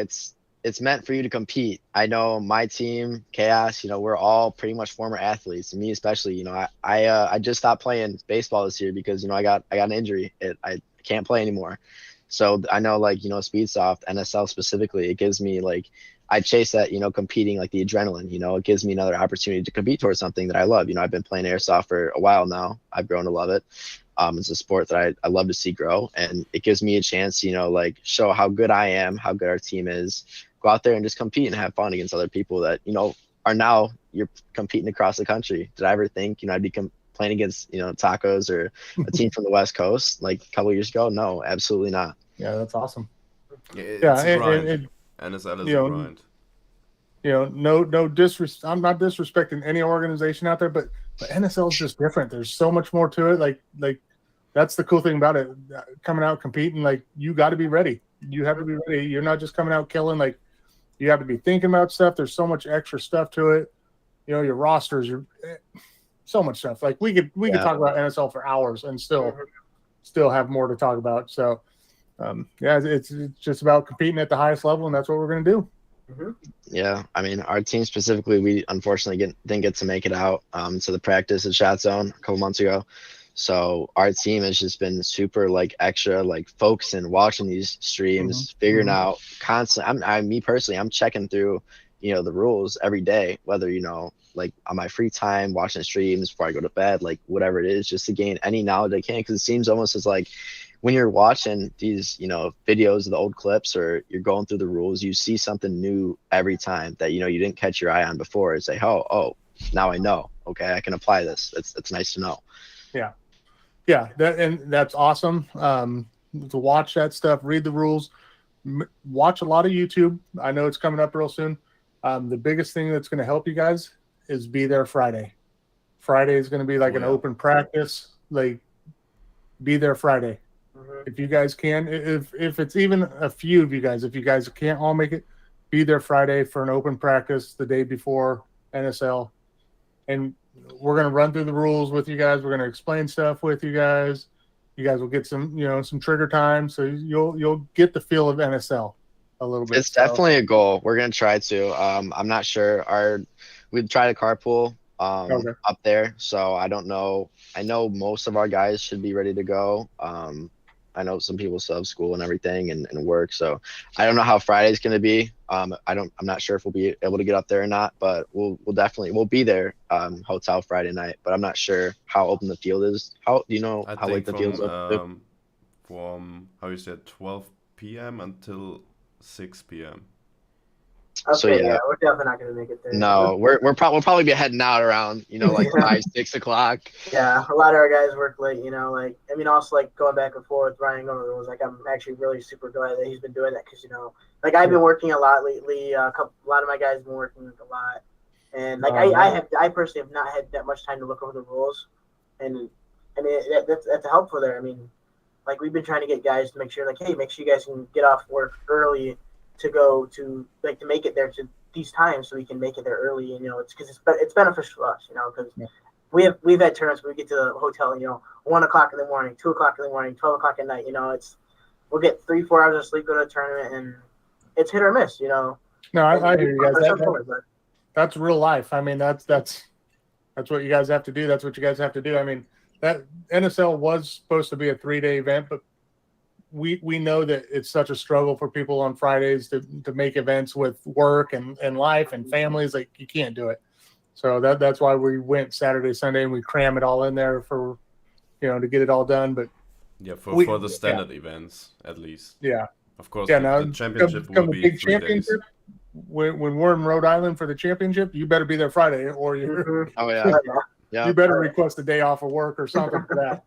it's meant for you to compete. I know my team, Chaos, we're all pretty much former athletes. And me especially, I just stopped playing baseball this year because, I got an injury. I can't play anymore. So I know, like, Speedsoft, NSL specifically, it gives me, like, I chase that, competing, like, the adrenaline, it gives me another opportunity to compete towards something that I love. I've been playing airsoft for a while now. I've grown to love it. It's a sport that I love to see grow, and it gives me a chance, like, show how good I am, how good our team is, go out there and just compete and have fun against other people that, are now you're competing across the country. Did I ever think, I'd be playing against, Tacos or a team from the West Coast like a couple of years ago? No, absolutely not. Yeah, that's awesome. It's a grind. NSL is a grind. No disrespect. I'm not disrespecting any organization out there, but NSL is just different. There's so much more to it. Like that's the cool thing about it. Coming out competing, like, you got to be ready. You have to be ready. You're not just coming out killing. Like, you have to be thinking about stuff. There's so much extra stuff to it. Your rosters, so much stuff. Like, we could talk about NSL for hours and still have more to talk about. So. It's just about competing at the highest level, and that's what we're going to do. Yeah, I mean, our team specifically, we unfortunately didn't get to make it out to the practice at Shotzone a couple months ago. So our team has just been super, like, extra, like, focusing, watching these streams, figuring out constantly. Me personally, I'm checking through, the rules every day, whether, like, on my free time, watching streams before I go to bed, like, whatever it is, just to gain any knowledge I can, because it seems almost as like, when you're watching these, videos of the old clips, or you're going through the rules, you see something new every time that, you didn't catch your eye on before. It's like, oh, now I know. Okay, I can apply this. It's nice to know. Yeah, that's awesome. To watch that stuff, read the rules, watch a lot of YouTube. I know it's coming up real soon. The biggest thing that's going to help you guys is be there Friday. Friday is going to be like an open practice. Like, be there Friday. If you guys can, if it's even a few of you guys, if you guys can't all make it, be there Friday for an open practice the day before NSL. And we're going to run through the rules with you guys. We're going to explain stuff with you guys. You guys will get some trigger time. So you'll get the feel of NSL a little bit. It's definitely a goal. We're going to try to. I'm not sure. We'd try to carpool Okay. up there. So I don't know. I know most of our guys should be ready to go. I know some people still have school and everything and work. So I don't know how Friday's going to be. I'm not sure if we'll be able to get up there or not, but we'll be there, hotel Friday night, but I'm not sure how open the field is. How do you know I how think late the field's open? from how you said 12 p.m. until 6 p.m. Okay, So, yeah. we're definitely not gonna make it there. No, we'll probably be heading out around, like Yeah. 5-6 o'clock. Yeah, a lot of our guys work late, like, I mean, also, like, going back and forth, Ryan going over the rules, like, I'm actually really super glad that he's been doing that because, like, I've been working a lot lately. A lot of my guys have been working a lot. And, like, I personally have not had that much time to look over the rules. And, I mean, that's helpful there. I mean, like, we've been trying to get guys to make sure, like, hey, make sure you guys can get off work early to go to, like, to make it there to these times so we can make it there early. And, it's because it's beneficial to us, because we've had tournaments where we get to the hotel, 1 o'clock in the morning, 2 o'clock in the morning, 12 o'clock at night. We'll get 3-4 hours of sleep, go to a tournament, and it's hit or miss. No, I hear you guys. That's real life. I mean, that's what you guys have to do. That's what you guys have to do. I mean, that NSL was supposed to be a 3-day event, but we know that it's such a struggle for people on Fridays to make events with work and life and families. Like, you can't do it. So that's why we went Saturday, Sunday, and we cram it all in there for, to get it all done. But yeah, for the standard events at least. Yeah, of course. Yeah, the championship will be 3 days. When we're in Rhode Island for the championship, you better be there Friday, or you're. Oh yeah, yeah. You better request a day off of work or something for that.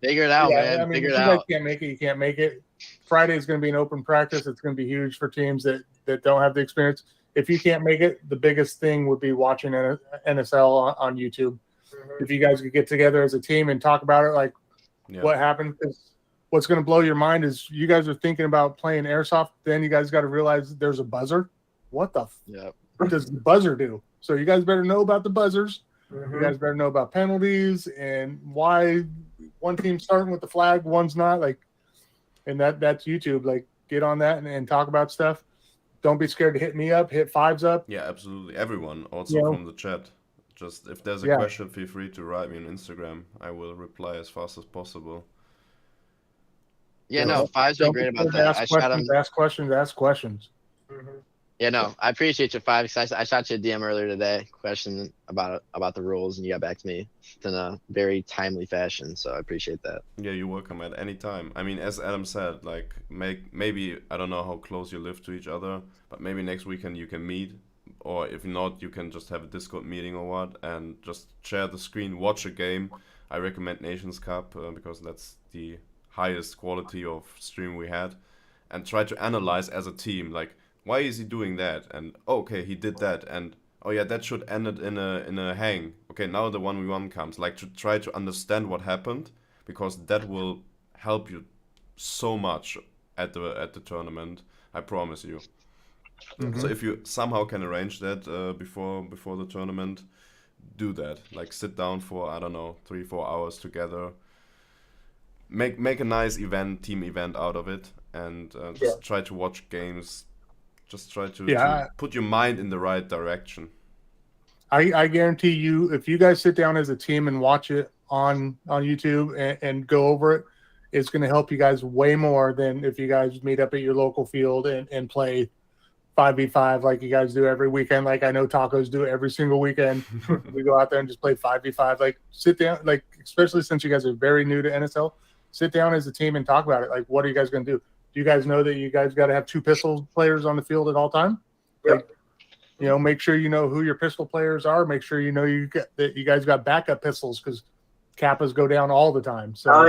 Figure it out, man. I mean, Figure if it you guys out. can't make it, you can't make it. Friday is going to be an open practice. It's going to be huge for teams that don't have the experience. If you can't make it, the biggest thing would be watching NSL on YouTube. If you guys could get together as a team and talk about it, like what happened. Because what's going to blow your mind is you guys are thinking about playing airsoft. Then you guys got to realize there's a buzzer. What the does the buzzer do? So you guys better know about the buzzers. You guys better know about penalties and why one team's starting with the flag, one's not. Like, and that's YouTube. Like, get on that and talk about stuff. Don't be scared to hit me up, hit Fives up. Yeah, absolutely. Everyone, also from the chat. Just if there's a question, feel free to write me on Instagram. I will reply as fast as possible. Yeah, no, Fives been great about that. Ask questions. Yeah, no, I appreciate you, Fives. I shot you a DM earlier today, question about the rules, and you got back to me in a very timely fashion. So I appreciate that. Yeah, you're welcome at any time. I mean, as Adam said, like maybe I don't know how close you live to each other, but maybe next weekend you can meet, or if not, you can just have a Discord meeting or what, and just share the screen, watch a game. I recommend Nations Cup because that's the highest quality of stream we had, and try to analyze as a team, like, why is he doing that? And okay, he did that, and oh yeah, that should end it in a hang. Okay, now the 1v1 comes. Like, to try to understand what happened, because that will help you so much at the tournament. I promise you. So if you somehow can arrange that before the tournament, do that. Like, sit down for, I don't know, 3-4 hours together. Make a nice team event out of it, and just try to watch games. Just try to put your mind in the right direction. I guarantee you, if you guys sit down as a team and watch it on YouTube and go over it, it's going to help you guys way more than if you guys meet up at your local field and play 5v5 like you guys do every weekend. Like, I know Tacos do it every single weekend. We go out there and just play 5v5. Like, sit down, like, especially since you guys are very new to NSL, sit down as a team and talk about it. Like, what are you guys going to do? Do you guys know that you guys got to have 2 pistol players on the field at all time? Yep. Like, make sure you know who your pistol players are. Make sure you know that you guys got backup pistols, because Kappas go down all the time. So,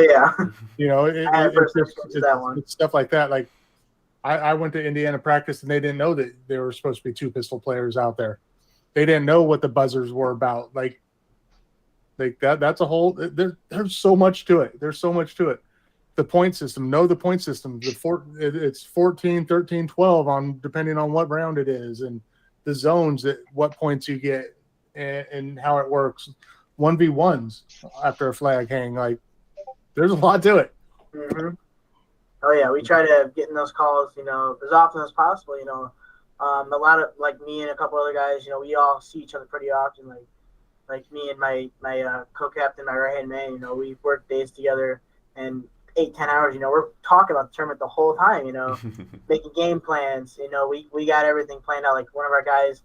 it's stuff like that. Like, I went to Indiana practice and they didn't know that there were supposed to be 2 pistol players out there. They didn't know what the buzzers were about. Like that's a whole. There's so much to it. There's so much to it. The point system, know the point system. It's 14, 13, 12 on depending on what round it is, and the zones at what points you get and how it works. 1v1s after a flag hang, like, there's a lot to it. Oh yeah, we try to get in those calls, as often as possible. A lot of, like, me and a couple other guys, we all see each other pretty often. Like me and my co-captain, my right-hand man, you know, we work days together and 8-10 hours, you know, we're talking about the tournament the whole time, you know, making game plans. You know, we got everything planned out. Like one of our guys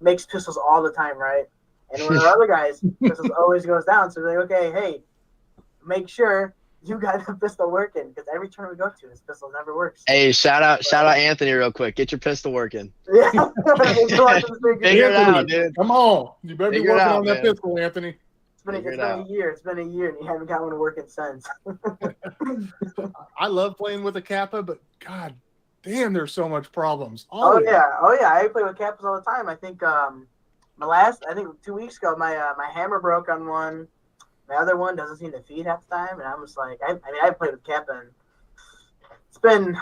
makes pistols all the time, right? And one of our other guys, pistols always goes down. So we're like, okay, hey, make sure you got the pistol working, because every tournament we go to, his pistol never works. Hey, shout out Anthony real quick. Get your pistol working. Yeah. Figure it out, dude. Come on. You better be Figure it working out, on that man. pistol, Anthony. It's been a year. It's been a year, and you haven't got one working since. I love playing with a Kappa, but God damn, there's so much problems. Oh yeah. I play with Kappas all the time. I think I think 2 weeks ago, my hammer broke on one. My other one doesn't seem to feed half the time, and I'm just like, I played with Kappa, and it's been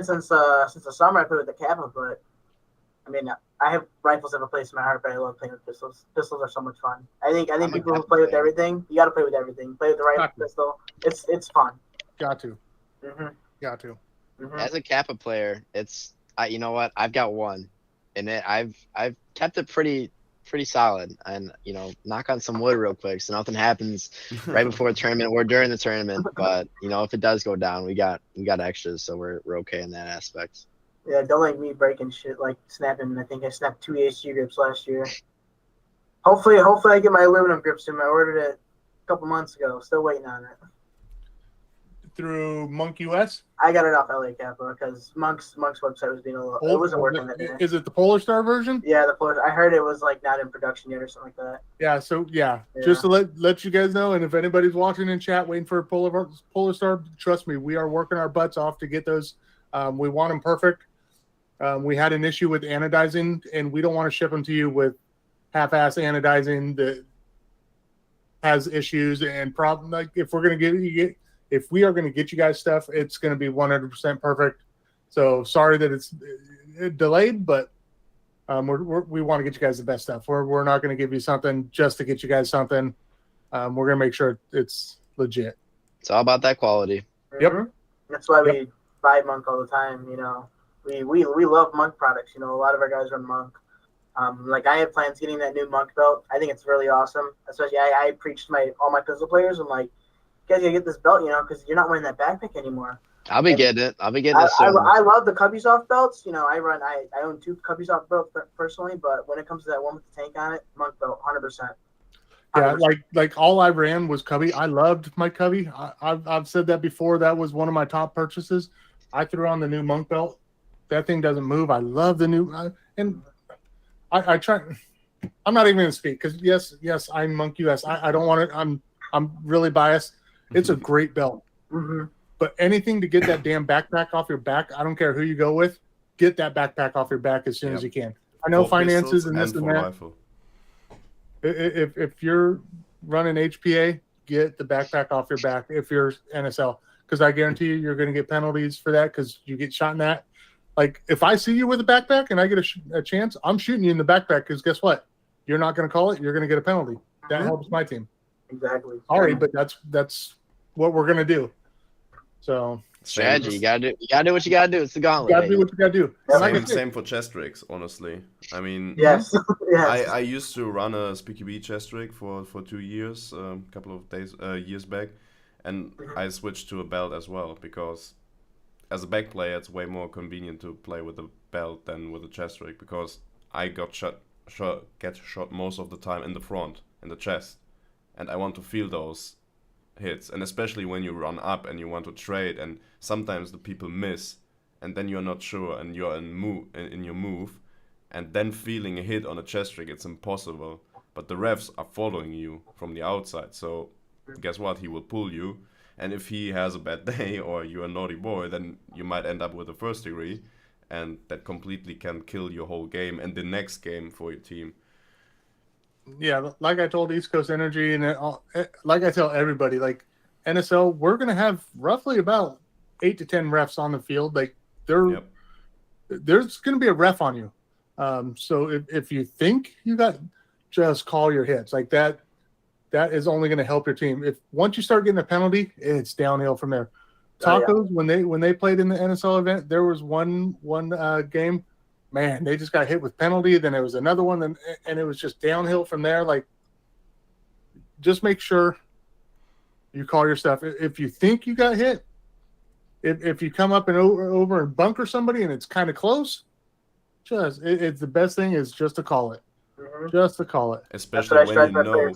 since the summer I played with the Kappa, but I mean, I have rifles have a place in my heart, but I love playing with pistols. Pistols are so much fun. I think people who play with everything, you got to play with everything. Play with the rifle, pistol. It's fun. Got to. Mm-hmm. Got to. Mm-hmm. As a Kappa player, you know what? I've got one, and I've kept it pretty solid. And you know, knock on some wood real quick, so nothing happens right before the tournament or during the tournament. But you know, if it does go down, we got extras, so we're okay in that aspect. Yeah, don't like me breaking shit, like snapping. I think I snapped 2 EHG grips last year. Hopefully I get my aluminum grips soon. I ordered it a couple months ago. Still waiting on it. Through Monk US? I got it off LA Kappa because Monk's website was being a little. It wasn't working that day. Is it the Polar Star version? Yeah, the Polar. I heard it was like not in production yet or something like that. Yeah. So just to let you guys know, and if anybody's watching in chat waiting for a Polar Star, trust me, we are working our butts off to get those. We want them perfect. We had an issue with anodizing, and we don't want to ship them to you with half-ass anodizing that has issues and problem. Like if we are going to get you guys stuff, it's going to be 100% perfect. So sorry that it's delayed, but we want to get you guys the best stuff. We're not going to give you something just to get you guys something. We're going to make sure it's legit. It's all about that quality. Yep. Mm-hmm. That's why we buy Monk all the time. You know, we love Monk products. You know, a lot of our guys run Monk. Like I have plans getting that new Monk belt. I think it's really awesome. Especially I preached all my pistol players. I'm like, you guys gotta get this belt, you know, because you're not wearing that backpack anymore. I'll be getting it soon. I love the Cubbysoft belts. You know, I own 2 Cubbysoft belts personally, but when it comes to that one with the tank on it, Monk belt, 100%. Yeah, like all I ran was Cubby. I loved my Cubby. I've said that before. That was one of my top purchases. I threw on the new Monk belt. That thing doesn't move. I love the new and I try. I'm not even going to speak because yes, I'm Monk US. I don't want to. I'm really biased. It's a great belt. Mm-hmm. But anything to get that damn backpack off your back, I don't care who you go with, get that backpack off your back as soon as you can. I know finances and this and that. Rifle. If you're running HPA, get the backpack off your back if you're NSL. Because I guarantee you're going to get penalties for that because you get shot in that. Like, if I see you with a backpack and I get a chance, I'm shooting you in the backpack because guess what? You're not going to call it. You're going to get a penalty. That helps my team. Exactly. Sorry, but that's what we're going to do. So strategy. You gotta do what you gotta do. It's the gauntlet. You gotta do what you gotta do. Same for chest rigs, honestly. I mean, yes. I used to run a SpeakyB chest rig for 2 years, a couple of years back, and I switched to a belt as well because as a back player, it's way more convenient to play with a belt than with a chest rig because I get shot most of the time in the front, in the chest, and I want to feel those hits, and especially when you run up and you want to trade, and sometimes the people miss, and then you're not sure, and you're in your move, and then feeling a hit on a chest rig, it's impossible. But the refs are following you from the outside, so guess what? He will pull you, and if he has a bad day or you're a naughty boy, then you might end up with a first degree, and that completely can kill your whole game and the next game for your team. Yeah, like I told East Coast Energy, and like I tell everybody, like NSL, we're going to have roughly about 8 to 10 refs on the field. Like there's going to be a ref on you. So if you think you got, just call your hits like that. That is only going to help your team. If once you start getting a penalty, it's downhill from there. Tacos, when they played in the NSL event, there was one game. Man, they just got hit with penalty. Then there was another one, and it was just downhill from there. Like just make sure you call your stuff. If you think you got hit, if you come up and over and bunker somebody and it's kind of close, it's the best thing is just to call it. Just to call it. Especially when you know.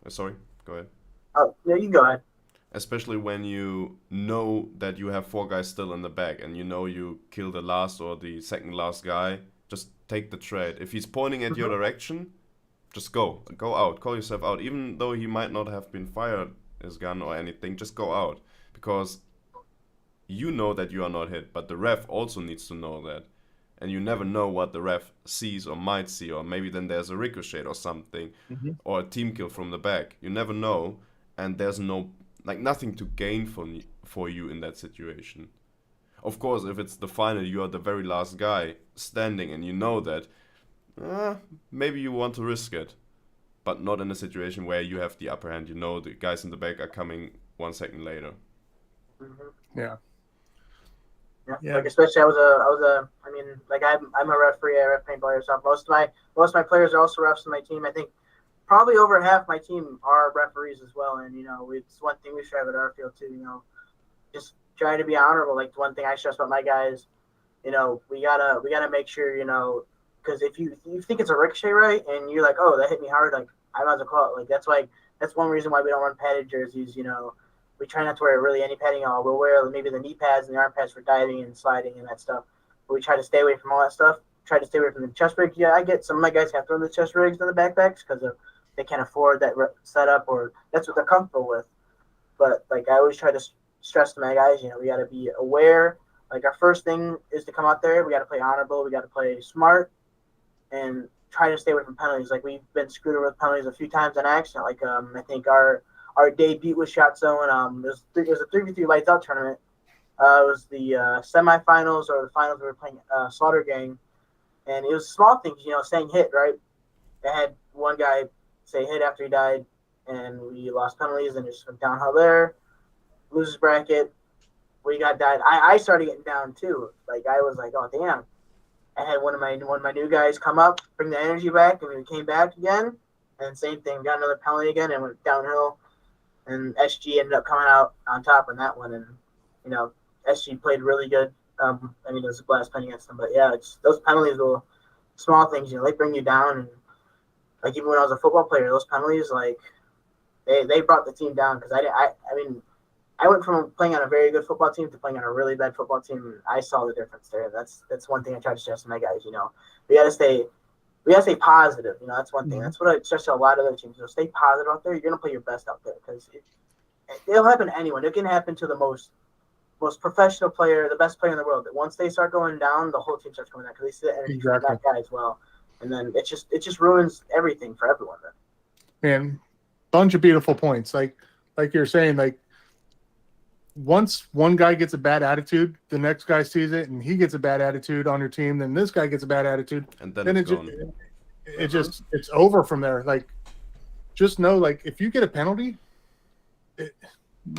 Sorry, go ahead. Oh, yeah, you can go ahead. Especially when you know that you have 4 guys still in the back and you know you kill the last or the second last guy, just take the trade. If he's pointing at your direction, just go out, call yourself out. Even though he might not have been fired his gun or anything, just go out, because you know that you are not hit, but the ref also needs to know that. And you never know what the ref sees or might see, or maybe then there's a ricochet or something, or a team kill from the back. You never know, and there's nothing to gain for you in that situation. Of course, if it's the final, you are the very last guy standing, and you know that, maybe you want to risk it, but not in a situation where you have the upper hand. You know the guys in the back are coming 1 second later. Yeah. Yeah. Like especially I'm a referee, I ref paintball, so most of my players are also refs on my team. I think probably over half my team are referees as well, and it's one thing we strive at our field too. Just try to be honorable. Like one thing I stress about my guys, we gotta make sure, because if you think it's a ricochet, right, and you're like, oh, that hit me hard, like I might as well call it. Like that's one reason why we don't run padded jerseys. We try not to wear really any padding at all. We'll wear maybe the knee pads and the arm pads for diving and sliding and that stuff. But we try to stay away from all that stuff. Try to stay away from the chest rigs. Yeah, I get some of my guys have thrown the chest rigs in the backpacks because they can't afford that setup, or that's what they're comfortable with. But I always try to stress to my guys, we got to be aware. Our first thing is to come out there. We got to play honorable. We got to play smart, and try to stay away from penalties. We've been screwed over with penalties a few times on accident. I think our debut with Shotzone, it was a 3v3 lights out tournament. It was the semifinals or the finals. We were playing Slaughter Gang, and it was small things, saying hit, right? I had one guy say hit after he died, and we lost penalties, and it just went downhill there. Losers bracket, we got died. I started getting down too. I was like, oh damn. I had one of my new guys come up, bring the energy back, and we came back again, and same thing, got another penalty again, and went downhill. And SG ended up coming out on top on that one, and SG played really good. It was a blast playing against them, but yeah, it's those penalties, small things, they bring you down. And even when I was a football player, those penalties, they brought the team down, because I went from playing on a very good football team to playing on a really bad football team, and I saw the difference there. That's one thing I try to stress to my guys. We gotta stay positive. That's one thing. That's what I stress to a lot of other teams. Stay positive out there. You're gonna play your best out there, because it'll happen to anyone. It can happen to the most professional player, the best player in the world. That once they start going down, the whole team starts going down, because they see the energy from that guy as well. And then it just ruins everything for everyone. Then. Man, bunch of beautiful points. Like you're saying, once one guy gets a bad attitude, the next guy sees it and he gets a bad attitude on your team, then this guy gets a bad attitude, and then it's over from there. Just know, if you get a penalty,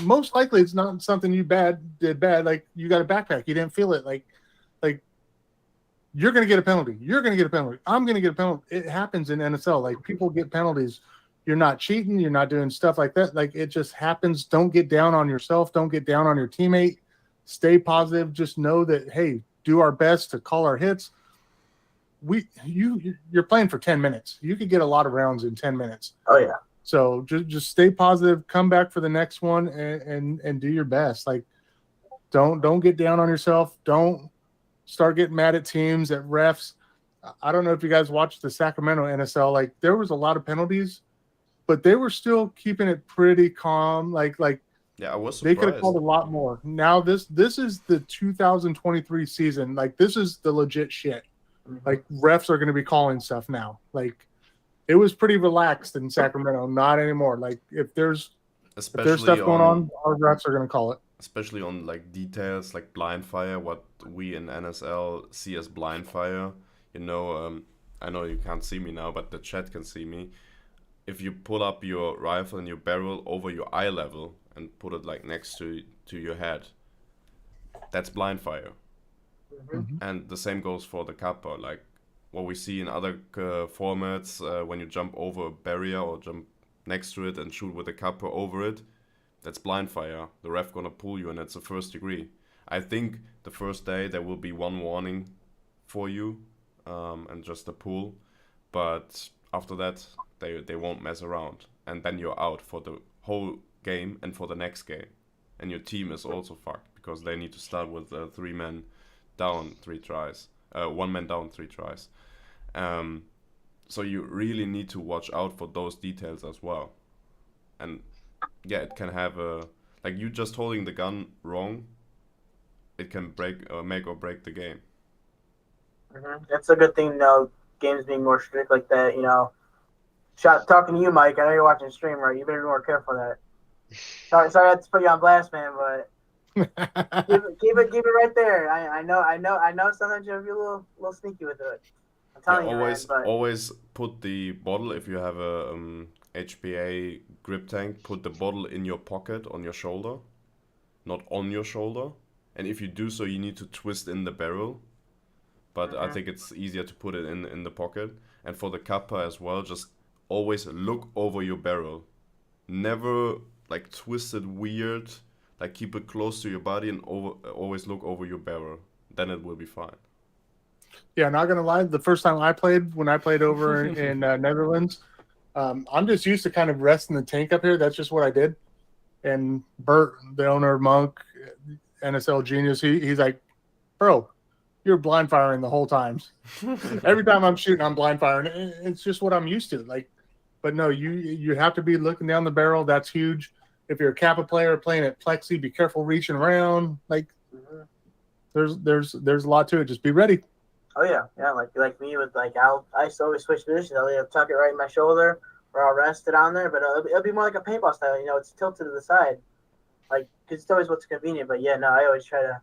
most likely it's not something you did bad. You got a backpack, you didn't feel it. You're gonna get a penalty. You're gonna get a penalty. I'm gonna get a penalty. It happens in NSL. People get penalties. You're not cheating. You're not doing stuff like that. It just happens. Don't get down on yourself. Don't get down on your teammate. Stay positive. Just know that, hey, do our best to call our hits. You're playing for 10 minutes. You could get a lot of rounds in 10 minutes. Oh yeah. So just stay positive. Come back for the next one and do your best. Don't get down on yourself. Don't start getting mad at teams, at refs. I don't know if you guys watched the Sacramento NSL. There was a lot of penalties, but they were still keeping it pretty calm. Yeah, I was surprised. They could have called a lot more. Now this is the 2023 season. Like, this is the legit shit. Like, refs are going to be calling stuff now. Like, it was pretty relaxed in Sacramento. Not anymore. Like, if there's stuff going on, our refs are going to call it. Especially on like details like blind fire, what we in NSL see as blind fire. You know, I know you can't see me now, but the chat can see me. If you pull up your rifle and your barrel over your eye level and put it like next to your head, that's blind fire. And the same goes for the kappa. Like what we see in other formats, when you jump over a barrier or jump next to it and shoot with a cupper over it, that's blind fire. The ref gonna pull you, and it's a first degree. I think the first day there will be one warning for you, and just a pull, but after that they won't mess around, and then you're out for the whole game and for the next game, and your team is also fucked because they need to start with 3 men down 3 tries, 1 man down 3 tries. So you really need to watch out for those details as well. And yeah, it can have a, like, you just holding the gun wrong, it can make or break the game. That's a good thing, games being more strict like that, talking to you, Mike, I know you're watching the stream, right? You better be more careful of that. Sorry I had to put you on blast, man, but keep it right there. I know sometimes you'll be a little sneaky with it. I'm telling you, man, but always put the bottle, if you have a HPA grip tank, put the bottle in your pocket on your shoulder, not on your shoulder. And if you do so, you need to twist in the barrel. But I think it's easier to put it in the pocket. And for the cuppa as well, just always look over your barrel. Never like twist it weird. Like keep it close to your body and always look over your barrel. Then it will be fine. Yeah, not gonna lie. The first time when I played over in Netherlands, I'm just used to kind of resting the tank up here. That's just what I did. And Bert, the owner of Monk, NSL Genius, he's like, bro, you're blind firing the whole time. Every time I'm shooting, I'm blind firing. It's just what I'm used to. Like, but no, you have to be looking down the barrel. That's huge. If you're a Kappa player playing at Plexi, be careful reaching around. Like, there's a lot to it. Just be ready. Oh yeah, like me with I used to always switch positions. I'll either tuck it right in my shoulder or I'll rest it on there. But it'll be more like a paintball style. It's tilted to the side, like because it's always what's convenient. But yeah, no, I always try to.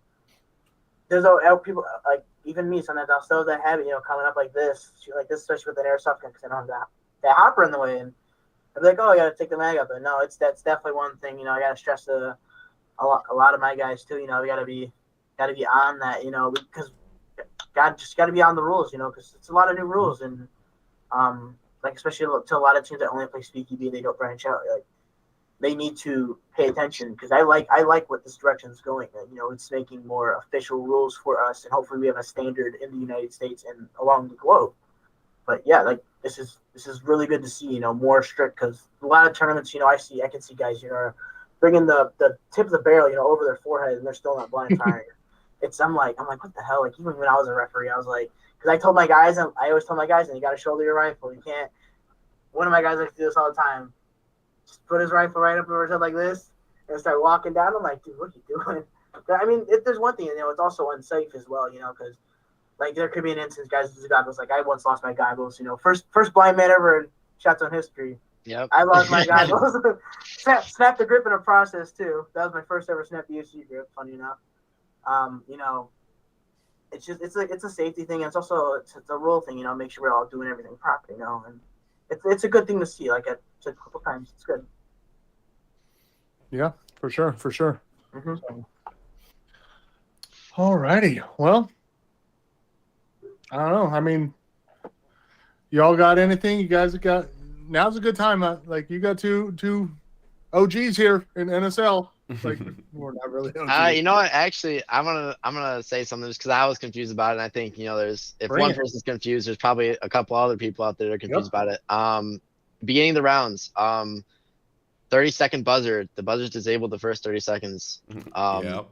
There's people like even me. Sometimes I'll still have that habit, coming up like this, shoot like this, especially with an airsoft gun because I don't have that hopper in the way. And I'll be like, oh, I gotta take the mag up. But no, that's definitely one thing. I gotta stress a lot of my guys too. We gotta be on that. Because just got to be on the rules, because it's a lot of new rules, and especially to a lot of teams that only play Speaky B, they don't branch out. Like they need to pay attention because I like what this direction is going. It's making more official rules for us, and hopefully we have a standard in the United States and along the globe. But yeah, this is really good to see. More strict because a lot of tournaments, I can see guys, bringing the tip of the barrel, over their forehead, and they're still not blind firing. I'm like, what the hell? Like, even when I was a referee, I was like, because I always tell my guys, and you got to shoulder your rifle. You can't. One of my guys likes to do this all the time. Just put his rifle right up over his head like this and start walking down. I'm like, dude, what are you doing? But, I mean, if there's one thing, it's also unsafe as well, because there could be an instance, guys, with goggles. Like, I once lost my goggles, first blind man ever in Shotzone history. Yep. I lost my goggles. Snapped the grip in a process, too. That was my first ever snap UC grip, funny enough. It's just it's a safety thing. It's also it's a rule thing. Make sure we're all doing everything properly. And it's a good thing to see. Like I said a couple times, it's good. Yeah, for sure. Mm-hmm. All righty. Well, I don't know. I mean, y'all got anything? You guys got? Now's a good time. You got two OGs here in NSL. Like we're not really OGs. You know what? Actually, I'm gonna say something just because I was confused about it. And I think there's if one person's confused, there's probably a couple other people out there that are confused about it. Beginning of the rounds, 30-second buzzer. The buzzer's disabled the first 30 seconds.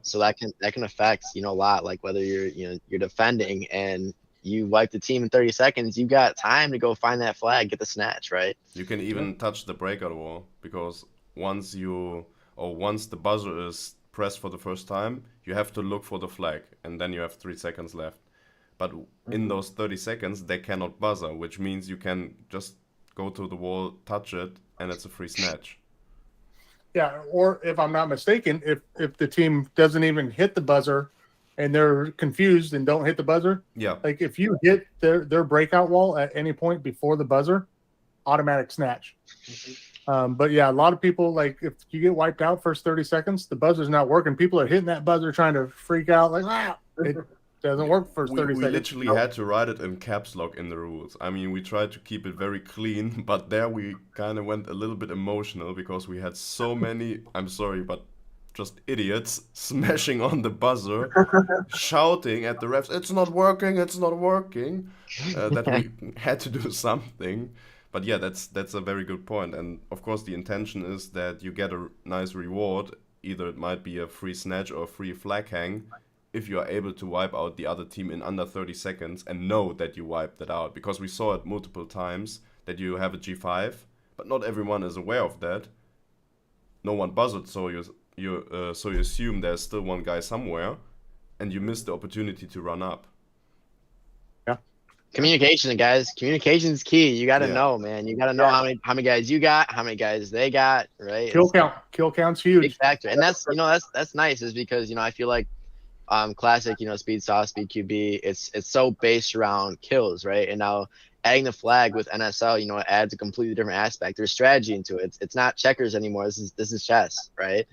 So that can affect a lot. Like whether you're defending and you wipe the team in 30 seconds, you got time to go find that flag, get the snatch, right? You can even touch the breakout wall because once the buzzer is pressed for the first time, you have to look for the flag, and then you have 3 seconds left. But in those 30 seconds, they cannot buzzer, which means you can just go to the wall, touch it, and it's a free snatch. Yeah, or if I'm not mistaken, if the team doesn't even hit the buzzer and they're confused and don't hit the buzzer, like if you hit their breakout wall at any point before the buzzer, automatic snatch. But yeah, a lot of people, like if you get wiped out first 30 seconds, the buzzer's not working. People are hitting that buzzer trying to freak out, like, doesn't work for 30 we seconds. literally had to write it in caps lock in the rules. I mean, we tried to keep it very clean, but there we kind of went a little bit emotional because we had so many, I'm sorry, but just idiots smashing on the buzzer, shouting at the refs, it's not working, that we had to do something. But yeah, that's a very good point. And of course, the intention is that you get a nice reward. Either it might be a free snatch or a free flag hang if you are able to wipe out the other team in under 30 seconds and know that you wiped it out. Because we saw it multiple times that you have a G5, but not everyone is aware of that. No one buzzed, so you assume there's still one guy somewhere, and you miss the opportunity to run up. Communication, guys. Communication is key. You got to know, man. You got to know how many guys you got, how many guys they got, right? Kill count's huge. Big factor. And that's that's nice, is because I feel like classic, speed sauce, speed QB, it's so based around kills, right? And now adding the flag with NSL, it adds a completely different aspect. There's strategy into it. It's not checkers anymore. This is chess, right?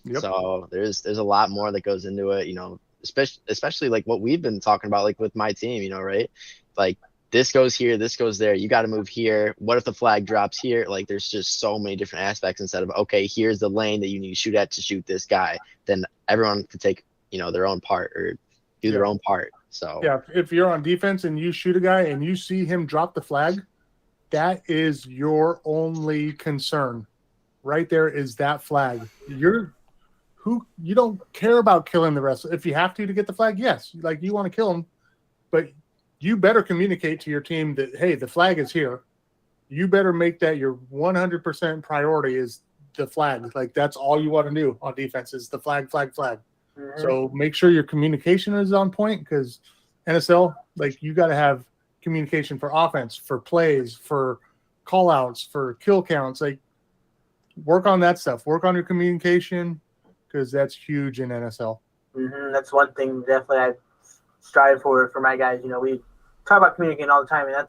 Yep. So there's a lot more that goes into it, especially like what we've been talking about, like with my team, right? Like this goes here, this goes there. You got to move here. What if the flag drops here? Like there's just so many different aspects instead of, okay, here's the lane that you need to shoot at to shoot this guy. Then everyone can take, their own part or do their own part. So yeah, if you're on defense and you shoot a guy and you see him drop the flag, that is your only concern. Right there is that flag. You don't care about killing the rest. If you have to get the flag, yes, like you want to kill him, but you better communicate to your team that, hey, the flag is here. You better make that your 100% priority is the flag. Like that's all you want to do on defense is the flag. Mm-hmm. So make sure your communication is on point, because NSL, like you got to have communication for offense, for plays, for call outs, for kill counts. Like work on that stuff. Work on your communication, because that's huge in NSL. Mm-hmm. That's one thing definitely I strive for my guys. We talk about communicating all the time, and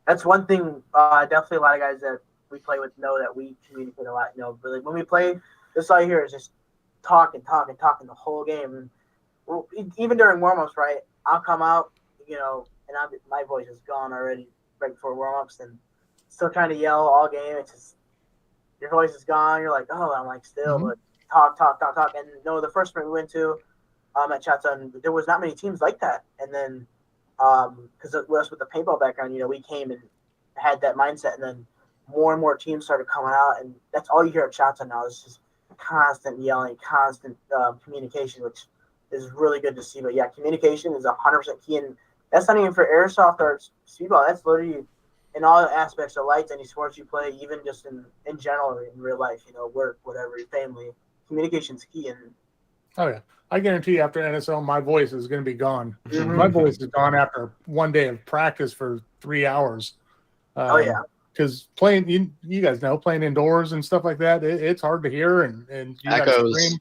that's one thing definitely a lot of guys that we play with know that we communicate a lot. But like when we play, this all you hear is just talking the whole game. And even during warm-ups, right, I'll come out, and my voice is gone already right before warm-ups, and still trying to yell all game. It's just your voice is gone. You're like, oh, I'm like still, but talk. And the first sprint we went to at Shotzone, there was not many teams like that. And then because us with the paintball background, we came and had that mindset, and then more and more teams started coming out, and that's all you hear at Shotzone now is just constant yelling, constant communication, which is really good to see. But yeah, communication is 100% key, and that's not even for airsoft or speedball. That's literally in all aspects of lights, any sports you play, even just in general in real life, work, whatever, your family. Communication's key. And oh yeah, I guarantee you after NSL, my voice is going to be gone. Mm-hmm. My voice is gone after one day of practice for 3 hours. Because playing, you guys know, playing indoors and stuff like that, it's hard to hear, and you got to scream.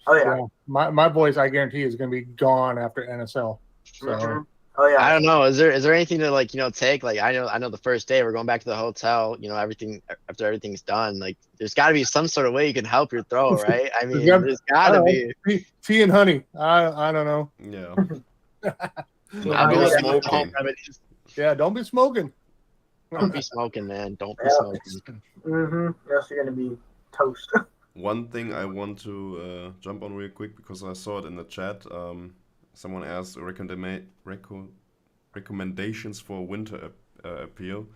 Oh yeah, my voice, I guarantee, is going to be gone after NSL. So. Mm-hmm. Oh yeah. I don't know. Is there anything to take? Like I know the first day we're going back to the hotel. Everything after everything's done. Like there's got to be some sort of way you can help your throw, right? I mean, there's got to be tea and honey. I don't know. Yeah. No smoking. Yeah, don't be smoking. Don't be smoking, man. Don't be smoking. Mm-hmm. Else you're gonna be toast. One thing I want to jump on real quick, because I saw it in the chat. Someone asked recommendations for winter appeal.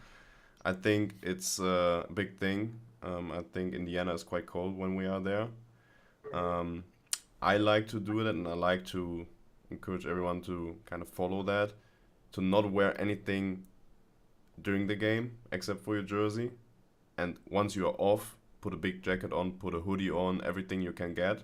I think it's a big thing. I think Indiana is quite cold when we are there. I like to do it, and I like to encourage everyone to kind of follow that, to not wear anything during the game except for your jersey. And once you are off, put a big jacket on, put a hoodie on, everything you can get.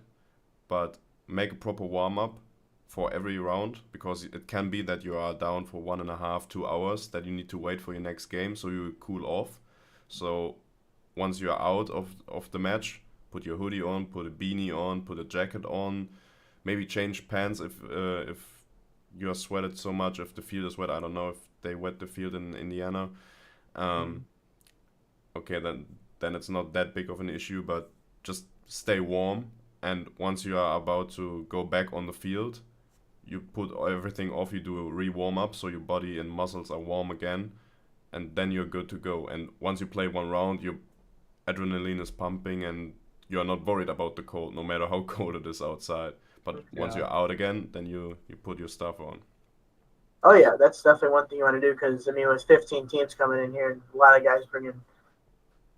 But make a proper warm-up for every round, because it can be that you are down for 1.5, 2 hours, that you need to wait for your next game, so you cool off. So once you are out of the match, put your hoodie on, put a beanie on, put a jacket on, maybe change pants if you are sweated so much, if the field is wet. I don't know if they wet the field in Indiana. Okay, then it's not that big of an issue, but just stay warm. And once you are about to go back on the field, you put everything off, you do a re-warm up, so your body and muscles are warm again, and then you're good to go. And once you play one round, your adrenaline is pumping, and you're not worried about the cold, no matter how cold it is outside. But once you're out again, then you put your stuff on. Oh yeah, that's definitely one thing you want to do, because I mean, with 15 teams coming in here, and a lot of guys bringing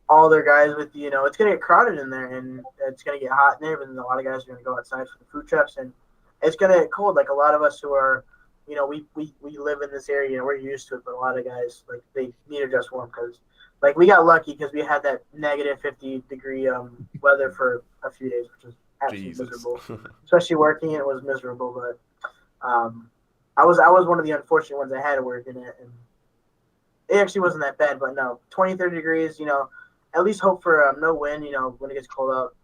all their guys with you. It's gonna get crowded in there, and it's gonna get hot in there. But then a lot of guys are gonna go outside for the food trucks, and it's gonna get cold. Like a lot of us who are, we live in this area and we're used to it. But a lot of guys, like, they need to dress warm, because like we got lucky because we had that negative 50-degree weather for a few days, which was absolutely miserable. Especially working, it was miserable. But I was one of the unfortunate ones that had to work in it, and it actually wasn't that bad. But no, 20, 30 degrees, at least hope for no wind, when it gets cold out.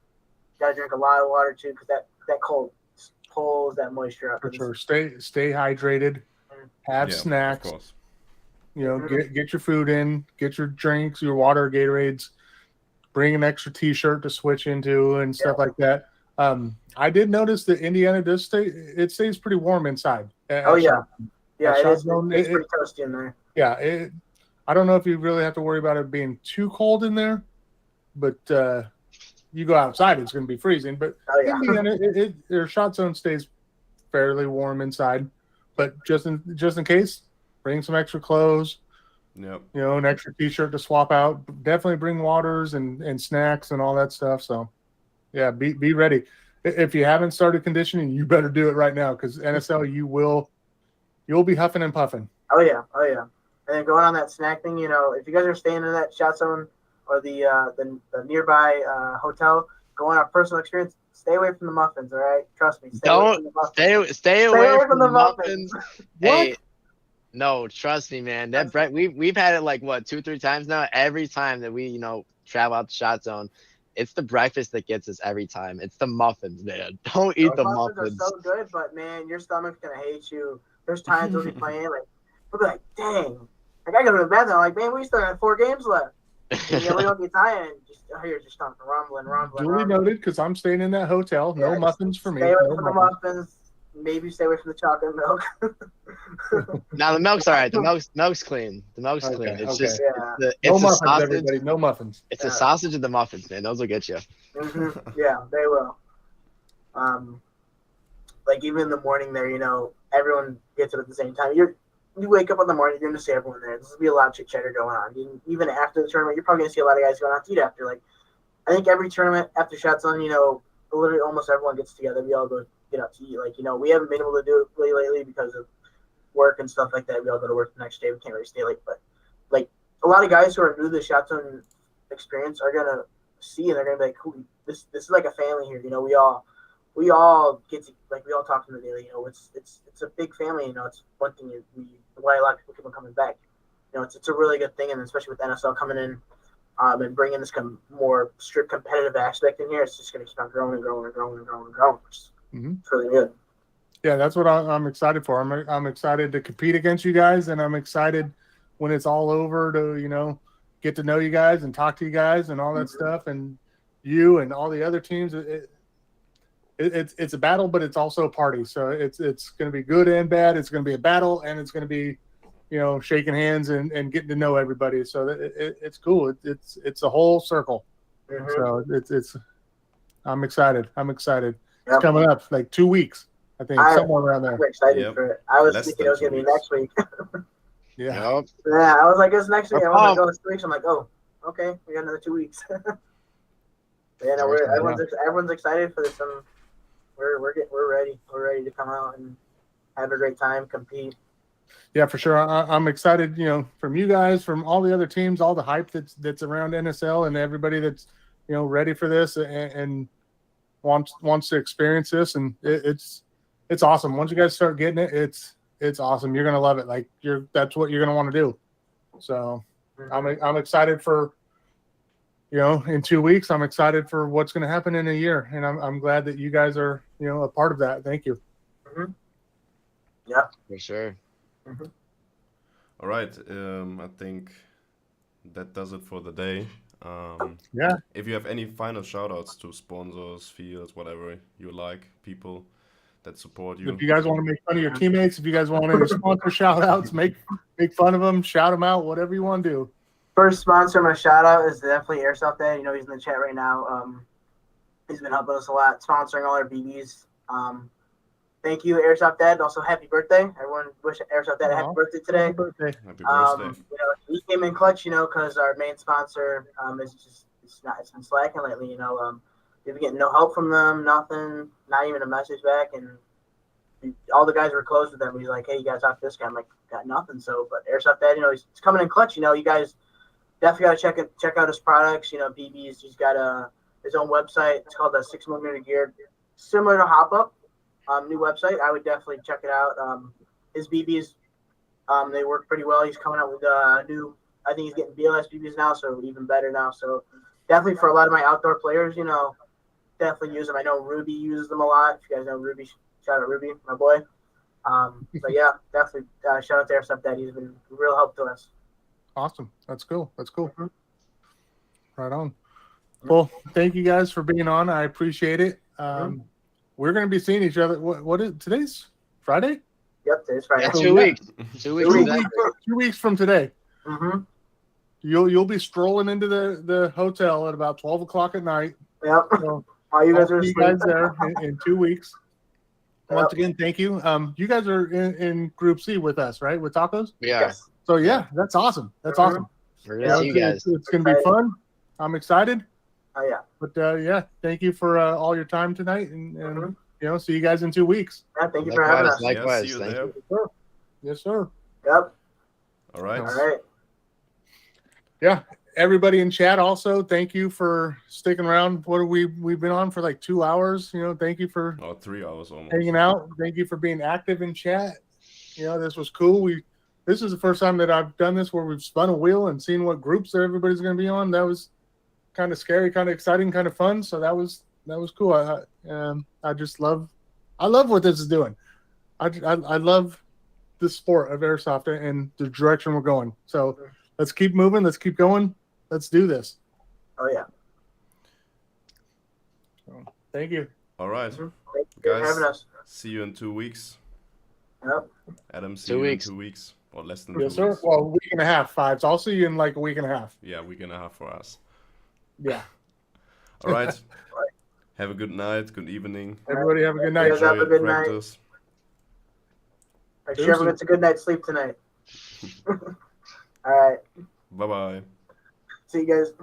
Got to drink a lot of water too, because that cold pulls that moisture up. For sure. Stay hydrated. Have snacks. Of course. Get your food in, get your drinks, your water, Gatorades. Bring an extra T-shirt to switch into and stuff like that. I did notice that Indiana stays pretty warm inside. Oh yeah, it's pretty toasty in there. Yeah, I don't know if you really have to worry about it being too cold in there, but you go outside, it's going to be freezing. But Indiana, their Shotzone stays fairly warm inside. But just in case, bring some extra clothes. Yep. An extra T-shirt to swap out. Definitely bring waters and snacks and all that stuff. So, yeah, be ready. If you haven't started conditioning, you better do it right now, because NSL, you'll be huffing and puffing. Oh yeah. And then going on that snack thing, if you guys are staying in that Shotzone or the nearby hotel, going on personal experience, stay away from the muffins. All right, trust me. Stay away from the muffins. Hey, no, trust me, man. That we've had it like 2-3 times now. Every time that we travel out the Shotzone, it's the breakfast that gets us every time. It's the muffins, man. Don't eat the muffins. Are so good, but man, your stomach's gonna hate you. There's times we'll be playing, like, we'll be like, dang, like, I gotta go to the bathroom. I'm like, man, we still have 4 games left. And we don't get tired, and you're just rumbling. Duly noted, because I'm staying in that hotel. No muffins for me. Stay away from the muffins. Maybe stay away from the chocolate milk. Now the milk's all right. The milk's clean. The milk's clean. It's just it's no muffins, sausage. everybody. No muffins. It's a sausage and the muffins, man. Those will get you. Yeah, they will. Like even in the morning there, everyone gets it at the same time. You wake up in the morning, you're gonna see everyone there. There's gonna be a lot of chit chatter going on. Even after the tournament, you're probably gonna see a lot of guys going out to eat after. Like, I think every tournament after Shotzone, literally almost everyone gets together. We all go get out to eat. Like, we haven't been able to do it really lately because of work and stuff like that. We all go to work the next day. We can't really stay late. But like a lot of guys who are new to the Shotzone experience are gonna see, and they're gonna be like, "Cool, this is like a family here." We all get to, like, we all talk to them daily. It's a big family. It's one thing why a lot of people keep on coming back. It's a really good thing, and especially with NSL coming in and bringing this more strict competitive aspect in here, it's just going to keep on growing and growing and growing and growing and growing. It's really good. Yeah, that's what I'm excited for. I'm excited to compete against you guys, and I'm excited when it's all over to get to know you guys and talk to you guys and all that stuff, and you and all the other teams. It's a battle, but it's also a party. So it's going to be good and bad. It's going to be a battle, and it's going to be, shaking hands and getting to know everybody. So it's cool. It's a whole circle. So I'm excited. Yep. It's coming up like 2 weeks, I think, somewhere around there. I'm excited for it. I was thinking it was going to be next week. Yeah. Yeah, I was like, it's next week. I was like, it's 2 weeks. I'm like, oh, okay, we got another 2 weeks. Everyone's excited for this. We're ready. We're ready to come out and have a great time, compete. Yeah, for sure. I'm excited, from you guys, from all the other teams, all the hype that's around NSL, and everybody that's, ready for this and wants to experience this. And it's awesome. Once you guys start getting it, it's awesome. You're gonna love it. Like that's what you're gonna want to do. So I'm excited for. In 2 weeks, I'm excited for what's going to happen in a year, and I'm glad that you guys are, a part of that. Thank you. Yeah, for sure. All right, I think that does it for the day. If you have any final shout outs to sponsors, fields, whatever you like, people, that support you. If you guys want to make fun of your teammates, if you guys want any sponsor shout outs, make fun of them, shout them out, whatever you want to do. First sponsor, my shout out is definitely Airsoft Dad. You know, he's in the chat right now. He's been helping us a lot, sponsoring all our BBs. Thank you, Airsoft Dad. Also, happy birthday. Everyone wish Airsoft Dad a happy birthday today. Happy birthday. Happy birthday. You know, he came in clutch, you know, because our main sponsor it's been slacking lately, you know. We've been getting no help from them, nothing, not even a message back, and all the guys were close with them. He's like, hey, you guys talk to this guy. I'm like, got nothing. So, but Airsoft Dad, you know, he's coming in clutch. You know, you guys definitely got to check out his products. You know, BBs. He's got his own website. It's called the 6mm Gear, similar to Hop Up. New website. I would definitely check it out. His BBs, they work pretty well. He's coming out with new. I think he's getting BLS BBs now, so even better now. So definitely for a lot of my outdoor players, you know, definitely use them. I know Ruby uses them a lot. If you guys know Ruby, shout out Ruby, my boy. But yeah, definitely shout out to Airsoft Dad. He's been a real help to us. Awesome. That's cool. That's cool. Right on. Well, thank you guys for being on. I appreciate it. We're going to be seeing each other. What is today's Friday? Yep, today's Friday. Yeah, 2 weeks. 2 weeks. 2 weeks from today. Mm-hmm. You'll be strolling into the hotel at about 12 o'clock at night. Yep. So All you guys are you asleep. guys there in 2 weeks. Once again, thank you. You guys are in Group C with us, right? With tacos. Yeah. Yes. So yeah, that's awesome. That's awesome. We're gonna see you guys. It's going to be fun. I'm excited. Oh yeah. But yeah, thank you for all your time tonight, and you know, see you guys in 2 weeks. Yeah, thank you for having us. Likewise. Yeah, see you Thank there. you. Yes, sir. Yep. All right. All right. Yeah, everybody in chat also, thank you for sticking around. What have we've been on for like 2 hours? You know, thank you for 3 hours almost. hanging out. Thank you for being active in chat. You know, this was cool. This is the first time that I've done this where we've spun a wheel and seen what groups that everybody's going to be on. That was kind of scary, kind of exciting, kind of fun. So that was cool. I just love what this is doing. I love the sport of airsoft and the direction we're going. So let's keep moving. Let's keep going. Let's do this. Oh yeah. So, thank you. All right. Thank you for having Guys, us. see you in 2 weeks. Yep. Adam, see 2 you weeks. in 2 weeks. Or less than Yes, 2 sir. weeks. Well, a week and a half, Fives. I'll see you in like a week and a half. Yeah, week and a half for us. Yeah. All right. Have a good night, good evening. Everybody have a good night. Guys have a good night. practice. Make sure everyone gets a good night's sleep tonight. All right. Bye-bye. See you guys.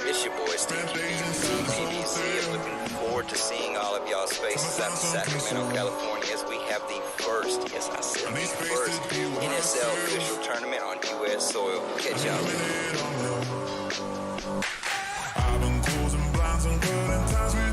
It's your boy Steve BBC. Looking forward to seeing all of y'all's faces out in Sacramento, California, as we have the first, yes I said the first, NSL official tournament on U.S. soil. Catch y'all later. I've been closing blinds and cutting ties with